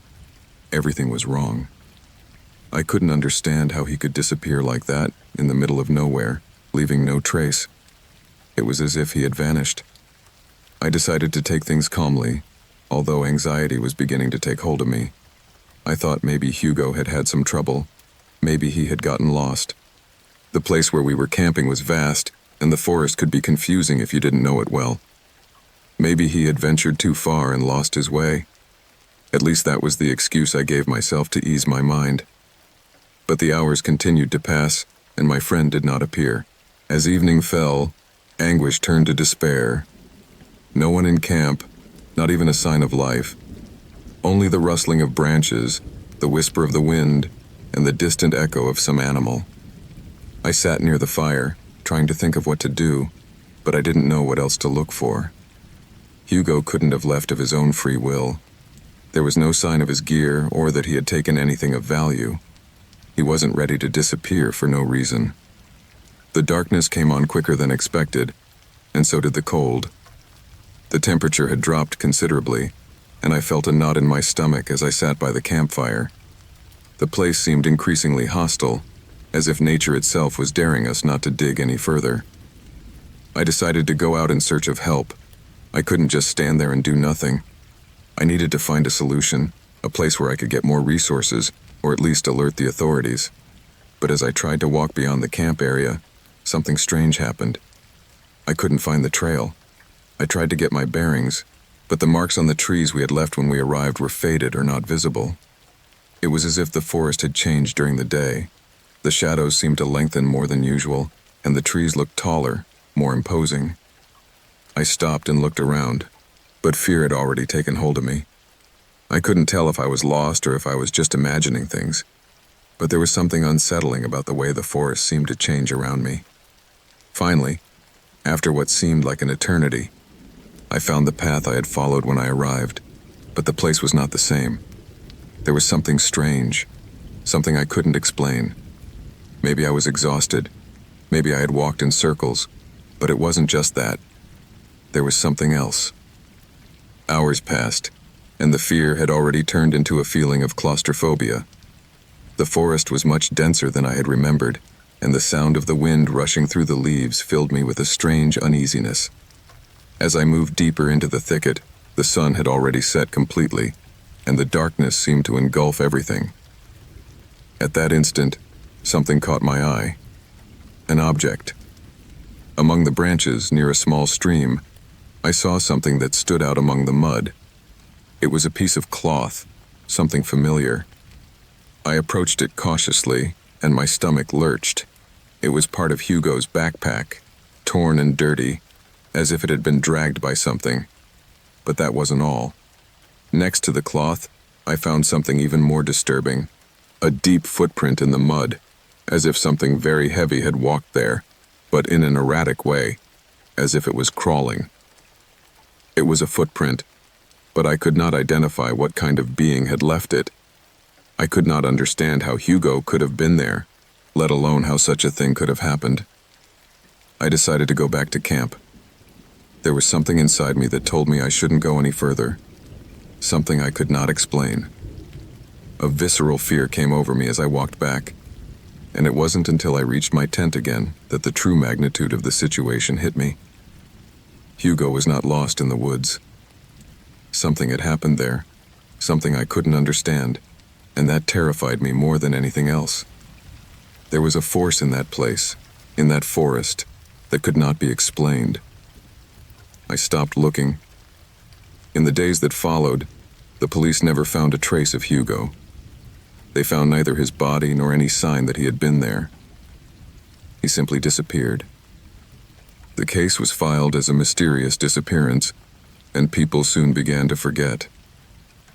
everything was wrong. I couldn't understand how he could disappear like that in the middle of nowhere, leaving no trace. It was as if he had vanished. I decided to take things calmly, although anxiety was beginning to take hold of me. I thought maybe Hugo had had some trouble. Maybe he had gotten lost. The place where we were camping was vast, and the forest could be confusing if you didn't know it well. Maybe he had ventured too far and lost his way. At least that was the excuse I gave myself to ease my mind. But the hours continued to pass, and my friend did not appear. As evening fell, anguish turned to despair. No one in camp, not even a sign of life. Only the rustling of branches, the whisper of the wind, and the distant echo of some animal. I sat near the fire, trying to think of what to do, but I didn't know what else to look for. Hugo couldn't have left of his own free will. There was no sign of his gear or that he had taken anything of value. He wasn't ready to disappear for no reason. The darkness came on quicker than expected, and so did the cold. The temperature had dropped considerably, and I felt a knot in my stomach as I sat by the campfire. The place seemed increasingly hostile, as if nature itself was daring us not to dig any further. I decided to go out in search of help. I couldn't just stand there and do nothing. I needed to find a solution, a place where I could get more resources, or at least alert the authorities. But as I tried to walk beyond the camp area, something strange happened. I couldn't find the trail. I tried to get my bearings, but the marks on the trees we had left when we arrived were faded or not visible. It was as if the forest had changed during the day. The shadows seemed to lengthen more than usual, and the trees looked taller, more imposing. I stopped and looked around, but fear had already taken hold of me. I couldn't tell if I was lost or if I was just imagining things, but there was something unsettling about the way the forest seemed to change around me. Finally, after what seemed like an eternity, I found the path I had followed when I arrived, but the place was not the same. There was something strange, something I couldn't explain. Maybe I was exhausted, maybe I had walked in circles, but it wasn't just that. There was something else. Hours passed, and the fear had already turned into a feeling of claustrophobia. The forest was much denser than I had remembered, and the sound of the wind rushing through the leaves filled me with a strange uneasiness. As I moved deeper into the thicket, the sun had already set completely, and the darkness seemed to engulf everything. At that instant, something caught my eye. An object. Among the branches near a small stream, I saw something that stood out among the mud. It was a piece of cloth, something familiar. I approached it cautiously, and my stomach lurched. It was part of Hugo's backpack, torn and dirty, as if it had been dragged by something. But that wasn't all. Next to the cloth, I found something even more disturbing. A deep footprint in the mud, as if something very heavy had walked there, but in an erratic way, as if it was crawling. It was a footprint, but I could not identify what kind of being had left it. I could not understand how Hugo could have been there, let alone how such a thing could have happened. I decided to go back to camp. There was something inside me that told me I shouldn't go any further. Something I could not explain. A visceral fear came over me as I walked back, and it wasn't until I reached my tent again that the true magnitude of the situation hit me. Hugo was not lost in the woods. Something had happened there, something I couldn't understand, and that terrified me more than anything else. There was a force in that place, in that forest, that could not be explained. I stopped looking. In the days that followed, the police never found a trace of Hugo. They found neither his body nor any sign that he had been there. He simply disappeared. The case was filed as a mysterious disappearance, and people soon began to forget.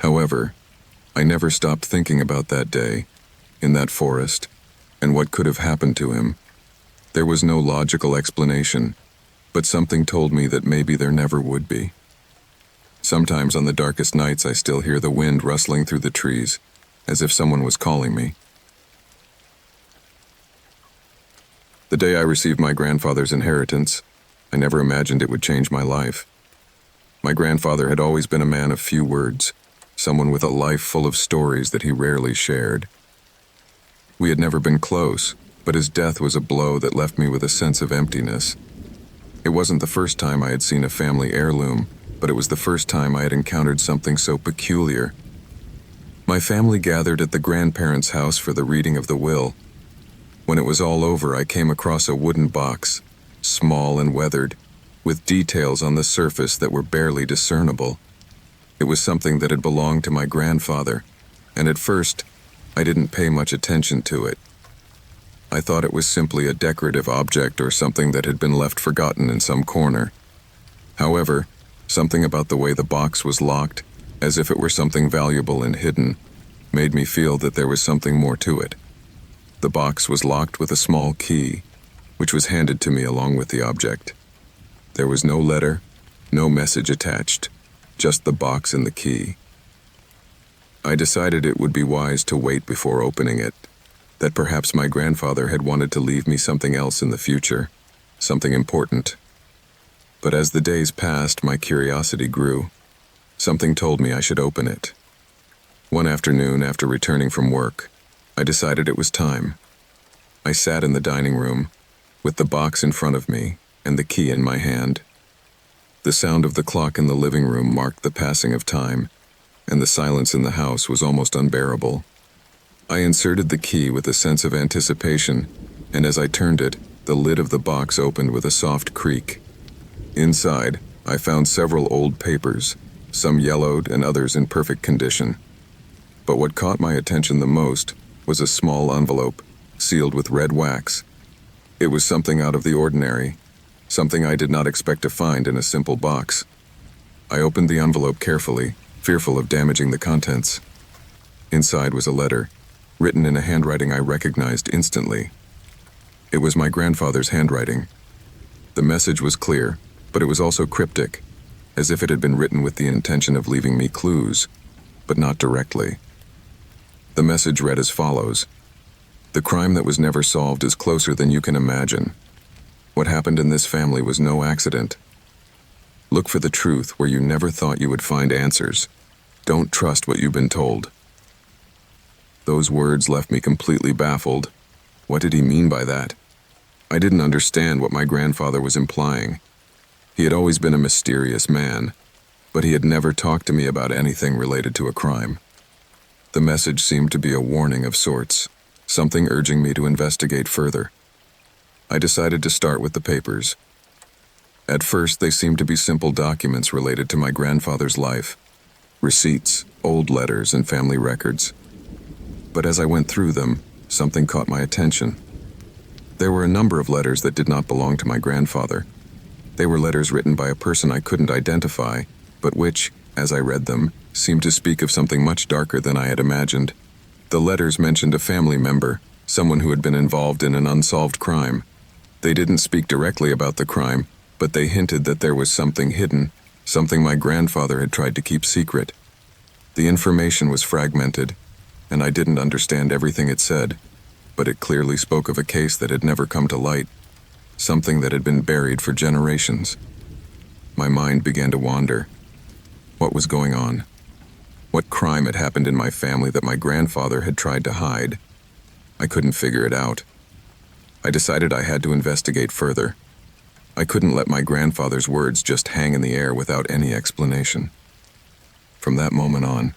However, I never stopped thinking about that day, in that forest, and what could have happened to him. There was no logical explanation, but something told me that maybe there never would be. Sometimes on the darkest nights I still hear the wind rustling through the trees, as if someone was calling me. The day I received my grandfather's inheritance, I never imagined it would change my life. My grandfather had always been a man of few words, someone with a life full of stories that he rarely shared. We had never been close, but his death was a blow that left me with a sense of emptiness. It wasn't the first time I had seen a family heirloom, but it was the first time I had encountered something so peculiar. My family gathered at the grandparents' house for the reading of the will. When it was all over, I came across a wooden box, small and weathered, with details on the surface that were barely discernible. It was something that had belonged to my grandfather, and at first, I didn't pay much attention to it. I thought it was simply a decorative object or something that had been left forgotten in some corner. However, something about the way the box was locked, as if it were something valuable and hidden, made me feel that there was something more to it. The box was locked with a small key, which was handed to me along with the object. There was no letter, no message attached, just the box and the key. I decided it would be wise to wait before opening it, that perhaps my grandfather had wanted to leave me something else in the future, something important. But as the days passed, my curiosity grew. Something told me I should open it. One afternoon, after returning from work, I decided it was time. I sat in the dining room, with the box in front of me and the key in my hand. The sound of the clock in the living room marked the passing of time, and the silence in the house was almost unbearable. I inserted the key with a sense of anticipation, and as I turned it, the lid of the box opened with a soft creak. Inside, I found several old papers, some yellowed and others in perfect condition. But what caught my attention the most was a small envelope, sealed with red wax. It was something out of the ordinary, something I did not expect to find in a simple box. I opened the envelope carefully, fearful of damaging the contents. Inside was a letter, written in a handwriting I recognized instantly. It was my grandfather's handwriting. The message was clear, but it was also cryptic, as if it had been written with the intention of leaving me clues, but not directly. The message read as follows: "The crime that was never solved is closer than you can imagine. What happened in this family was no accident. Look for the truth where you never thought you would find answers. Don't trust what you've been told." Those words left me completely baffled. What did he mean by that? I didn't understand what my grandfather was implying. He had always been a mysterious man, but he had never talked to me about anything related to a crime. The message seemed to be a warning of sorts, something urging me to investigate further. I decided to start with the papers. At first, they seemed to be simple documents related to my grandfather's life, receipts, old letters, and family records. But as I went through them, something caught my attention. There were a number of letters that did not belong to my grandfather. They were letters written by a person I couldn't identify, but which, as I read them, seemed to speak of something much darker than I had imagined. The letters mentioned a family member, someone who had been involved in an unsolved crime. They didn't speak directly about the crime, but they hinted that there was something hidden, something my grandfather had tried to keep secret. The information was fragmented, and I didn't understand everything it said, but it clearly spoke of a case that had never come to light, something that had been buried for generations. My mind began to wander. What was going on? What crime had happened in my family that my grandfather had tried to hide? I couldn't figure it out. I decided I had to investigate further. I couldn't let my grandfather's words just hang in the air without any explanation. From that moment on,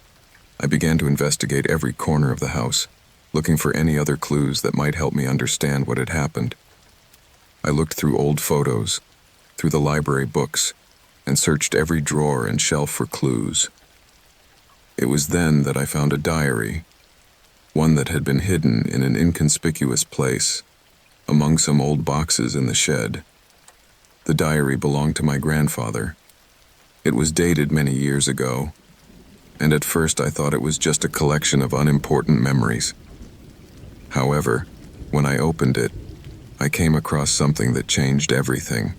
I began to investigate every corner of the house, looking for any other clues that might help me understand what had happened. I looked through old photos, through the library books, and searched every drawer and shelf for clues. It was then that I found a diary, one that had been hidden in an inconspicuous place, among some old boxes in the shed. The diary belonged to my grandfather. It was dated many years ago, and at first I thought it was just a collection of unimportant memories. However, when I opened it, I came across something that changed everything.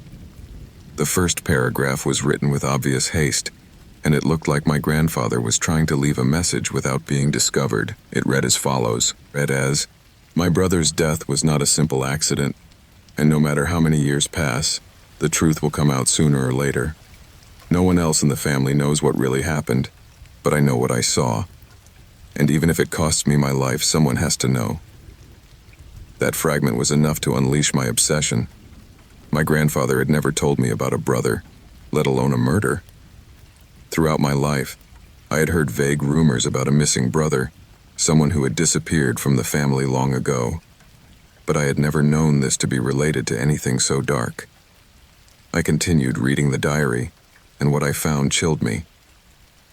The first paragraph was written with obvious haste, and it looked like my grandfather was trying to leave a message without being discovered. It read as follows. My brother's death was not a simple accident, and no matter how many years pass, the truth will come out sooner or later. No one else in the family knows what really happened, but I know what I saw. And even if it costs me my life, someone has to know. That fragment was enough to unleash my obsession. My grandfather had never told me about a brother, let alone a murder. Throughout my life, I had heard vague rumors about a missing brother, someone who had disappeared from the family long ago. But I had never known this to be related to anything so dark. I continued reading the diary, and what I found chilled me.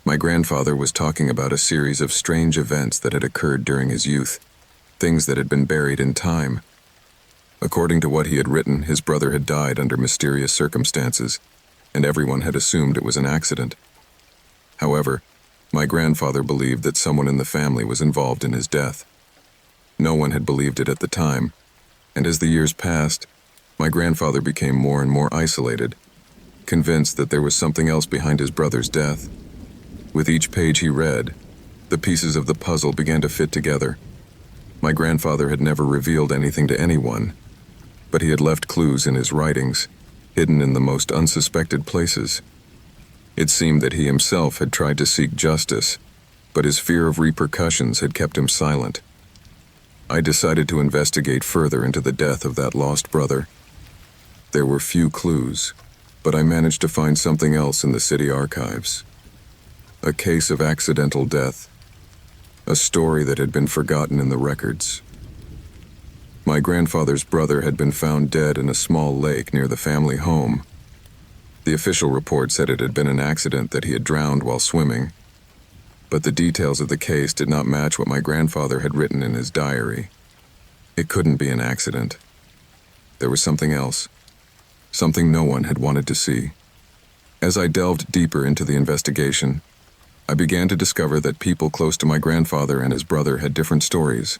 My grandfather was talking about a series of strange events that had occurred during his youth, things that had been buried in time. According to what he had written, his brother had died under mysterious circumstances, and everyone had assumed it was an accident. However, my grandfather believed that someone in the family was involved in his death. No one had believed it at the time, and as the years passed, my grandfather became more and more isolated, convinced that there was something else behind his brother's death. With each page he read, the pieces of the puzzle began to fit together. My grandfather had never revealed anything to anyone, but he had left clues in his writings, hidden in the most unsuspected places. It seemed that he himself had tried to seek justice, but his fear of repercussions had kept him silent. I decided to investigate further into the death of that lost brother. There were few clues, but I managed to find something else in the city archives. A case of accidental death, a story that had been forgotten in the records. My grandfather's brother had been found dead in a small lake near the family home. The official report said it had been an accident, that he had drowned while swimming, but the details of the case did not match what my grandfather had written in his diary. It couldn't be an accident. There was something else, something no one had wanted to see. As I delved deeper into the investigation, I began to discover that people close to my grandfather and his brother had different stories.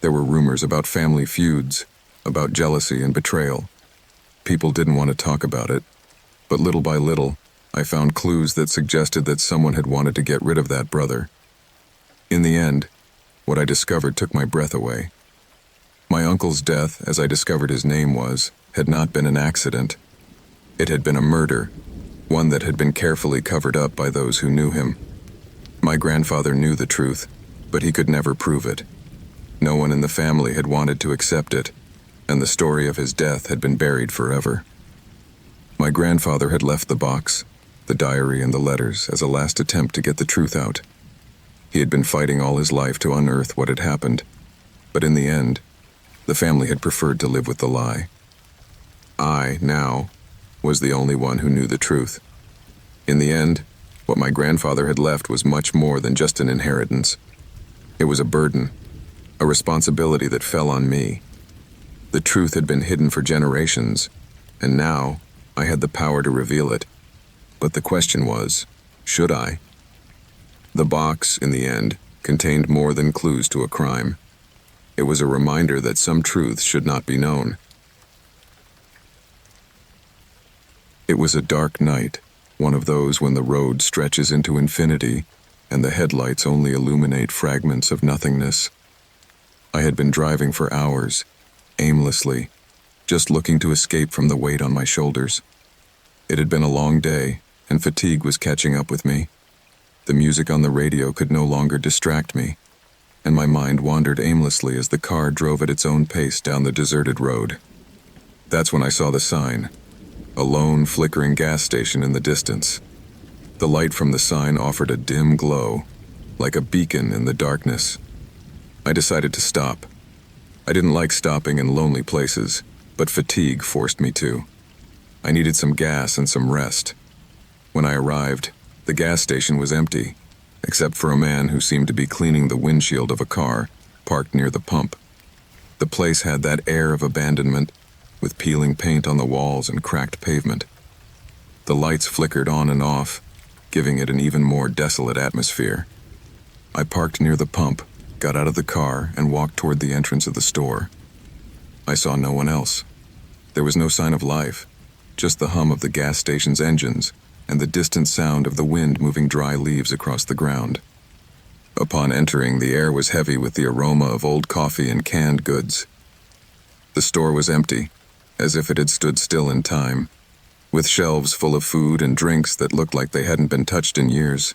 There were rumors about family feuds, about jealousy and betrayal. People didn't want to talk about it, but little by little, I found clues that suggested that someone had wanted to get rid of that brother. In the end, what I discovered took my breath away. My uncle's death, as I discovered his name was, had not been an accident. It had been a murder, one that had been carefully covered up by those who knew him. My grandfather knew the truth, but he could never prove it. No one in the family had wanted to accept it, and the story of his death had been buried forever. My grandfather had left the box, the diary and the letters, as a last attempt to get the truth out. He had been fighting all his life to unearth what had happened, but in the end, the family had preferred to live with the lie. I, now, was the only one who knew the truth. In the end, what my grandfather had left was much more than just an inheritance. It was a burden, a responsibility that fell on me. The truth had been hidden for generations, and now I had the power to reveal it. But the question was, should I? The box, in the end, contained more than clues to a crime. It was a reminder that some truths should not be known. It was a dark night, one of those when the road stretches into infinity and the headlights only illuminate fragments of nothingness. I had been driving for hours, aimlessly, just looking to escape from the weight on my shoulders. It had been a long day, and fatigue was catching up with me. The music on the radio could no longer distract me, and my mind wandered aimlessly as the car drove at its own pace down the deserted road. That's when I saw the sign, a lone, flickering gas station in the distance. The light from the sign offered a dim glow, like a beacon in the darkness. I decided to stop. I didn't like stopping in lonely places, but fatigue forced me to. I needed some gas and some rest. When I arrived, the gas station was empty, except for a man who seemed to be cleaning the windshield of a car parked near the pump. The place had that air of abandonment, with peeling paint on the walls and cracked pavement. The lights flickered on and off, giving it an even more desolate atmosphere. I parked near the pump, got out of the car, and walked toward the entrance of the store. I saw no one else. There was no sign of life, just the hum of the gas station's engines and the distant sound of the wind moving dry leaves across the ground. Upon entering, the air was heavy with the aroma of old coffee and canned goods. The store was empty, as if it had stood still in time, with shelves full of food and drinks that looked like they hadn't been touched in years.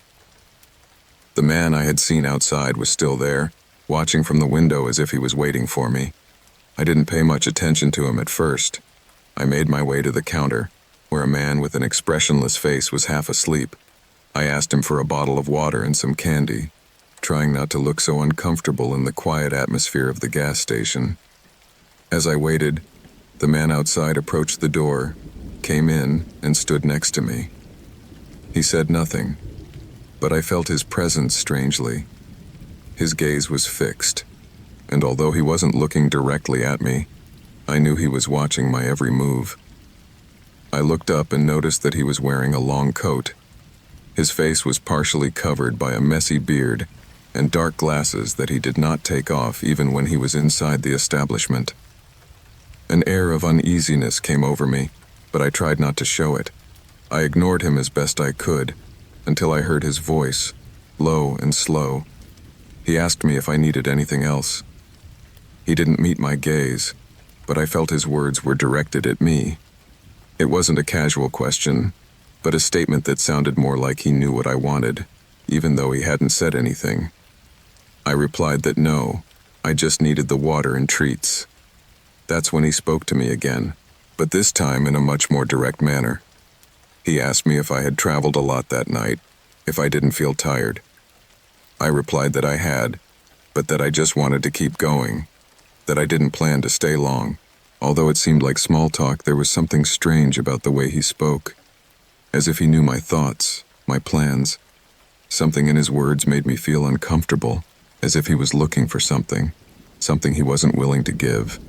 The man I had seen outside was still there, watching from the window as if he was waiting for me. I didn't pay much attention to him at first. I made my way to the counter, where a man with an expressionless face was half asleep. I asked him for a bottle of water and some candy, trying not to look so uncomfortable in the quiet atmosphere of the gas station. As I waited, the man outside approached the door, came in, and stood next to me. He said nothing, but I felt his presence strangely. His gaze was fixed, and although he wasn't looking directly at me, I knew he was watching my every move. I looked up and noticed that he was wearing a long coat. His face was partially covered by a messy beard and dark glasses that he did not take off even when he was inside the establishment. An air of uneasiness came over me, but I tried not to show it. I ignored him as best I could, until I heard his voice, low and slow. He asked me if I needed anything else. He didn't meet my gaze, but I felt his words were directed at me. It wasn't a casual question, but a statement that sounded more like he knew what I wanted, even though he hadn't said anything. I replied that no, I just needed the water and treats. That's when he spoke to me again, but this time in a much more direct manner. He asked me if I had traveled a lot that night, if I didn't feel tired. I replied that I had, but that I just wanted to keep going, that I didn't plan to stay long. Although it seemed like small talk, there was something strange about the way he spoke, as if he knew my thoughts, my plans. Something in his words made me feel uncomfortable, as if he was looking for something he wasn't willing to give.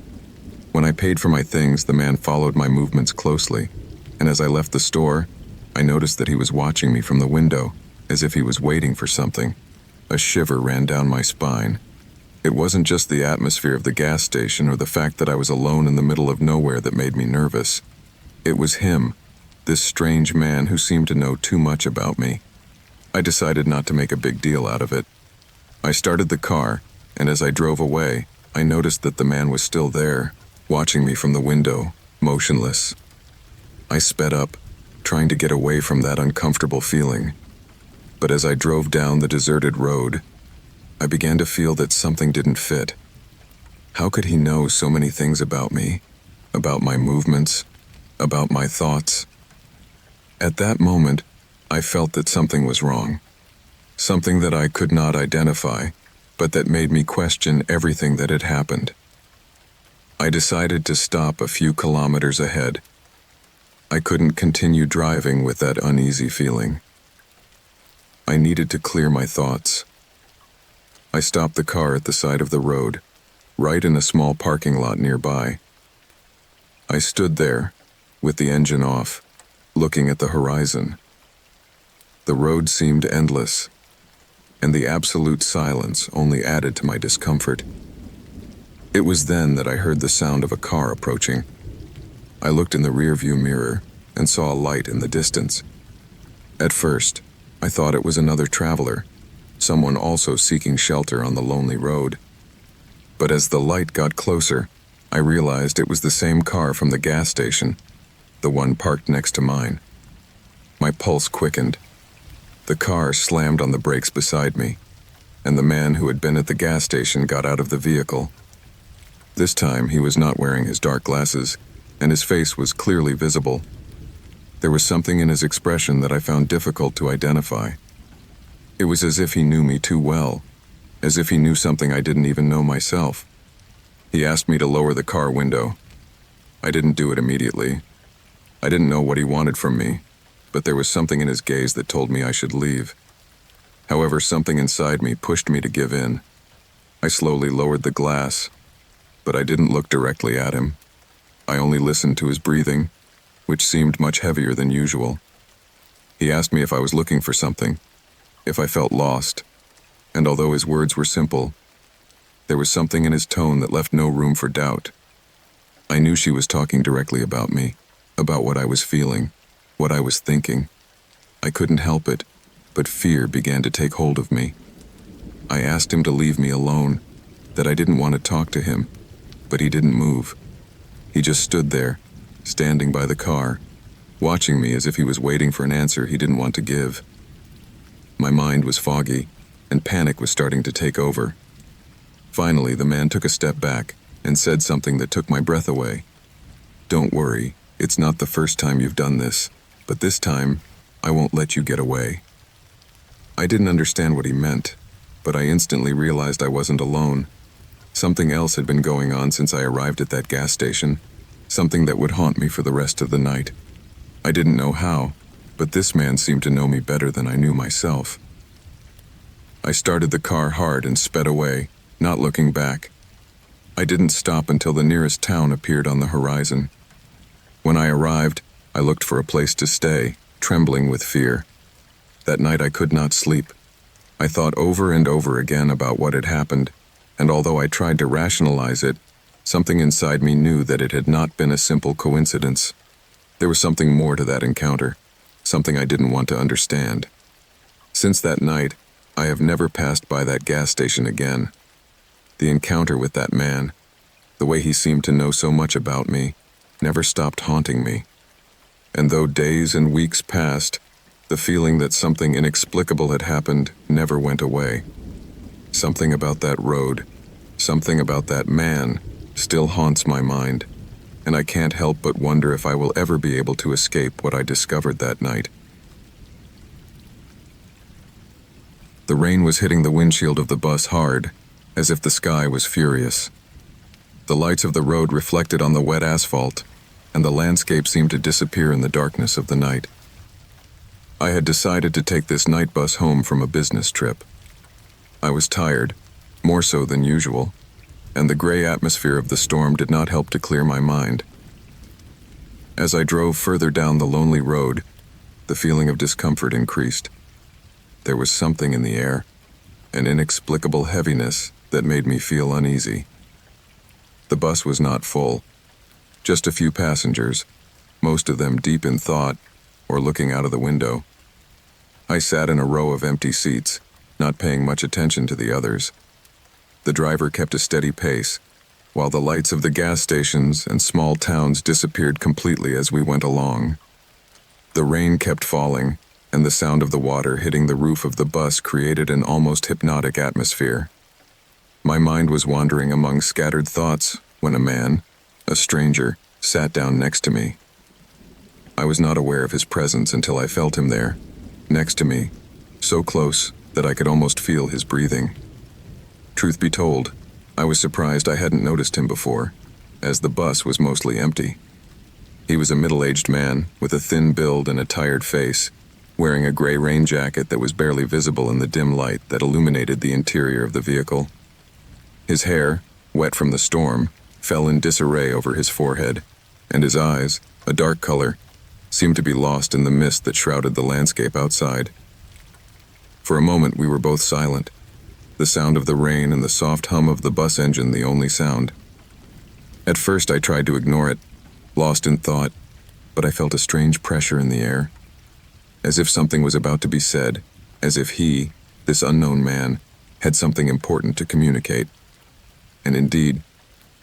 When I paid for my things, the man followed my movements closely, and as I left the store, I noticed that he was watching me from the window, as if he was waiting for something. A shiver ran down my spine. It wasn't just the atmosphere of the gas station or the fact that I was alone in the middle of nowhere that made me nervous. It was him, this strange man who seemed to know too much about me. I decided not to make a big deal out of it. I started the car, and as I drove away, I noticed that the man was still there, watching me from the window, motionless. I sped up, trying to get away from that uncomfortable feeling. But as I drove down the deserted road, I began to feel that something didn't fit. How could he know so many things about me, about my movements, about my thoughts? At that moment, I felt that something was wrong. Something that I could not identify, but that made me question everything that had happened. I decided to stop a few kilometers ahead. I couldn't continue driving with that uneasy feeling. I needed to clear my thoughts. I stopped the car at the side of the road, right in a small parking lot nearby. I stood there, with the engine off, looking at the horizon. The road seemed endless, and the absolute silence only added to my discomfort. It was then that I heard the sound of a car approaching. I looked in the rearview mirror and saw a light in the distance. At first, I thought it was another traveler, someone also seeking shelter on the lonely road. But as the light got closer, I realized it was the same car from the gas station, the one parked next to mine. My pulse quickened. The car slammed on the brakes beside me, and the man who had been at the gas station got out of the vehicle. This time, he was not wearing his dark glasses, and his face was clearly visible. There was something in his expression that I found difficult to identify. It was as if he knew me too well, as if he knew something I didn't even know myself. He asked me to lower the car window. I didn't do it immediately. I didn't know what he wanted from me, but there was something in his gaze that told me I should leave. However, something inside me pushed me to give in. I slowly lowered the glass, but I didn't look directly at him. I only listened to his breathing, which seemed much heavier than usual. He asked me if I was looking for something, if I felt lost, and although his words were simple, there was something in his tone that left no room for doubt. I knew she was talking directly about me, about what I was feeling, what I was thinking. I couldn't help it, but fear began to take hold of me. I asked him to leave me alone, that I didn't want to talk to him, but he didn't move. He just stood there, standing by the car, watching me as if he was waiting for an answer he didn't want to give. My mind was foggy, and panic was starting to take over. Finally, the man took a step back and said something that took my breath away. "Don't worry, it's not the first time you've done this, but this time, I won't let you get away." I didn't understand what he meant, but I instantly realized I wasn't alone. Something else had been going on since I arrived at that gas station, something that would haunt me for the rest of the night. I didn't know how, but this man seemed to know me better than I knew myself. I started the car hard and sped away, not looking back. I didn't stop until the nearest town appeared on the horizon. When I arrived, I looked for a place to stay, trembling with fear. That night I could not sleep. I thought over and over again about what had happened, and although I tried to rationalize it, something inside me knew that it had not been a simple coincidence. There was something more to that encounter, something I didn't want to understand. Since that night, I have never passed by that gas station again. The encounter with that man, the way he seemed to know so much about me, never stopped haunting me. And though days and weeks passed, the feeling that something inexplicable had happened never went away. Something about that road, something about that man, still haunts my mind, and I can't help but wonder if I will ever be able to escape what I discovered that night. The rain was hitting the windshield of the bus hard, as if the sky was furious. The lights of the road reflected on the wet asphalt, and the landscape seemed to disappear in the darkness of the night. I had decided to take this night bus home from a business trip. I was tired, more so than usual, and the gray atmosphere of the storm did not help to clear my mind. As I drove further down the lonely road, the feeling of discomfort increased. There was something in the air, an inexplicable heaviness that made me feel uneasy. The bus was not full, just a few passengers, most of them deep in thought or looking out of the window. I sat in a row of empty seats, not paying much attention to the others. The driver kept a steady pace, while the lights of the gas stations and small towns disappeared completely as we went along. The rain kept falling, and the sound of the water hitting the roof of the bus created an almost hypnotic atmosphere. My mind was wandering among scattered thoughts when a man, a stranger, sat down next to me. I was not aware of his presence until I felt him there, next to me, so close that I could almost feel his breathing. Truth be told, I was surprised I hadn't noticed him before, as the bus was mostly empty. He was a middle-aged man with a thin build and a tired face, wearing a gray rain jacket that was barely visible in the dim light that illuminated the interior of the vehicle. His hair, wet from the storm, fell in disarray over his forehead, and his eyes, a dark color, seemed to be lost in the mist that shrouded the landscape outside. For a moment we were both silent, the sound of the rain and the soft hum of the bus engine the only sound. At first I tried to ignore it, lost in thought, but I felt a strange pressure in the air, as if something was about to be said, as if he, this unknown man, had something important to communicate. And indeed,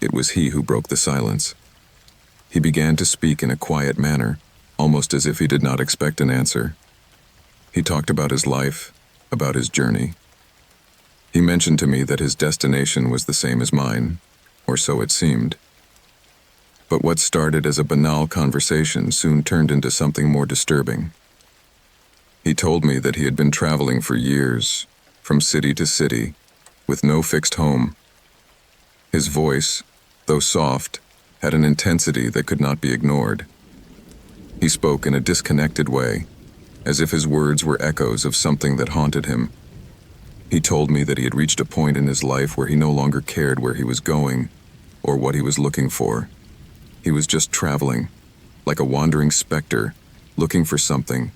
it was he who broke the silence. He began to speak in a quiet manner, almost as if he did not expect an answer. He talked about his life, about his journey. He mentioned to me that his destination was the same as mine, or so it seemed. But what started as a banal conversation soon turned into something more disturbing. He told me that he had been traveling for years, from city to city, with no fixed home. His voice, though soft, had an intensity that could not be ignored. He spoke in a disconnected way, as if his words were echoes of something that haunted him. He told me that he had reached a point in his life where he no longer cared where he was going or what he was looking for. He was just traveling, like a wandering specter, looking for something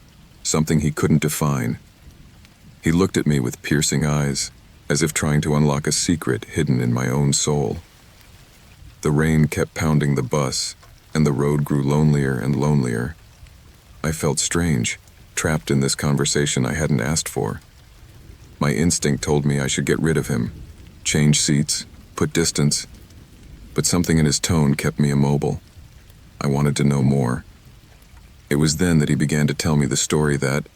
he couldn't define. He looked at me with piercing eyes, as if trying to unlock a secret hidden in my own soul. The rain kept pounding the bus, and the road grew lonelier and lonelier. I felt strange, trapped in this conversation I hadn't asked for. My instinct told me I should get rid of him, change seats, put distance, but something in his tone kept me immobile. I wanted to know more. It was then that he began to tell me the story that,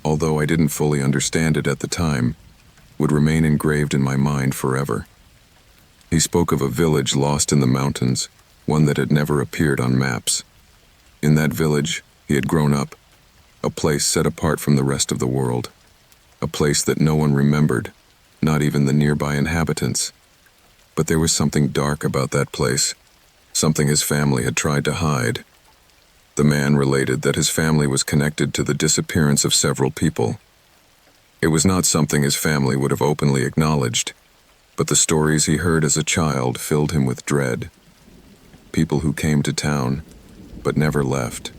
although I didn't fully understand it at the time, would remain engraved in my mind forever. He spoke of a village lost in the mountains, one that had never appeared on maps. In that village, he had grown up, a place set apart from the rest of the world, a place that no one remembered, not even the nearby inhabitants. But there was something dark about that place, something his family had tried to hide. The man related that his family was connected to the disappearance of several people. It was not something his family would have openly acknowledged, but the stories he heard as a child filled him with dread. People who came to town, but never left.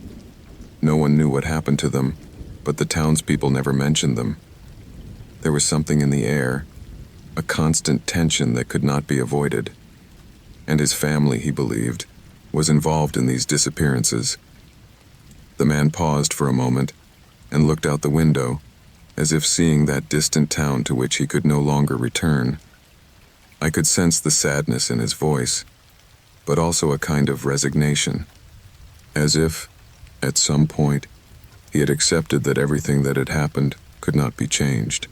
No one knew what happened to them, but the townspeople never mentioned them. There was something in the air, a constant tension that could not be avoided. And his family, he believed, was involved in these disappearances. The man paused for a moment and looked out the window, as if seeing that distant town to which he could no longer return. I could sense the sadness in his voice, but also a kind of resignation, as if, at some point, he had accepted that everything that had happened could not be changed.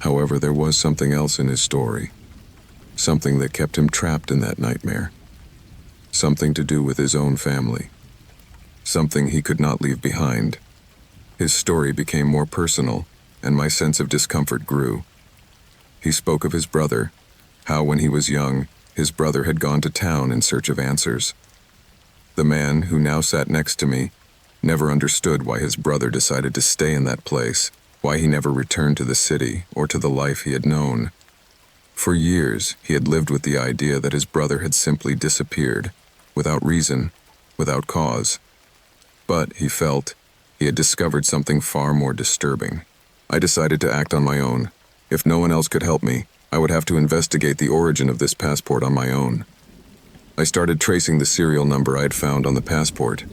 However, there was something else in his story, something that kept him trapped in that nightmare, something to do with his own family, something he could not leave behind. His story became more personal, and my sense of discomfort grew. He spoke of his brother, how when he was young, his brother had gone to town in search of answers. The man, who now sat next to me, never understood why his brother decided to stay in that place, why he never returned to the city or to the life he had known. For years, he had lived with the idea that his brother had simply disappeared, without reason, without cause. But, he felt, he had discovered something far more disturbing. I decided to act on my own. If no one else could help me, I would have to investigate the origin of this passport on my own. I started tracing the serial number I had found on the passport.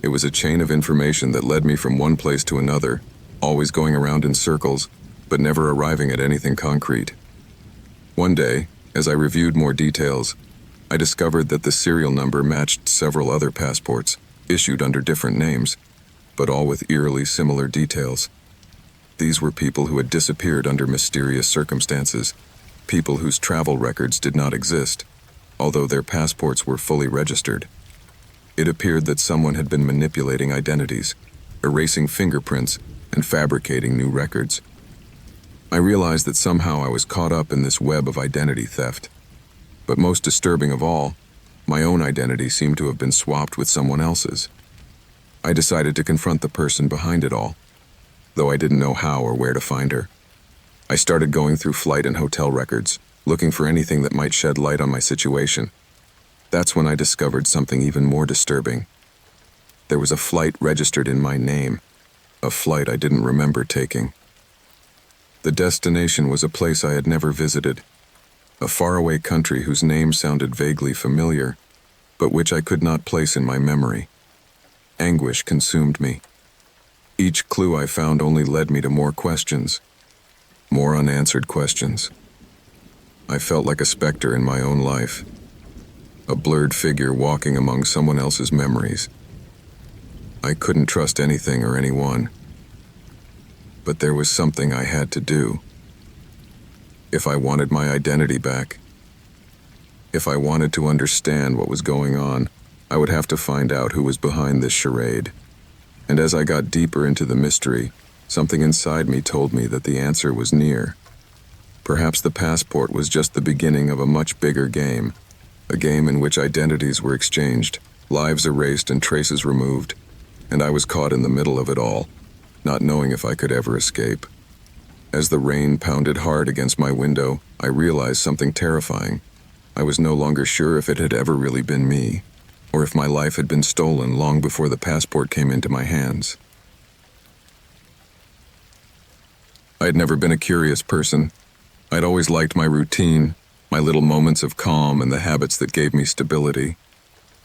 It was a chain of information that led me from one place to another, always going around in circles, but never arriving at anything concrete. One day, as I reviewed more details, I discovered that the serial number matched several other passports, issued under different names, but all with eerily similar details. These were people who had disappeared under mysterious circumstances, people whose travel records did not exist, although their passports were fully registered. It appeared that someone had been manipulating identities, erasing fingerprints, and fabricating new records. I realized that somehow I was caught up in this web of identity theft. But most disturbing of all, my own identity seemed to have been swapped with someone else's. I decided to confront the person behind it all, though I didn't know how or where to find her. I started going through flight and hotel records, looking for anything that might shed light on my situation. That's when I discovered something even more disturbing. There was a flight registered in my name, a flight I didn't remember taking. The destination was a place I had never visited, a faraway country whose name sounded vaguely familiar, but which I could not place in my memory. Anguish consumed me. Each clue I found only led me to more questions, more unanswered questions. I felt like a specter in my own life, a blurred figure walking among someone else's memories. I couldn't trust anything or anyone, but there was something I had to do. If I wanted my identity back, if I wanted to understand what was going on, I would have to find out who was behind this charade. And as I got deeper into the mystery, something inside me told me that the answer was near. Perhaps the passport was just the beginning of a much bigger game, a game in which identities were exchanged, lives erased and traces removed, and I was caught in the middle of it all, not knowing if I could ever escape. As the rain pounded hard against my window, I realized something terrifying. I was no longer sure if it had ever really been me, or if my life had been stolen long before the passport came into my hands. I had never been a curious person. I'd always liked my routine, my little moments of calm and the habits that gave me stability.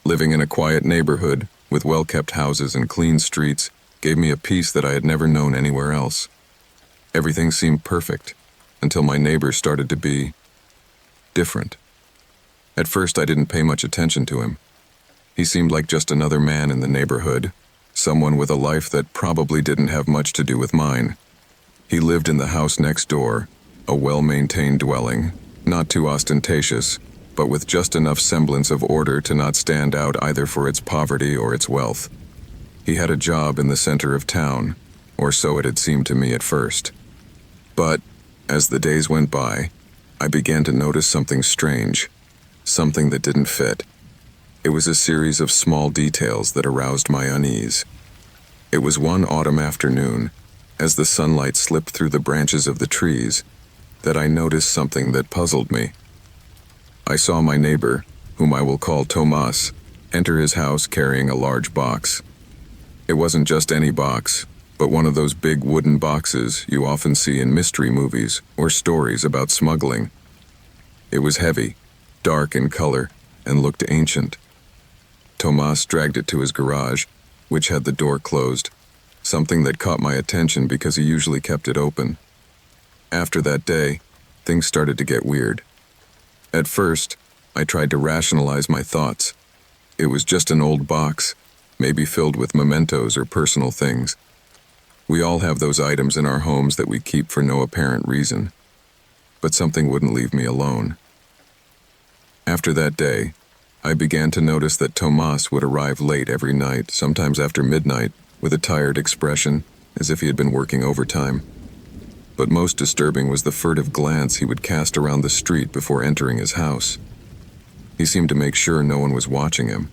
Living in a quiet neighborhood, with well-kept houses and clean streets, gave me a peace that I had never known anywhere else. Everything seemed perfect, until my neighbor started to be different. At first, I didn't pay much attention to him. He seemed like just another man in the neighborhood, someone with a life that probably didn't have much to do with mine. He lived in the house next door, a well-maintained dwelling, not too ostentatious, but with just enough semblance of order to not stand out either for its poverty or its wealth. He had a job in the center of town, or so it had seemed to me at first. But, as the days went by, I began to notice something strange, something that didn't fit. It was a series of small details that aroused my unease. It was one autumn afternoon, as the sunlight slipped through the branches of the trees, that I noticed something that puzzled me. I saw my neighbor, whom I will call Tomas, enter his house carrying a large box. It wasn't just any box, but one of those big wooden boxes you often see in mystery movies or stories about smuggling. It was heavy, dark in color, and looked ancient. Tomas dragged it to his garage, which had the door closed, something that caught my attention because he usually kept it open. After that day, things started to get weird. At first, I tried to rationalize my thoughts. It was just an old box, maybe filled with mementos or personal things. We all have those items in our homes that we keep for no apparent reason. But something wouldn't leave me alone. After that day, I began to notice that Tomas would arrive late every night, sometimes after midnight, with a tired expression, as if he had been working overtime. But most disturbing was the furtive glance he would cast around the street before entering his house. He seemed to make sure no one was watching him.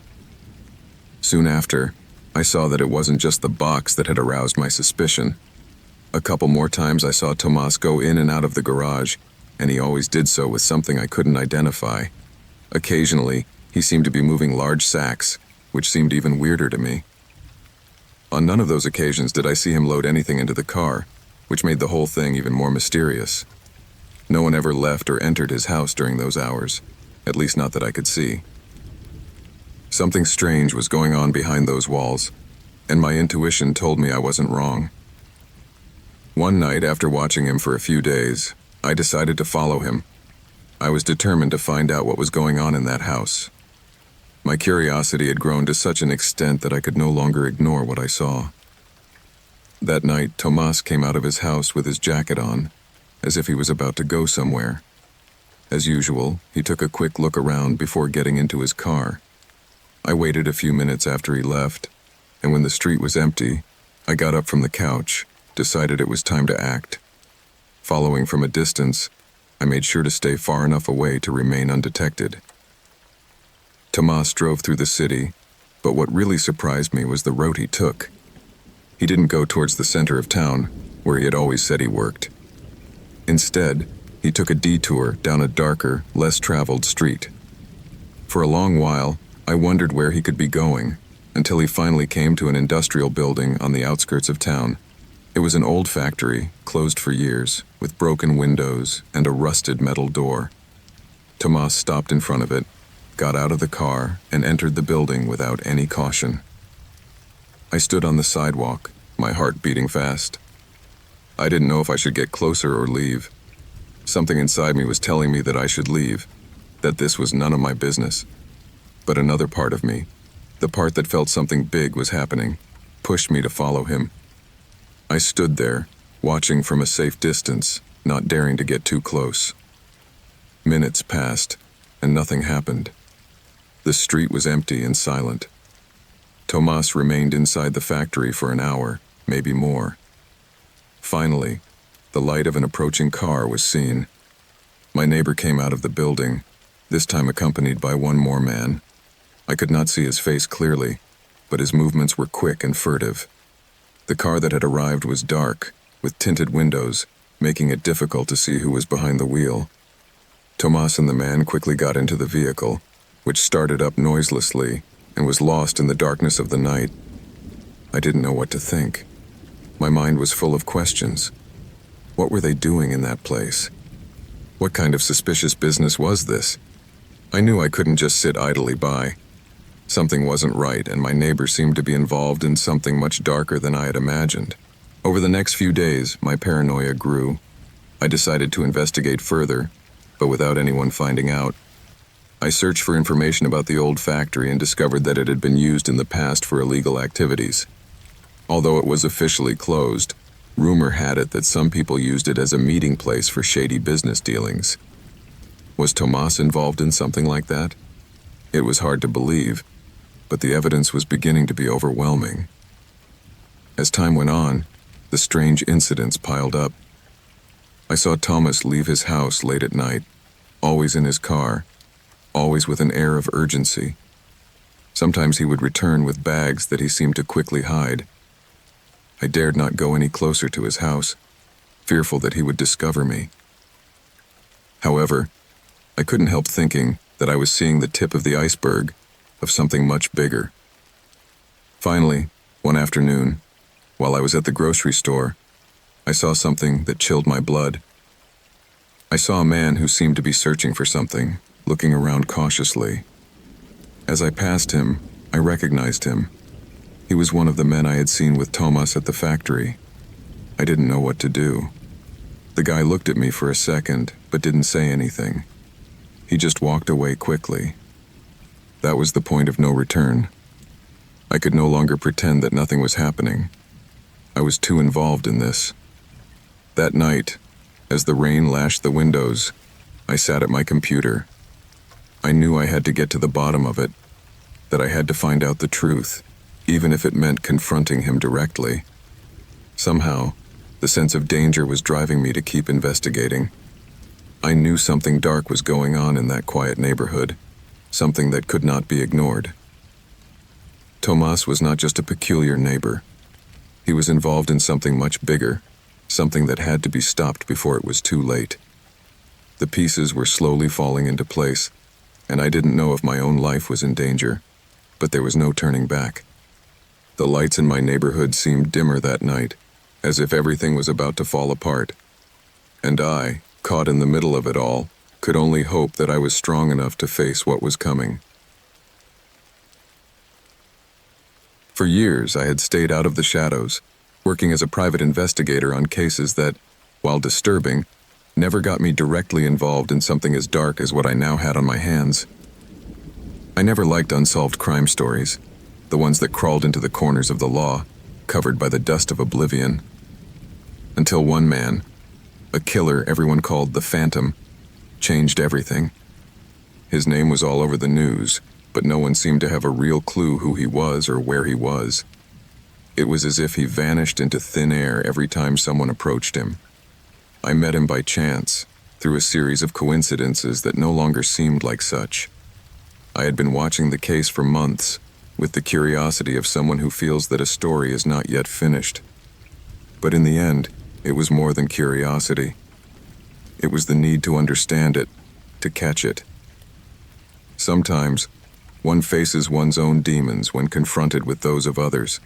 Soon after, I saw that it wasn't just the box that had aroused my suspicion. A couple more times I saw Tomas go in and out of the garage, and he always did so with something I couldn't identify. Occasionally, he seemed to be moving large sacks, which seemed even weirder to me. On none of those occasions did I see him load anything into the car, which made the whole thing even more mysterious. No one ever left or entered his house during those hours, at least not that I could see. Something strange was going on behind those walls, and my intuition told me I wasn't wrong. One night, after watching him for a few days, I decided to follow him. I was determined to find out what was going on in that house. My curiosity had grown to such an extent that I could no longer ignore what I saw. That night, Tomas came out of his house with his jacket on, as if he was about to go somewhere. As usual, he took a quick look around before getting into his car. I waited a few minutes after he left, and when the street was empty, I got up from the couch, decided it was time to act. Following from a distance, I made sure to stay far enough away to remain undetected. Tomas drove through the city, but what really surprised me was the route he took. He didn't go towards the center of town, where he had always said he worked. Instead, he took a detour down a darker, less traveled street. For a long while, I wondered where he could be going, until he finally came to an industrial building on the outskirts of town. It was an old factory, closed for years, with broken windows and a rusted metal door. Tomas stopped in front of it, got out of the car, and entered the building without any caution. I stood on the sidewalk, my heart beating fast. I didn't know if I should get closer or leave. Something inside me was telling me that I should leave, that this was none of my business. But another part of me, the part that felt something big was happening, pushed me to follow him. I stood there, watching from a safe distance, not daring to get too close. Minutes passed, and nothing happened. The street was empty and silent. Tomas remained inside the factory for an hour, maybe more. Finally, the light of an approaching car was seen. My neighbor came out of the building, this time accompanied by one more man. I could not see his face clearly, but his movements were quick and furtive. The car that had arrived was dark, with tinted windows, making it difficult to see who was behind the wheel. Tomas and the man quickly got into the vehicle, which started up noiselessly and was lost in the darkness of the night. I didn't know what to think. My mind was full of questions. What were they doing in that place? What kind of suspicious business was this? I knew I couldn't just sit idly by. Something wasn't right, and my neighbor seemed to be involved in something much darker than I had imagined. Over the next few days, my paranoia grew. I decided to investigate further, but without anyone finding out. I searched for information about the old factory and discovered that it had been used in the past for illegal activities. Although it was officially closed, rumor had it that some people used it as a meeting place for shady business dealings. Was Tomas involved in something like that? It was hard to believe, but the evidence was beginning to be overwhelming. As time went on, the strange incidents piled up. I saw Thomas leave his house late at night, always in his car, always with an air of urgency. Sometimes he would return with bags that he seemed to quickly hide. I dared not go any closer to his house, fearful that he would discover me. However, I couldn't help thinking that I was seeing the tip of the iceberg of something much bigger. Finally, one afternoon, while I was at the grocery store, I saw something that chilled my blood. I saw a man who seemed to be searching for something, looking around cautiously. As I passed him, I recognized him. He was one of the men I had seen with Tomas at the factory. I didn't know what to do. The guy looked at me for a second, but didn't say anything. He just walked away quickly. That was the point of no return. I could no longer pretend that nothing was happening. I was too involved in this. That night, as the rain lashed the windows, I sat at my computer. I knew I had to get to the bottom of it, that I had to find out the truth, even if it meant confronting him directly. Somehow, the sense of danger was driving me to keep investigating. I knew something dark was going on in that quiet neighborhood, something that could not be ignored. Tomas was not just a peculiar neighbor. He was involved in something much bigger, something that had to be stopped before it was too late. The pieces were slowly falling into place, and I didn't know if my own life was in danger, but there was no turning back. The lights in my neighborhood seemed dimmer that night, as if everything was about to fall apart. And I, caught in the middle of it all, could only hope that I was strong enough to face what was coming. For years, I had stayed out of the shadows, working as a private investigator on cases that, while disturbing, never got me directly involved in something as dark as what I now had on my hands. I never liked unsolved crime stories, the ones that crawled into the corners of the law, covered by the dust of oblivion. Until one man, a killer everyone called the Phantom, changed everything. His name was all over the news, but no one seemed to have a real clue who he was or where he was. It was as if he vanished into thin air every time someone approached him. I met him by chance, through a series of coincidences that no longer seemed like such. I had been watching the case for months, with the curiosity of someone who feels that a story is not yet finished. But in the end, it was more than curiosity. It was the need to understand it, to catch it. Sometimes, one faces one's own demons when confronted with those of others.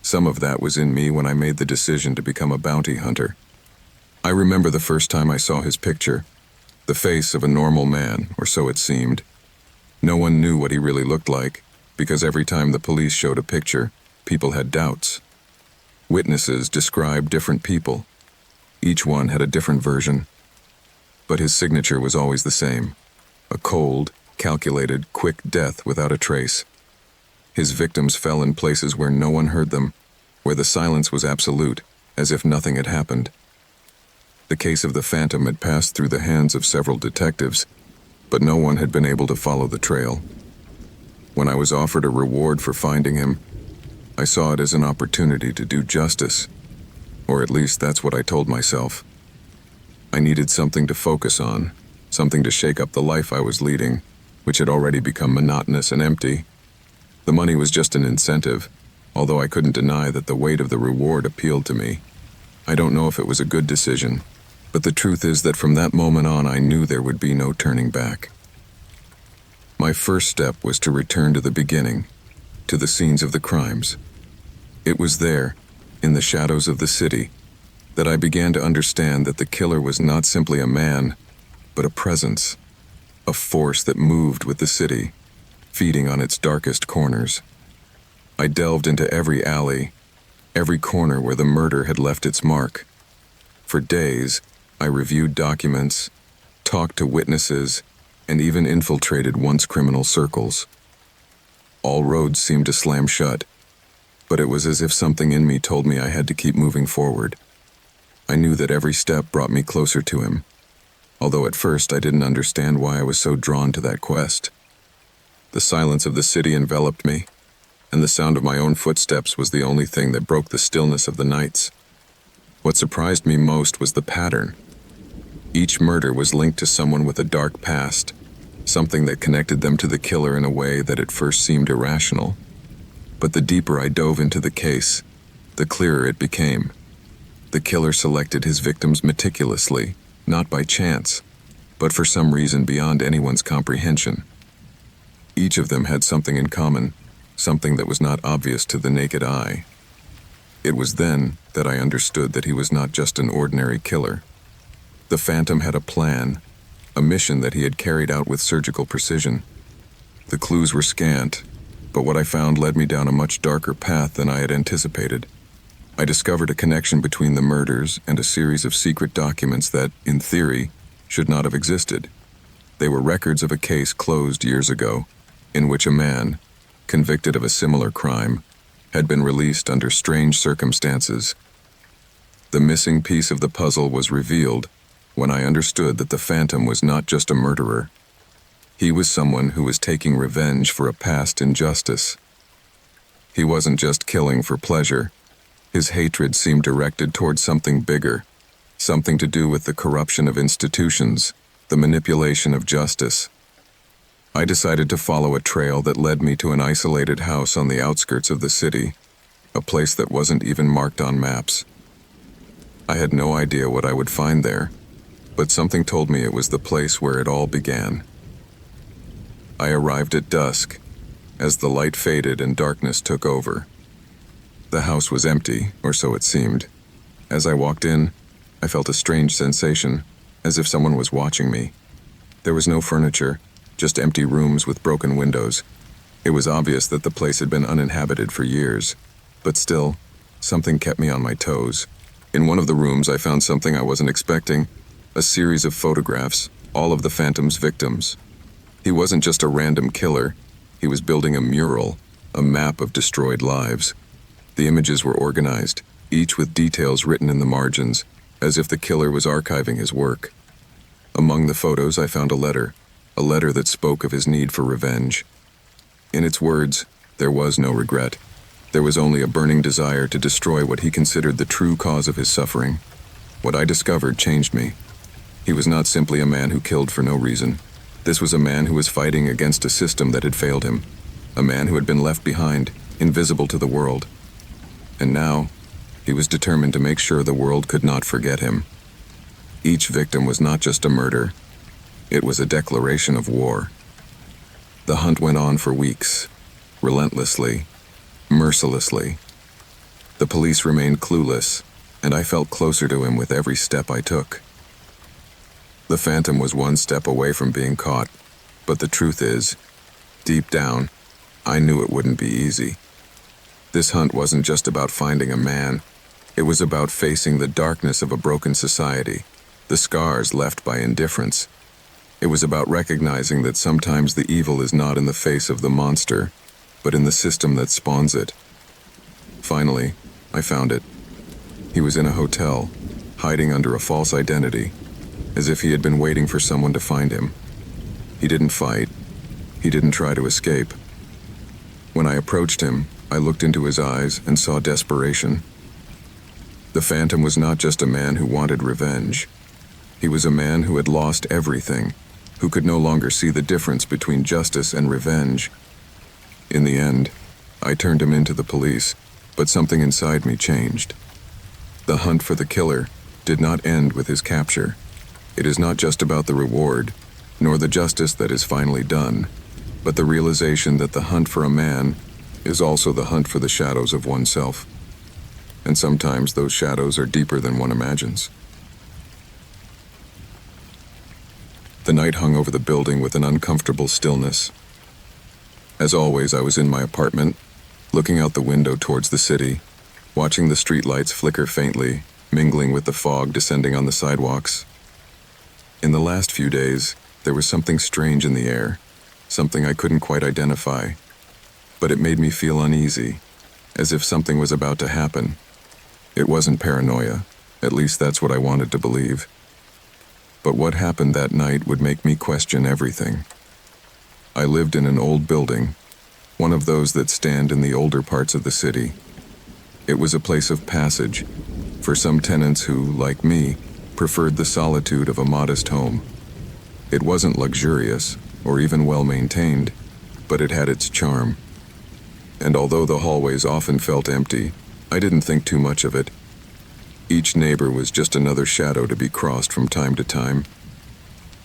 Some of that was in me when I made the decision to become a bounty hunter. I remember the first time I saw his picture, the face of a normal man, or so it seemed. No one knew what he really looked like, because every time the police showed a picture, people had doubts. Witnesses described different people. Each one had a different version. But his signature was always the same: a cold, calculated, quick death without a trace. His victims fell in places where no one heard them, where the silence was absolute, as if nothing had happened. The case of the Phantom had passed through the hands of several detectives, but no one had been able to follow the trail. When I was offered a reward for finding him, I saw it as an opportunity to do justice, or at least that's what I told myself. I needed something to focus on, something to shake up the life I was leading, which had already become monotonous and empty. The money was just an incentive, although I couldn't deny that the weight of the reward appealed to me. I don't know if it was a good decision, but the truth is that from that moment on I knew there would be no turning back. My first step was to return to the beginning, to the scenes of the crimes. It was there, in the shadows of the city, that I began to understand that the killer was not simply a man, but a presence, a force that moved with the city, feeding on its darkest corners. I delved into every alley, every corner where the murder had left its mark. For days, I reviewed documents, talked to witnesses, and even infiltrated once criminal circles. All roads seemed to slam shut, but it was as if something in me told me I had to keep moving forward. I knew that every step brought me closer to him, although at first I didn't understand why I was so drawn to that quest. The silence of the city enveloped me, and the sound of my own footsteps was the only thing that broke the stillness of the nights. What surprised me most was the pattern. Each murder was linked to someone with a dark past, something that connected them to the killer in a way that at first seemed irrational. But the deeper I dove into the case, the clearer it became. The killer selected his victims meticulously, not by chance, but for some reason beyond anyone's comprehension. Each of them had something in common, something that was not obvious to the naked eye. It was then that I understood that he was not just an ordinary killer. The Phantom had a plan, a mission that he had carried out with surgical precision. The clues were scant, but what I found led me down a much darker path than I had anticipated. I discovered a connection between the murders and a series of secret documents that, in theory, should not have existed. They were records of a case closed years ago, in which a man, convicted of a similar crime, had been released under strange circumstances. The missing piece of the puzzle was revealed when I understood that the Phantom was not just a murderer. He was someone who was taking revenge for a past injustice. He wasn't just killing for pleasure. His hatred seemed directed towards something bigger, something to do with the corruption of institutions, the manipulation of justice. I decided to follow a trail that led me to an isolated house on the outskirts of the city, a place that wasn't even marked on maps. I had no idea what I would find there, but something told me it was the place where it all began. I arrived at dusk, as the light faded and darkness took over. The house was empty, or so it seemed. As I walked in, I felt a strange sensation, as if someone was watching me. There was no furniture, just empty rooms with broken windows. It was obvious that the place had been uninhabited for years, but still, something kept me on my toes. In one of the rooms, I found something I wasn't expecting, a series of photographs, all of the Phantom's victims. He wasn't just a random killer, he was building a mural, a map of destroyed lives. The images were organized, each with details written in the margins, as if the killer was archiving his work. Among the photos, I found a letter that spoke of his need for revenge. In its words, there was no regret. There was only a burning desire to destroy what he considered the true cause of his suffering. What I discovered changed me. He was not simply a man who killed for no reason. This was a man who was fighting against a system that had failed him, a man who had been left behind, invisible to the world. And now, he was determined to make sure the world could not forget him. Each victim was not just a murder, it was a declaration of war. The hunt went on for weeks, relentlessly, mercilessly. The police remained clueless, and I felt closer to him with every step I took. The Phantom was one step away from being caught, but the truth is, deep down, I knew it wouldn't be easy. This hunt wasn't just about finding a man, it was about facing the darkness of a broken society, the scars left by indifference. It was about recognizing that sometimes the evil is not in the face of the monster, but in the system that spawns it. Finally, I found it. He was in a hotel, hiding under a false identity, as if he had been waiting for someone to find him. He didn't fight. He didn't try to escape. When I approached him, I looked into his eyes and saw desperation. The Phantom was not just a man who wanted revenge. He was a man who had lost everything, who could no longer see the difference between justice and revenge. In the end, I turned him into the police, but something inside me changed. The hunt for the killer did not end with his capture. It is not just about the reward, nor the justice that is finally done, but the realization that the hunt for a man is also the hunt for the shadows of oneself. And sometimes those shadows are deeper than one imagines. The night hung over the building with an uncomfortable stillness. As always, I was in my apartment, looking out the window towards the city, watching the streetlights flicker faintly, mingling with the fog descending on the sidewalks. In the last few days, there was something strange in the air, something I couldn't quite identify, but it made me feel uneasy, as if something was about to happen. It wasn't paranoia, at least that's what I wanted to believe. But what happened that night would make me question everything. I lived in an old building, one of those that stand in the older parts of the city. It was a place of passage for some tenants who, like me, preferred the solitude of a modest home. It wasn't luxurious or even well-maintained, but it had its charm. And although the hallways often felt empty, I didn't think too much of it. Each neighbor was just another shadow to be crossed from time to time.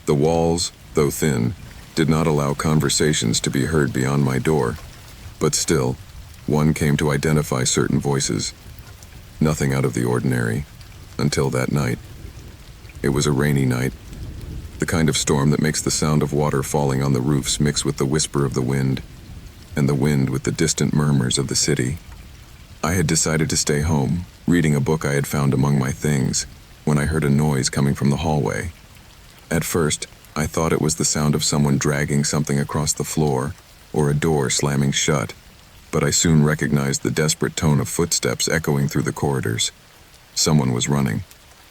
The walls, though thin, did not allow conversations to be heard beyond my door, but still, one came to identify certain voices. Nothing out of the ordinary, until that night. It was a rainy night, the kind of storm that makes the sound of water falling on the roofs mix with the whisper of the wind, and the wind with the distant murmurs of the city. I had decided to stay home, reading a book I had found among my things, when I heard a noise coming from the hallway. At first, I thought it was the sound of someone dragging something across the floor, or a door slamming shut, but I soon recognized the desperate tone of footsteps echoing through the corridors. Someone was running.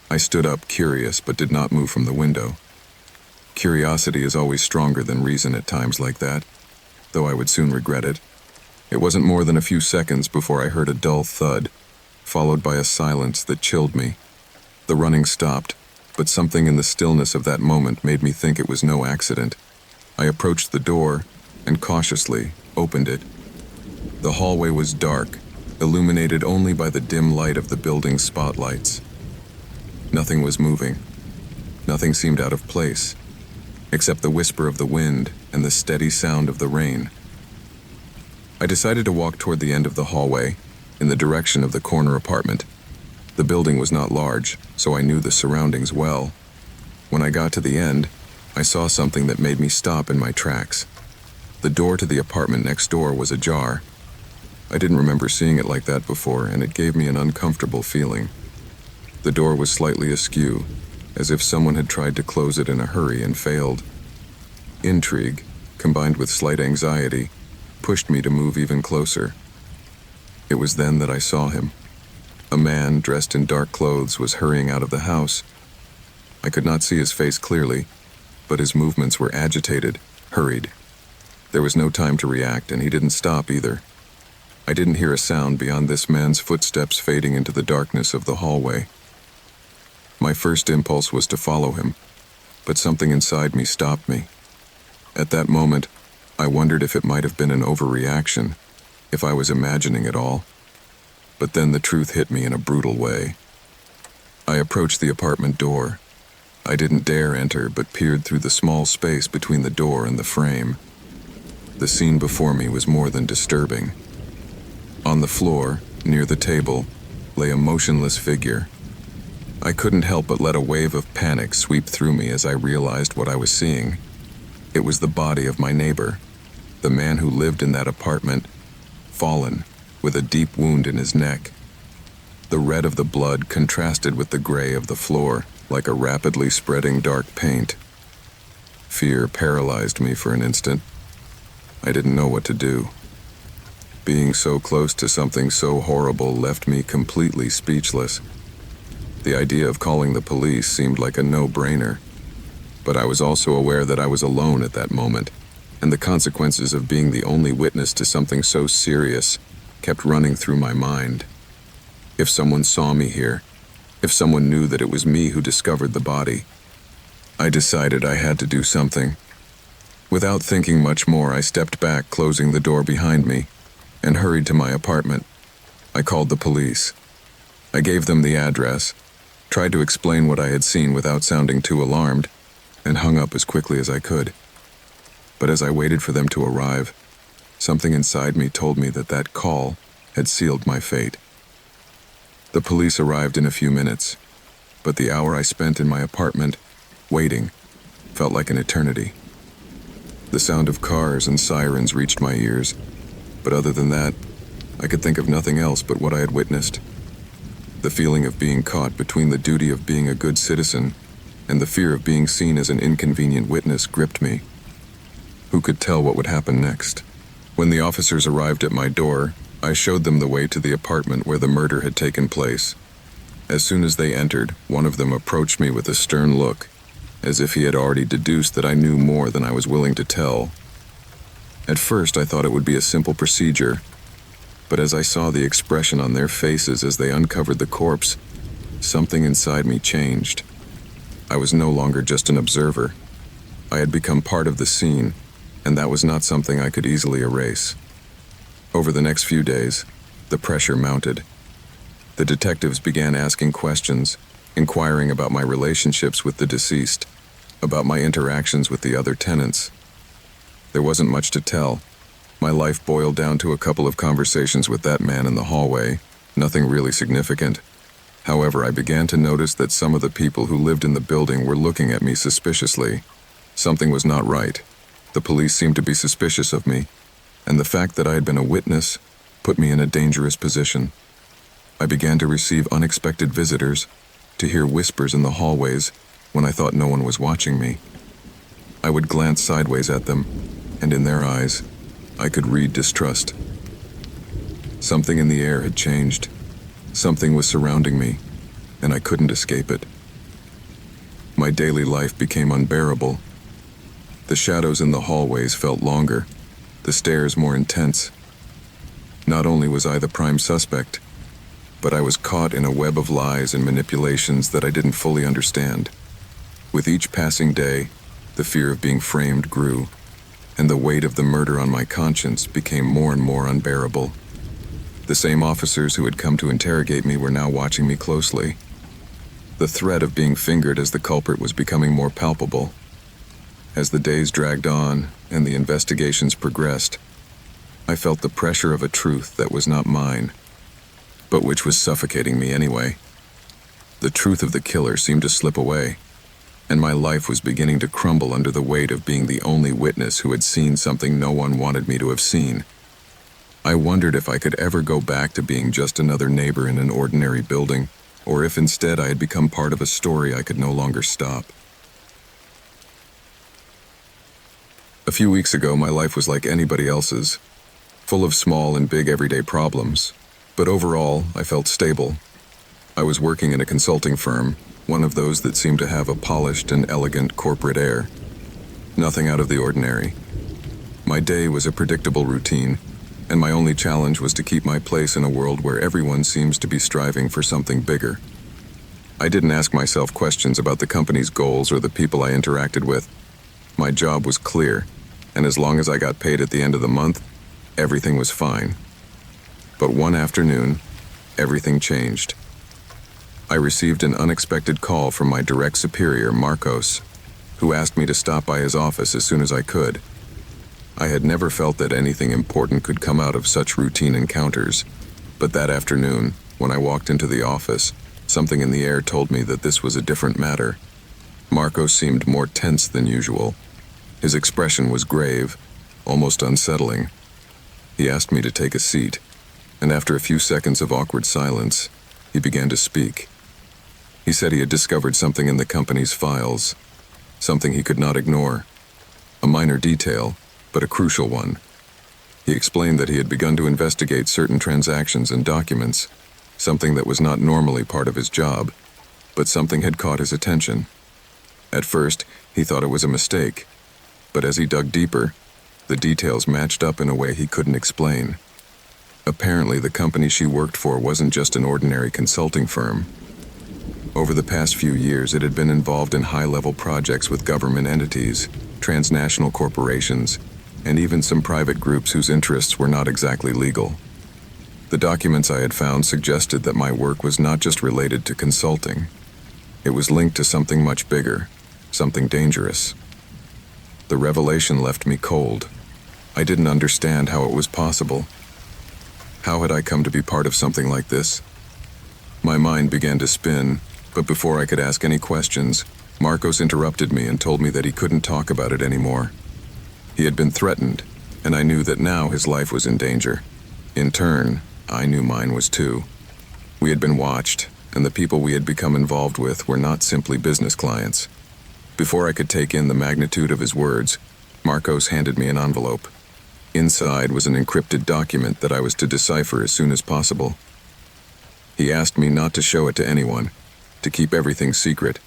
I stood up, curious, but did not move from the window. Curiosity is always stronger than reason at times like that, though I would soon regret it. It wasn't more than a few seconds before I heard a dull thud, followed by a silence that chilled me. The running stopped, but something in the stillness of that moment made me think it was no accident. I approached the door and cautiously opened it. The hallway was dark, illuminated only by the dim light of the building's spotlights. Nothing was moving. Nothing seemed out of place, except the whisper of the wind and the steady sound of the rain. I decided to walk toward the end of the hallway, in the direction of the corner apartment. The building was not large, so I knew the surroundings well. When I got to the end, I saw something that made me stop in my tracks. The door to the apartment next door was ajar. I didn't remember seeing it like that before, and it gave me an uncomfortable feeling. The door was slightly askew, as if someone had tried to close it in a hurry and failed. Intrigue, combined with slight anxiety, pushed me to move even closer. It was then that I saw him. A man dressed in dark clothes was hurrying out of the house. I could not see his face clearly, but his movements were agitated, hurried. There was no time to react, and he didn't stop either. I didn't hear a sound beyond this man's footsteps fading into the darkness of the hallway. My first impulse was to follow him, but something inside me stopped me. At that moment, I wondered if it might have been an overreaction, if I was imagining it all. But then the truth hit me in a brutal way. I approached the apartment door. I didn't dare enter, but peered through the small space between the door and the frame. The scene before me was more than disturbing. On the floor, near the table, lay a motionless figure. I couldn't help but let a wave of panic sweep through me as I realized what I was seeing. It was the body of my neighbor, the man who lived in that apartment, fallen, with a deep wound in his neck. The red of the blood contrasted with the gray of the floor, like a rapidly spreading dark paint. Fear paralyzed me for an instant. I didn't know what to do. Being so close to something so horrible left me completely speechless. The idea of calling the police seemed like a no-brainer, but I was also aware that I was alone at that moment, and the consequences of being the only witness to something so serious kept running through my mind. If someone saw me here, if someone knew that it was me who discovered the body, I decided I had to do something. Without thinking much more, I stepped back, closing the door behind me, and hurried to my apartment. I called the police. I gave them the address, tried to explain what I had seen without sounding too alarmed, and hung up as quickly as I could. But as I waited for them to arrive, something inside me told me that that call had sealed my fate. The police arrived in a few minutes, but the hour I spent in my apartment, waiting, felt like an eternity. The sound of cars and sirens reached my ears, but other than that, I could think of nothing else but what I had witnessed. The feeling of being caught between the duty of being a good citizen and the fear of being seen as an inconvenient witness gripped me. Who could tell what would happen next? When the officers arrived at my door, I showed them the way to the apartment where the murder had taken place. As soon as they entered, one of them approached me with a stern look, as if he had already deduced that I knew more than I was willing to tell. At first, I thought it would be a simple procedure, but as I saw the expression on their faces as they uncovered the corpse, something inside me changed. I was no longer just an observer. I had become part of the scene, and that was not something I could easily erase. Over the next few days, the pressure mounted. The detectives began asking questions, inquiring about my relationships with the deceased, about my interactions with the other tenants. There wasn't much to tell. My life boiled down to a couple of conversations with that man in the hallway, nothing really significant. However, I began to notice that some of the people who lived in the building were looking at me suspiciously. Something was not right. The police seemed to be suspicious of me, and the fact that I had been a witness put me in a dangerous position. I began to receive unexpected visitors, to hear whispers in the hallways when I thought no one was watching me. I would glance sideways at them, and in their eyes, I could read distrust. Something in the air had changed. Something was surrounding me, and I couldn't escape it. My daily life became unbearable. The shadows in the hallways felt longer, the stares more intense. Not only was I the prime suspect, but I was caught in a web of lies and manipulations that I didn't fully understand. With each passing day, the fear of being framed grew, and the weight of the murder on my conscience became more and more unbearable. The same officers who had come to interrogate me were now watching me closely. The threat of being fingered as the culprit was becoming more palpable. As the days dragged on and the investigations progressed, I felt the pressure of a truth that was not mine, but which was suffocating me anyway. The truth of the killer seemed to slip away, and my life was beginning to crumble under the weight of being the only witness who had seen something no one wanted me to have seen. I wondered if I could ever go back to being just another neighbor in an ordinary building, or if instead I had become part of a story I could no longer stop. A few weeks ago, my life was like anybody else's, full of small and big everyday problems, but overall, I felt stable. I was working in a consulting firm, one of those that seemed to have a polished and elegant corporate air. Nothing out of the ordinary. My day was a predictable routine, and my only challenge was to keep my place in a world where everyone seems to be striving for something bigger. I didn't ask myself questions about the company's goals or the people I interacted with. My job was clear, and as long as I got paid at the end of the month, everything was fine. But one afternoon, everything changed. I received an unexpected call from my direct superior, Marcos, who asked me to stop by his office as soon as I could. I had never felt that anything important could come out of such routine encounters, but that afternoon, when I walked into the office, something in the air told me that this was a different matter. Marcos seemed more tense than usual. His expression was grave, almost unsettling. He asked me to take a seat, and after a few seconds of awkward silence, he began to speak. He said he had discovered something in the company's files, something he could not ignore. A minor detail, but a crucial one. He explained that he had begun to investigate certain transactions and documents, something that was not normally part of his job, but something had caught his attention. At first, he thought it was a mistake, but as he dug deeper, the details matched up in a way he couldn't explain. Apparently, the company she worked for wasn't just an ordinary consulting firm. Over the past few years, it had been involved in high-level projects with government entities, transnational corporations, and even some private groups whose interests were not exactly legal. The documents I had found suggested that my work was not just related to consulting. It was linked to something much bigger, something dangerous. The revelation left me cold. I didn't understand how it was possible. How had I come to be part of something like this? My mind began to spin, but before I could ask any questions, Marcos interrupted me and told me that he couldn't talk about it anymore. He had been threatened, and I knew that now his life was in danger. In turn, I knew mine was too. We had been watched, and the people we had become involved with were not simply business clients. Before I could take in the magnitude of his words, Marcos handed me an envelope. Inside was an encrypted document that I was to decipher as soon as possible. He asked me not to show it to anyone, to keep everything secret,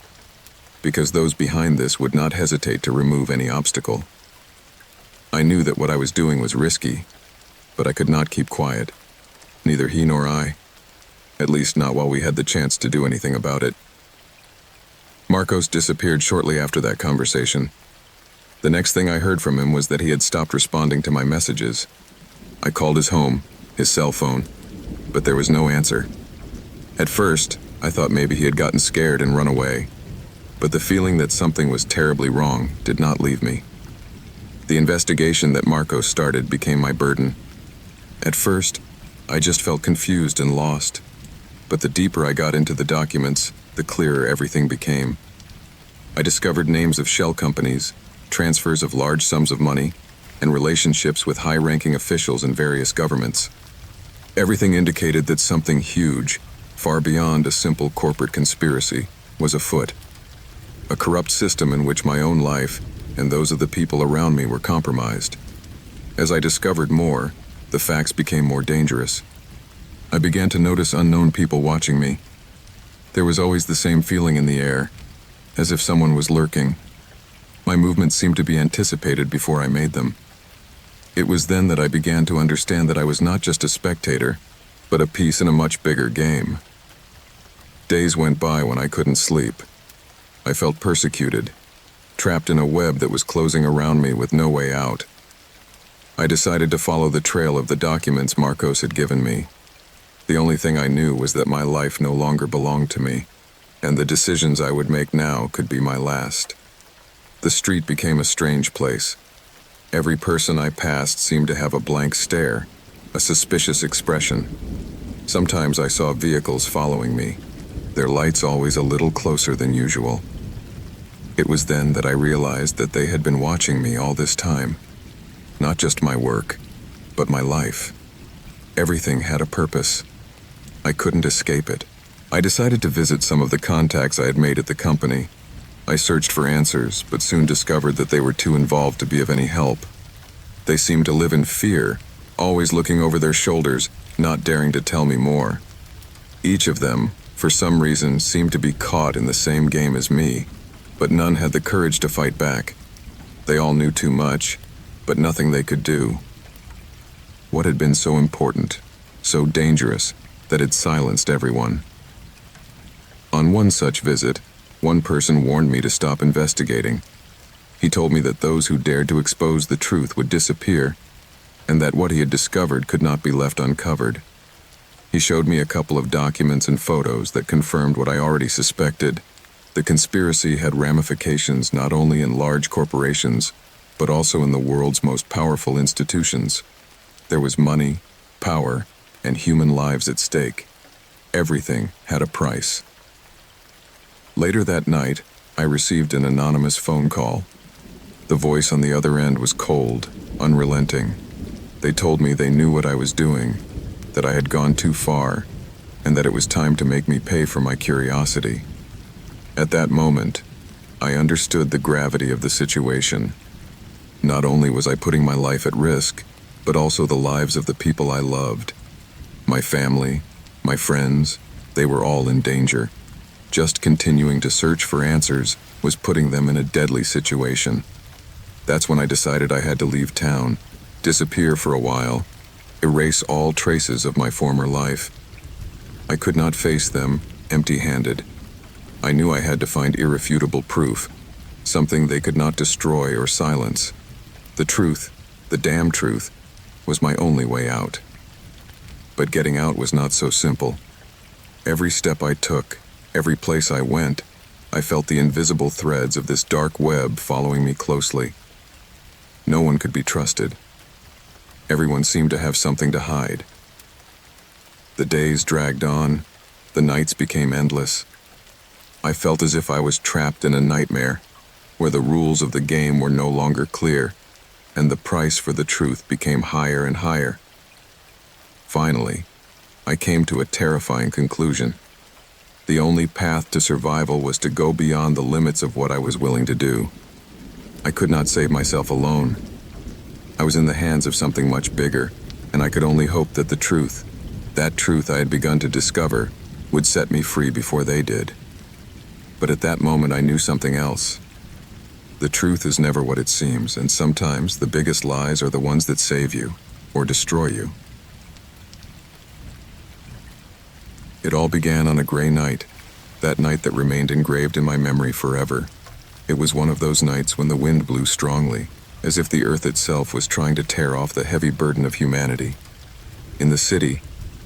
because those behind this would not hesitate to remove any obstacle. I knew that what I was doing was risky, but I could not keep quiet. Neither he nor I. At least not while we had the chance to do anything about it. Marcos disappeared shortly after that conversation. The next thing I heard from him was that he had stopped responding to my messages. I called his home, his cell phone, but there was no answer. At first, I thought maybe he had gotten scared and run away, but the feeling that something was terribly wrong did not leave me. The investigation that Marcos started became my burden. At first, I just felt confused and lost, but the deeper I got into the documents, the clearer everything became. I discovered names of shell companies, transfers of large sums of money, and relationships with high-ranking officials in various governments. Everything indicated that something huge, far beyond a simple corporate conspiracy, was afoot. A corrupt system in which my own life and those of the people around me were compromised. As I discovered more, the facts became more dangerous. I began to notice unknown people watching me. There was always the same feeling in the air, as if someone was lurking. My movements seemed to be anticipated before I made them. It was then that I began to understand that I was not just a spectator, but a piece in a much bigger game. Days went by when I couldn't sleep. I felt persecuted, trapped in a web that was closing around me with no way out. I decided to follow the trail of the documents Marcos had given me. The only thing I knew was that my life no longer belonged to me, and the decisions I would make now could be my last. The street became a strange place. Every person I passed seemed to have a blank stare, a suspicious expression. Sometimes I saw vehicles following me, their lights always a little closer than usual. It was then that I realized that they had been watching me all this time. Not just my work, but my life. Everything had a purpose. I couldn't escape it. I decided to visit some of the contacts I had made at the company. I searched for answers, but soon discovered that they were too involved to be of any help. They seemed to live in fear, always looking over their shoulders, not daring to tell me more. Each of them, for some reason, seemed to be caught in the same game as me, but none had the courage to fight back. They all knew too much, but nothing they could do. What had been so important, so dangerous, that had silenced everyone? On one such visit, one person warned me to stop investigating. He told me that those who dared to expose the truth would disappear, and that what he had discovered could not be left uncovered. He showed me a couple of documents and photos that confirmed what I already suspected. The conspiracy had ramifications not only in large corporations, but also in the world's most powerful institutions. There was money, power, and human lives at stake. Everything had a price. Later that night, I received an anonymous phone call. The voice on the other end was cold, unrelenting. They told me they knew what I was doing, that I had gone too far, and that it was time to make me pay for my curiosity. At that moment, I understood the gravity of the situation. Not only was I putting my life at risk, but also the lives of the people I loved. My family, my friends, they were all in danger. Just continuing to search for answers was putting them in a deadly situation. That's when I decided I had to leave town, disappear for a while, erase all traces of my former life. I could not face them empty-handed. I knew I had to find irrefutable proof, something they could not destroy or silence. The truth, the damn truth, was my only way out. But getting out was not so simple. Every step I took, every place I went, I felt the invisible threads of this dark web following me closely. No one could be trusted. Everyone seemed to have something to hide. The days dragged on, the nights became endless. I felt as if I was trapped in a nightmare, where the rules of the game were no longer clear. and the price for the truth became higher and higher. Finally, I came to a terrifying conclusion. The only path to survival was to go beyond the limits of what I was willing to do. I could not save myself alone. I was in the hands of something much bigger, and I could only hope that that truth I had begun to discover, would set me free before they did. But at that moment I knew something else. The truth is never what it seems, and sometimes the biggest lies are the ones that save you, or destroy you. It all began on a gray night, that night that remained engraved in my memory forever. It was one of those nights when the wind blew strongly, as if the earth itself was trying to tear off the heavy burden of humanity. In the city,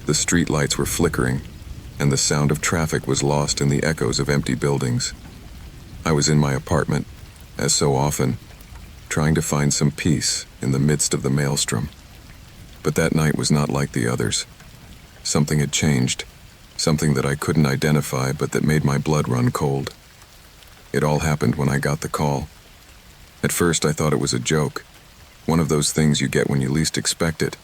the street lights were flickering, and the sound of traffic was lost in the echoes of empty buildings. I was in my apartment, as so often, trying to find some peace in the midst of the maelstrom. But that night was not like the others. Something had changed, something that I couldn't identify but that made my blood run cold. It all happened when I got the call. At first I thought it was a joke, one of those things you get when you least expect it.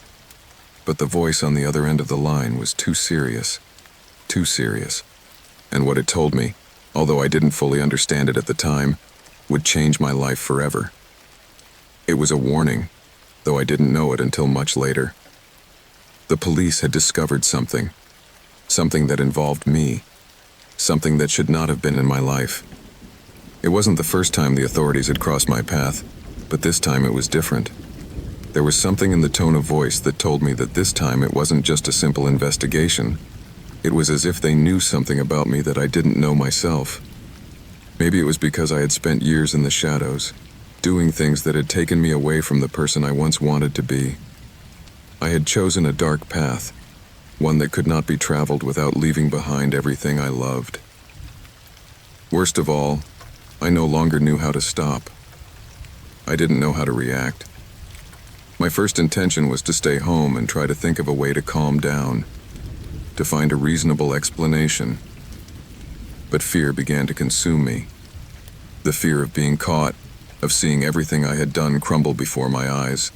But the voice on the other end of the line was too serious. And what it told me, although I didn't fully understand it at the time, would change my life forever. It was a warning, though I didn't know it until much later. The police had discovered something that involved me, something that should not have been in my life. It wasn't the first time the authorities had crossed my path, but this time it was different. There was something in the tone of voice that told me that this time it wasn't just a simple investigation. It was as if they knew something about me that I didn't know myself. Maybe it was because I had spent years in the shadows, doing things that had taken me away from the person I once wanted to be. I had chosen a dark path, one that could not be traveled without leaving behind everything I loved. Worst of all, I no longer knew how to stop. I didn't know how to react. My first intention was to stay home and try to think of a way to calm down, to find a reasonable explanation. But fear began to consume me. The fear of being caught, of seeing everything I had done crumble before my eyes.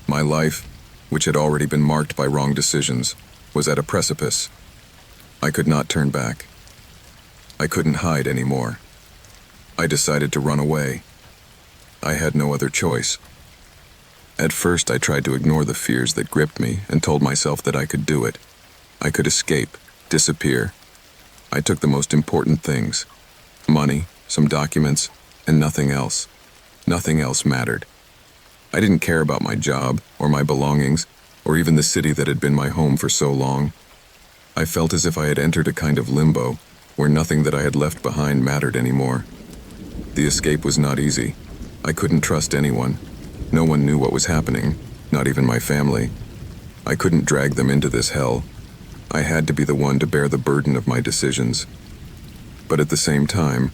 My life, which had already been marked by wrong decisions, was at a precipice. I could not turn back. I couldn't hide anymore. I decided to run away. I had no other choice. At first, I tried to ignore the fears that gripped me and told myself that I could do it. I could escape, disappear. I took the most important things: money, some documents, and nothing else. Nothing else mattered. I didn't care about my job, or my belongings, or even the city that had been my home for so long. I felt as if I had entered a kind of limbo, where nothing that I had left behind mattered anymore. The escape was not easy. I couldn't trust anyone. No one knew what was happening, not even my family. I couldn't drag them into this hell. I had to be the one to bear the burden of my decisions. But at the same time,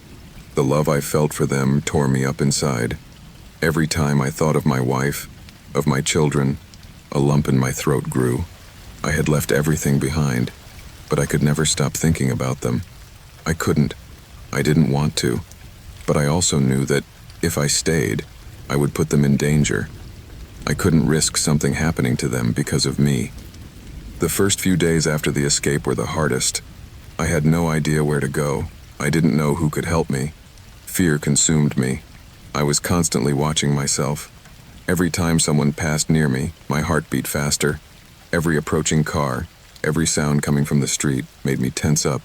the love I felt for them tore me up inside. Every time I thought of my wife, of my children, a lump in my throat grew. I had left everything behind, but I could never stop thinking about them. I couldn't. I didn't want to. But I also knew that if I stayed, I would put them in danger. I couldn't risk something happening to them because of me. The first few days after the escape were the hardest. I had no idea where to go. I didn't know who could help me. Fear consumed me. I was constantly watching myself. Every time someone passed near me, my heart beat faster. Every approaching car, every sound coming from the street made me tense up.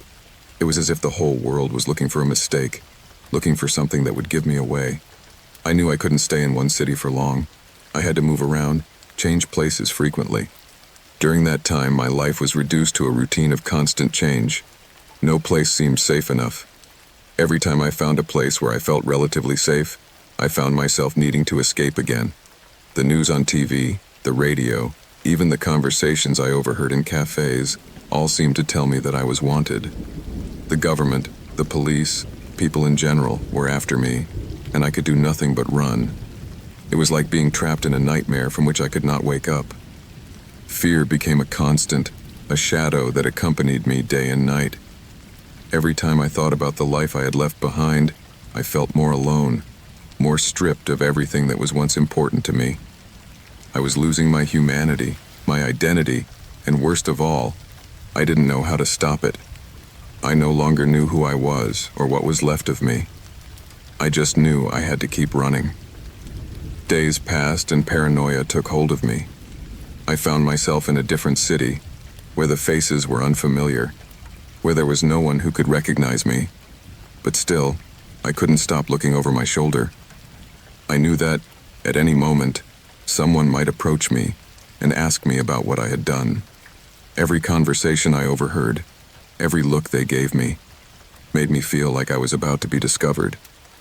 It was as if the whole world was looking for a mistake, looking for something that would give me away. I knew I couldn't stay in one city for long. I had to move around, change places frequently. During that time, my life was reduced to a routine of constant change. No place seemed safe enough. Every time I found a place where I felt relatively safe, I found myself needing to escape again. The news on TV, the radio, even the conversations I overheard in cafes, all seemed to tell me that I was wanted. The government, the police, people in general were after me, and I could do nothing but run. It was like being trapped in a nightmare from which I could not wake up. Fear became a constant, a shadow that accompanied me day and night. Every time I thought about the life I had left behind, I felt more alone. more stripped of everything that was once important to me. I was losing my humanity, my identity, and worst of all, I didn't know how to stop it. I no longer knew who I was or what was left of me. I just knew I had to keep running. Days passed and paranoia took hold of me. I found myself in a different city, where the faces were unfamiliar, where there was no one who could recognize me. But still, I couldn't stop looking over my shoulder. I knew that, at any moment, someone might approach me and ask me about what I had done. Every conversation I overheard, every look they gave me, made me feel like I was about to be discovered.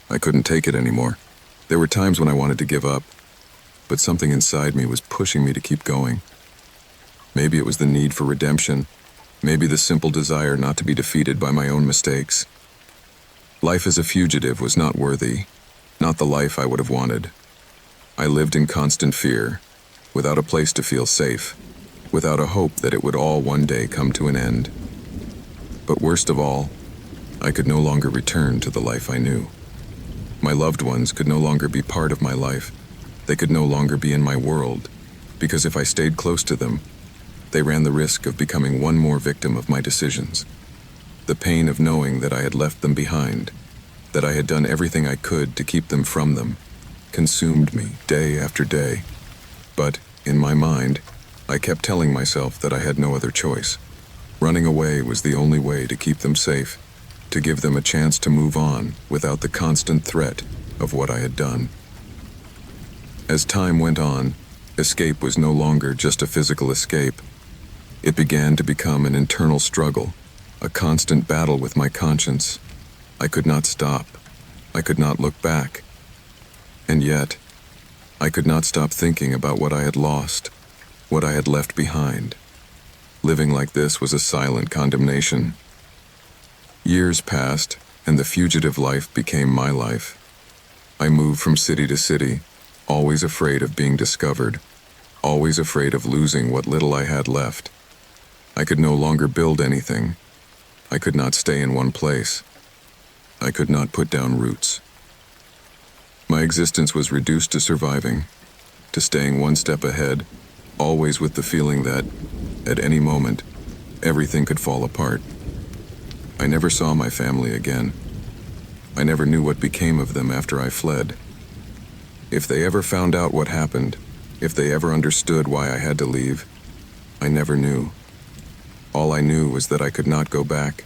I couldn't take it anymore. There were times when I wanted to give up, but something inside me was pushing me to keep going. Maybe it was the need for redemption, maybe the simple desire not to be defeated by my own mistakes. Life as a fugitive was not worthy, not the life I would have wanted. I lived in constant fear, without a place to feel safe, without a hope that it would all one day come to an end. But worst of all, I could no longer return to the life I knew. My loved ones could no longer be part of my life. They could no longer be in my world, because if I stayed close to them, they ran the risk of becoming one more victim of my decisions. The pain of knowing that I had left them behind, that I had done everything I could to keep them from them, consumed me day after day. But, in my mind, I kept telling myself that I had no other choice. Running away was the only way to keep them safe, to give them a chance to move on without the constant threat of what I had done. As time went on, escape was no longer just a physical escape. It began to become an internal struggle, a constant battle with my conscience. I could not stop. I could not look back. And yet, I could not stop thinking about what I had lost, what I had left behind. Living like this was a silent condemnation. Years passed, and the fugitive life became my life. I moved from city to city, always afraid of being discovered, always afraid of losing what little I had left. I could no longer build anything. I could not stay in one place. I could not put down roots. My existence was reduced to surviving, to staying one step ahead, always with the feeling that, at any moment, everything could fall apart. I never saw my family again. I never knew what became of them after I fled. If they ever found out what happened, if they ever understood why I had to leave, I never knew. All I knew was that I could not go back,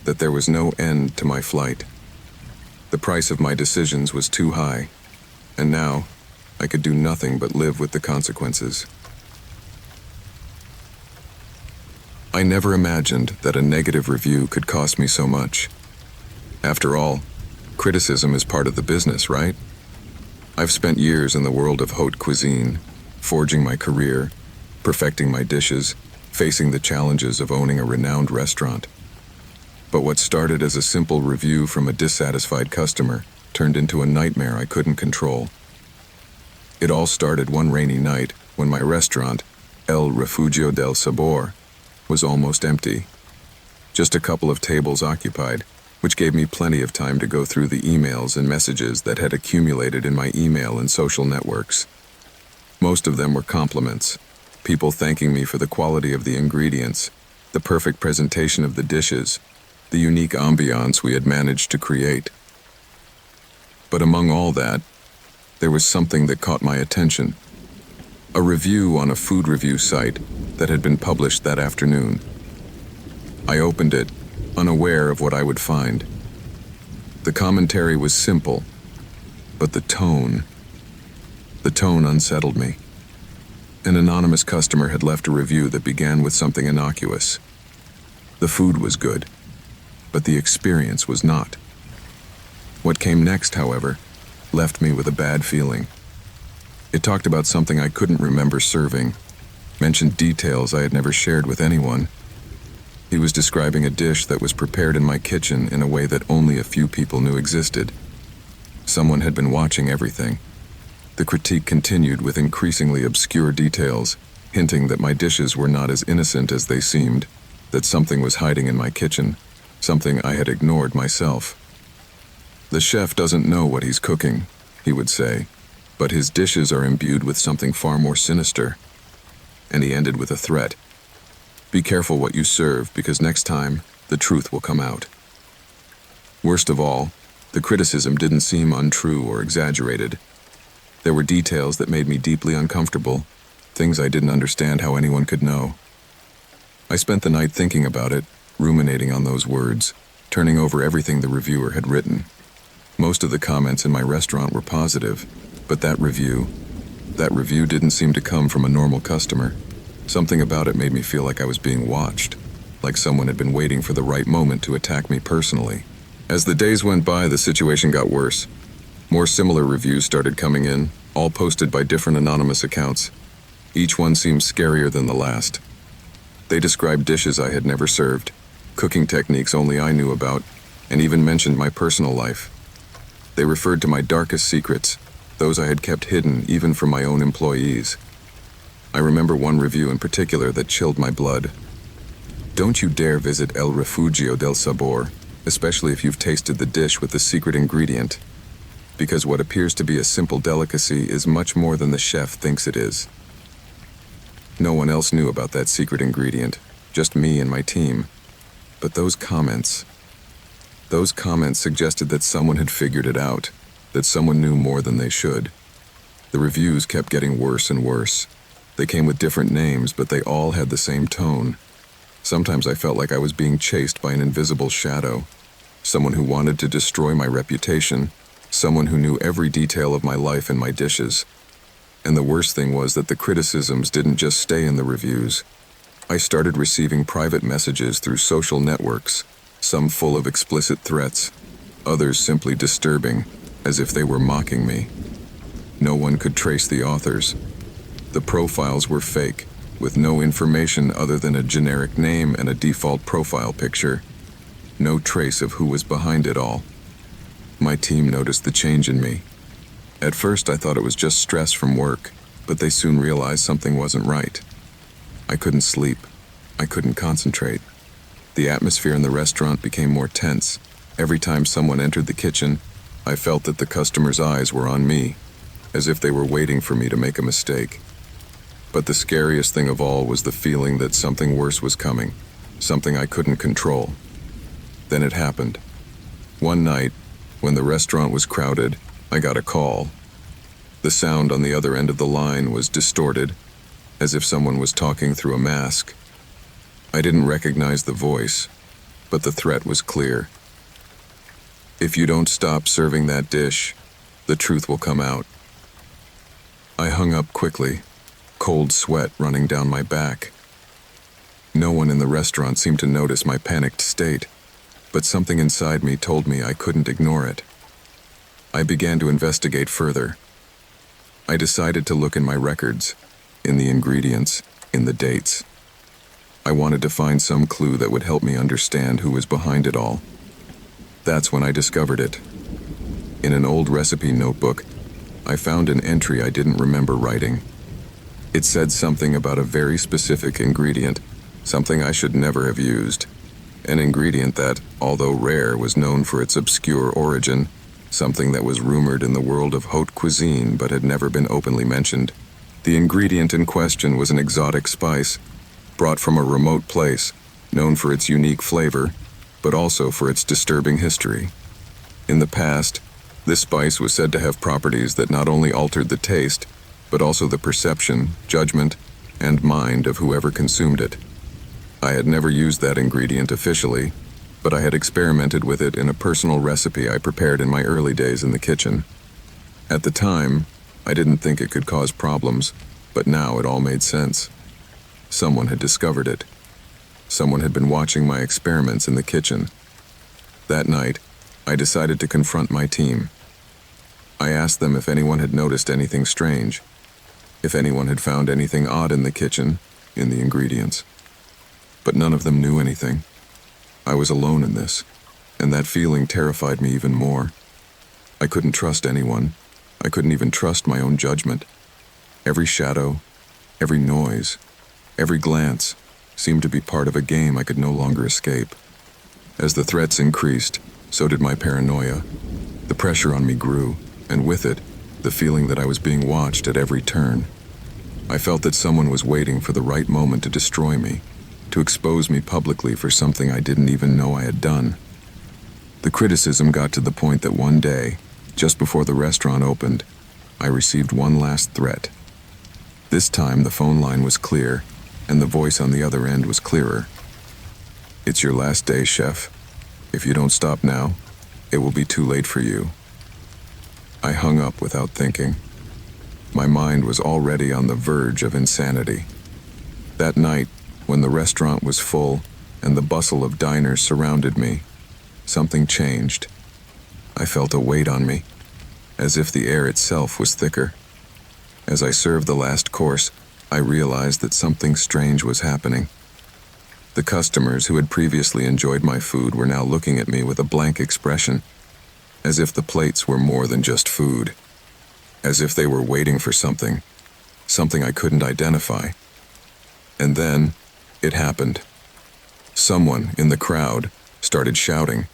that there was no end to my flight. The price of my decisions was too high, and now I could do nothing but live with the consequences. I never imagined that a negative review could cost me so much. After all, criticism is part of the business, right? I've spent years in the world of haute cuisine, forging my career, perfecting my dishes, facing the challenges of owning a renowned restaurant. But what started as a simple review from a dissatisfied customer turned into a nightmare I couldn't control. It all started one rainy night when my restaurant, El Refugio del Sabor, was almost empty. Just a couple of tables occupied, which gave me plenty of time to go through the emails and messages that had accumulated in my email and social networks. Most of them were compliments, people thanking me for the quality of the ingredients, the perfect presentation of the dishes, the unique ambiance we had managed to create. But among all that, there was something that caught my attention. A review on a food review site that had been published that afternoon. I opened it, unaware of what I would find. The commentary was simple, but the tone unsettled me. An anonymous customer had left a review that began with something innocuous. The food was good, but the experience was not. What came next, however, left me with a bad feeling. It talked about something I couldn't remember serving, mentioned details I had never shared with anyone. He was describing a dish that was prepared in my kitchen in a way that only a few people knew existed. Someone had been watching everything. The critique continued with increasingly obscure details, hinting that my dishes were not as innocent as they seemed, that something was hiding in my kitchen, something I had ignored myself. The chef doesn't know what he's cooking, he would say, but his dishes are imbued with something far more sinister. And he ended with a threat. Be careful what you serve, because next time, the truth will come out. Worst of all, the criticism didn't seem untrue or exaggerated. There were details that made me deeply uncomfortable, things I didn't understand how anyone could know. I spent the night thinking about it, ruminating on those words, turning over everything the reviewer had written. Most of the comments in my restaurant were positive, but that review didn't seem to come from a normal customer. Something about it made me feel like I was being watched, like someone had been waiting for the right moment to attack me personally. As the days went by, the situation got worse. More similar reviews started coming in, all posted by different anonymous accounts. Each one seemed scarier than the last. They described dishes I had never served, cooking techniques only I knew about, and even mentioned my personal life. They referred to my darkest secrets, those I had kept hidden even from my own employees. I remember one review in particular that chilled my blood. Don't you dare visit El Refugio del Sabor, especially if you've tasted the dish with the secret ingredient, because what appears to be a simple delicacy is much more than the chef thinks it is. No one else knew about that secret ingredient, just me and my team. But those comments suggested that someone had figured it out, that someone knew more than they should. The reviews kept getting worse and worse. They came with different names, but they all had the same tone. Sometimes I felt like I was being chased by an invisible shadow, someone who wanted to destroy my reputation, someone who knew every detail of my life and my dishes. And the worst thing was that the criticisms didn't just stay in the reviews. I started receiving private messages through social networks, some full of explicit threats, others simply disturbing, as if they were mocking me. No one could trace the authors. The profiles were fake, with no information other than a generic name and a default profile picture. No trace of who was behind it all. My team noticed the change in me. At first I thought it was just stress from work, but they soon realized something wasn't right. I couldn't sleep. I couldn't concentrate. The atmosphere in the restaurant became more tense. Every time someone entered the kitchen, I felt that the customers' eyes were on me, as if they were waiting for me to make a mistake. But the scariest thing of all was the feeling that something worse was coming, something I couldn't control. Then it happened. One night, when the restaurant was crowded, I got a call. The sound on the other end of the line was distorted, as if someone was talking through a mask. I didn't recognize the voice, but the threat was clear. If you don't stop serving that dish, the truth will come out. I hung up quickly, cold sweat running down my back. No one in the restaurant seemed to notice my panicked state, but something inside me told me I couldn't ignore it. I began to investigate further. I decided to look in my records, in the ingredients, in the dates. I wanted to find some clue that would help me understand who was behind it all. That's when I discovered it. In an old recipe notebook, I found an entry I didn't remember writing. It said something about a very specific ingredient, something I should never have used. An ingredient that, although rare, was known for its obscure origin, something that was rumored in the world of haute cuisine but had never been openly mentioned. The ingredient in question was an exotic spice, brought from a remote place, known for its unique flavor, but also for its disturbing history. In the past, this spice was said to have properties that not only altered the taste, but also the perception, judgment, and mind of whoever consumed it. I had never used that ingredient officially, but I had experimented with it in a personal recipe I prepared in my early days in the kitchen. At the time, I didn't think it could cause problems, but now it all made sense. Someone had discovered it. Someone had been watching my experiments in the kitchen. That night, I decided to confront my team. I asked them if anyone had noticed anything strange, if anyone had found anything odd in the kitchen, in the ingredients. But none of them knew anything. I was alone in this, and that feeling terrified me even more. I couldn't trust anyone. I couldn't even trust my own judgment. Every shadow, every noise, every glance seemed to be part of a game I could no longer escape. As the threats increased, so did my paranoia. The pressure on me grew, and with it, the feeling that I was being watched at every turn. I felt that someone was waiting for the right moment to destroy me, to expose me publicly for something I didn't even know I had done. The criticism got to the point that one day, just before the restaurant opened, I received one last threat. This time the phone line was clear, and the voice on the other end was clearer. "It's your last day, chef. If you don't stop now, it will be too late for you." I hung up without thinking. My mind was already on the verge of insanity. That night, when the restaurant was full and the bustle of diners surrounded me, something changed. I felt a weight on me, as if the air itself was thicker. As I served the last course, I realized that something strange was happening. The customers who had previously enjoyed my food were now looking at me with a blank expression, as if the plates were more than just food, as if they were waiting for something I couldn't identify. And then, it happened. Someone in the crowd started shouting.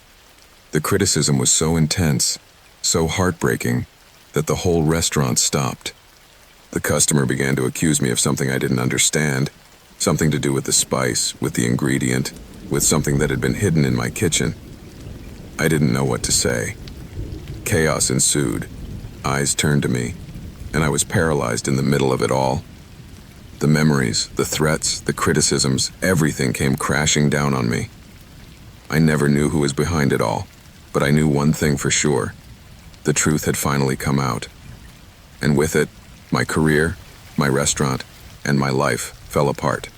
The criticism was so intense, so heartbreaking, that the whole restaurant stopped. The customer began to accuse me of something I didn't understand, something to do with the spice, with the ingredient, with something that had been hidden in my kitchen. I didn't know what to say. Chaos ensued. Eyes turned to me, and I was paralyzed in the middle of it all. The memories, the threats, the criticisms, everything came crashing down on me. I never knew who was behind it all, but I knew one thing for sure. The truth had finally come out. And with it, my career, my restaurant, and my life fell apart.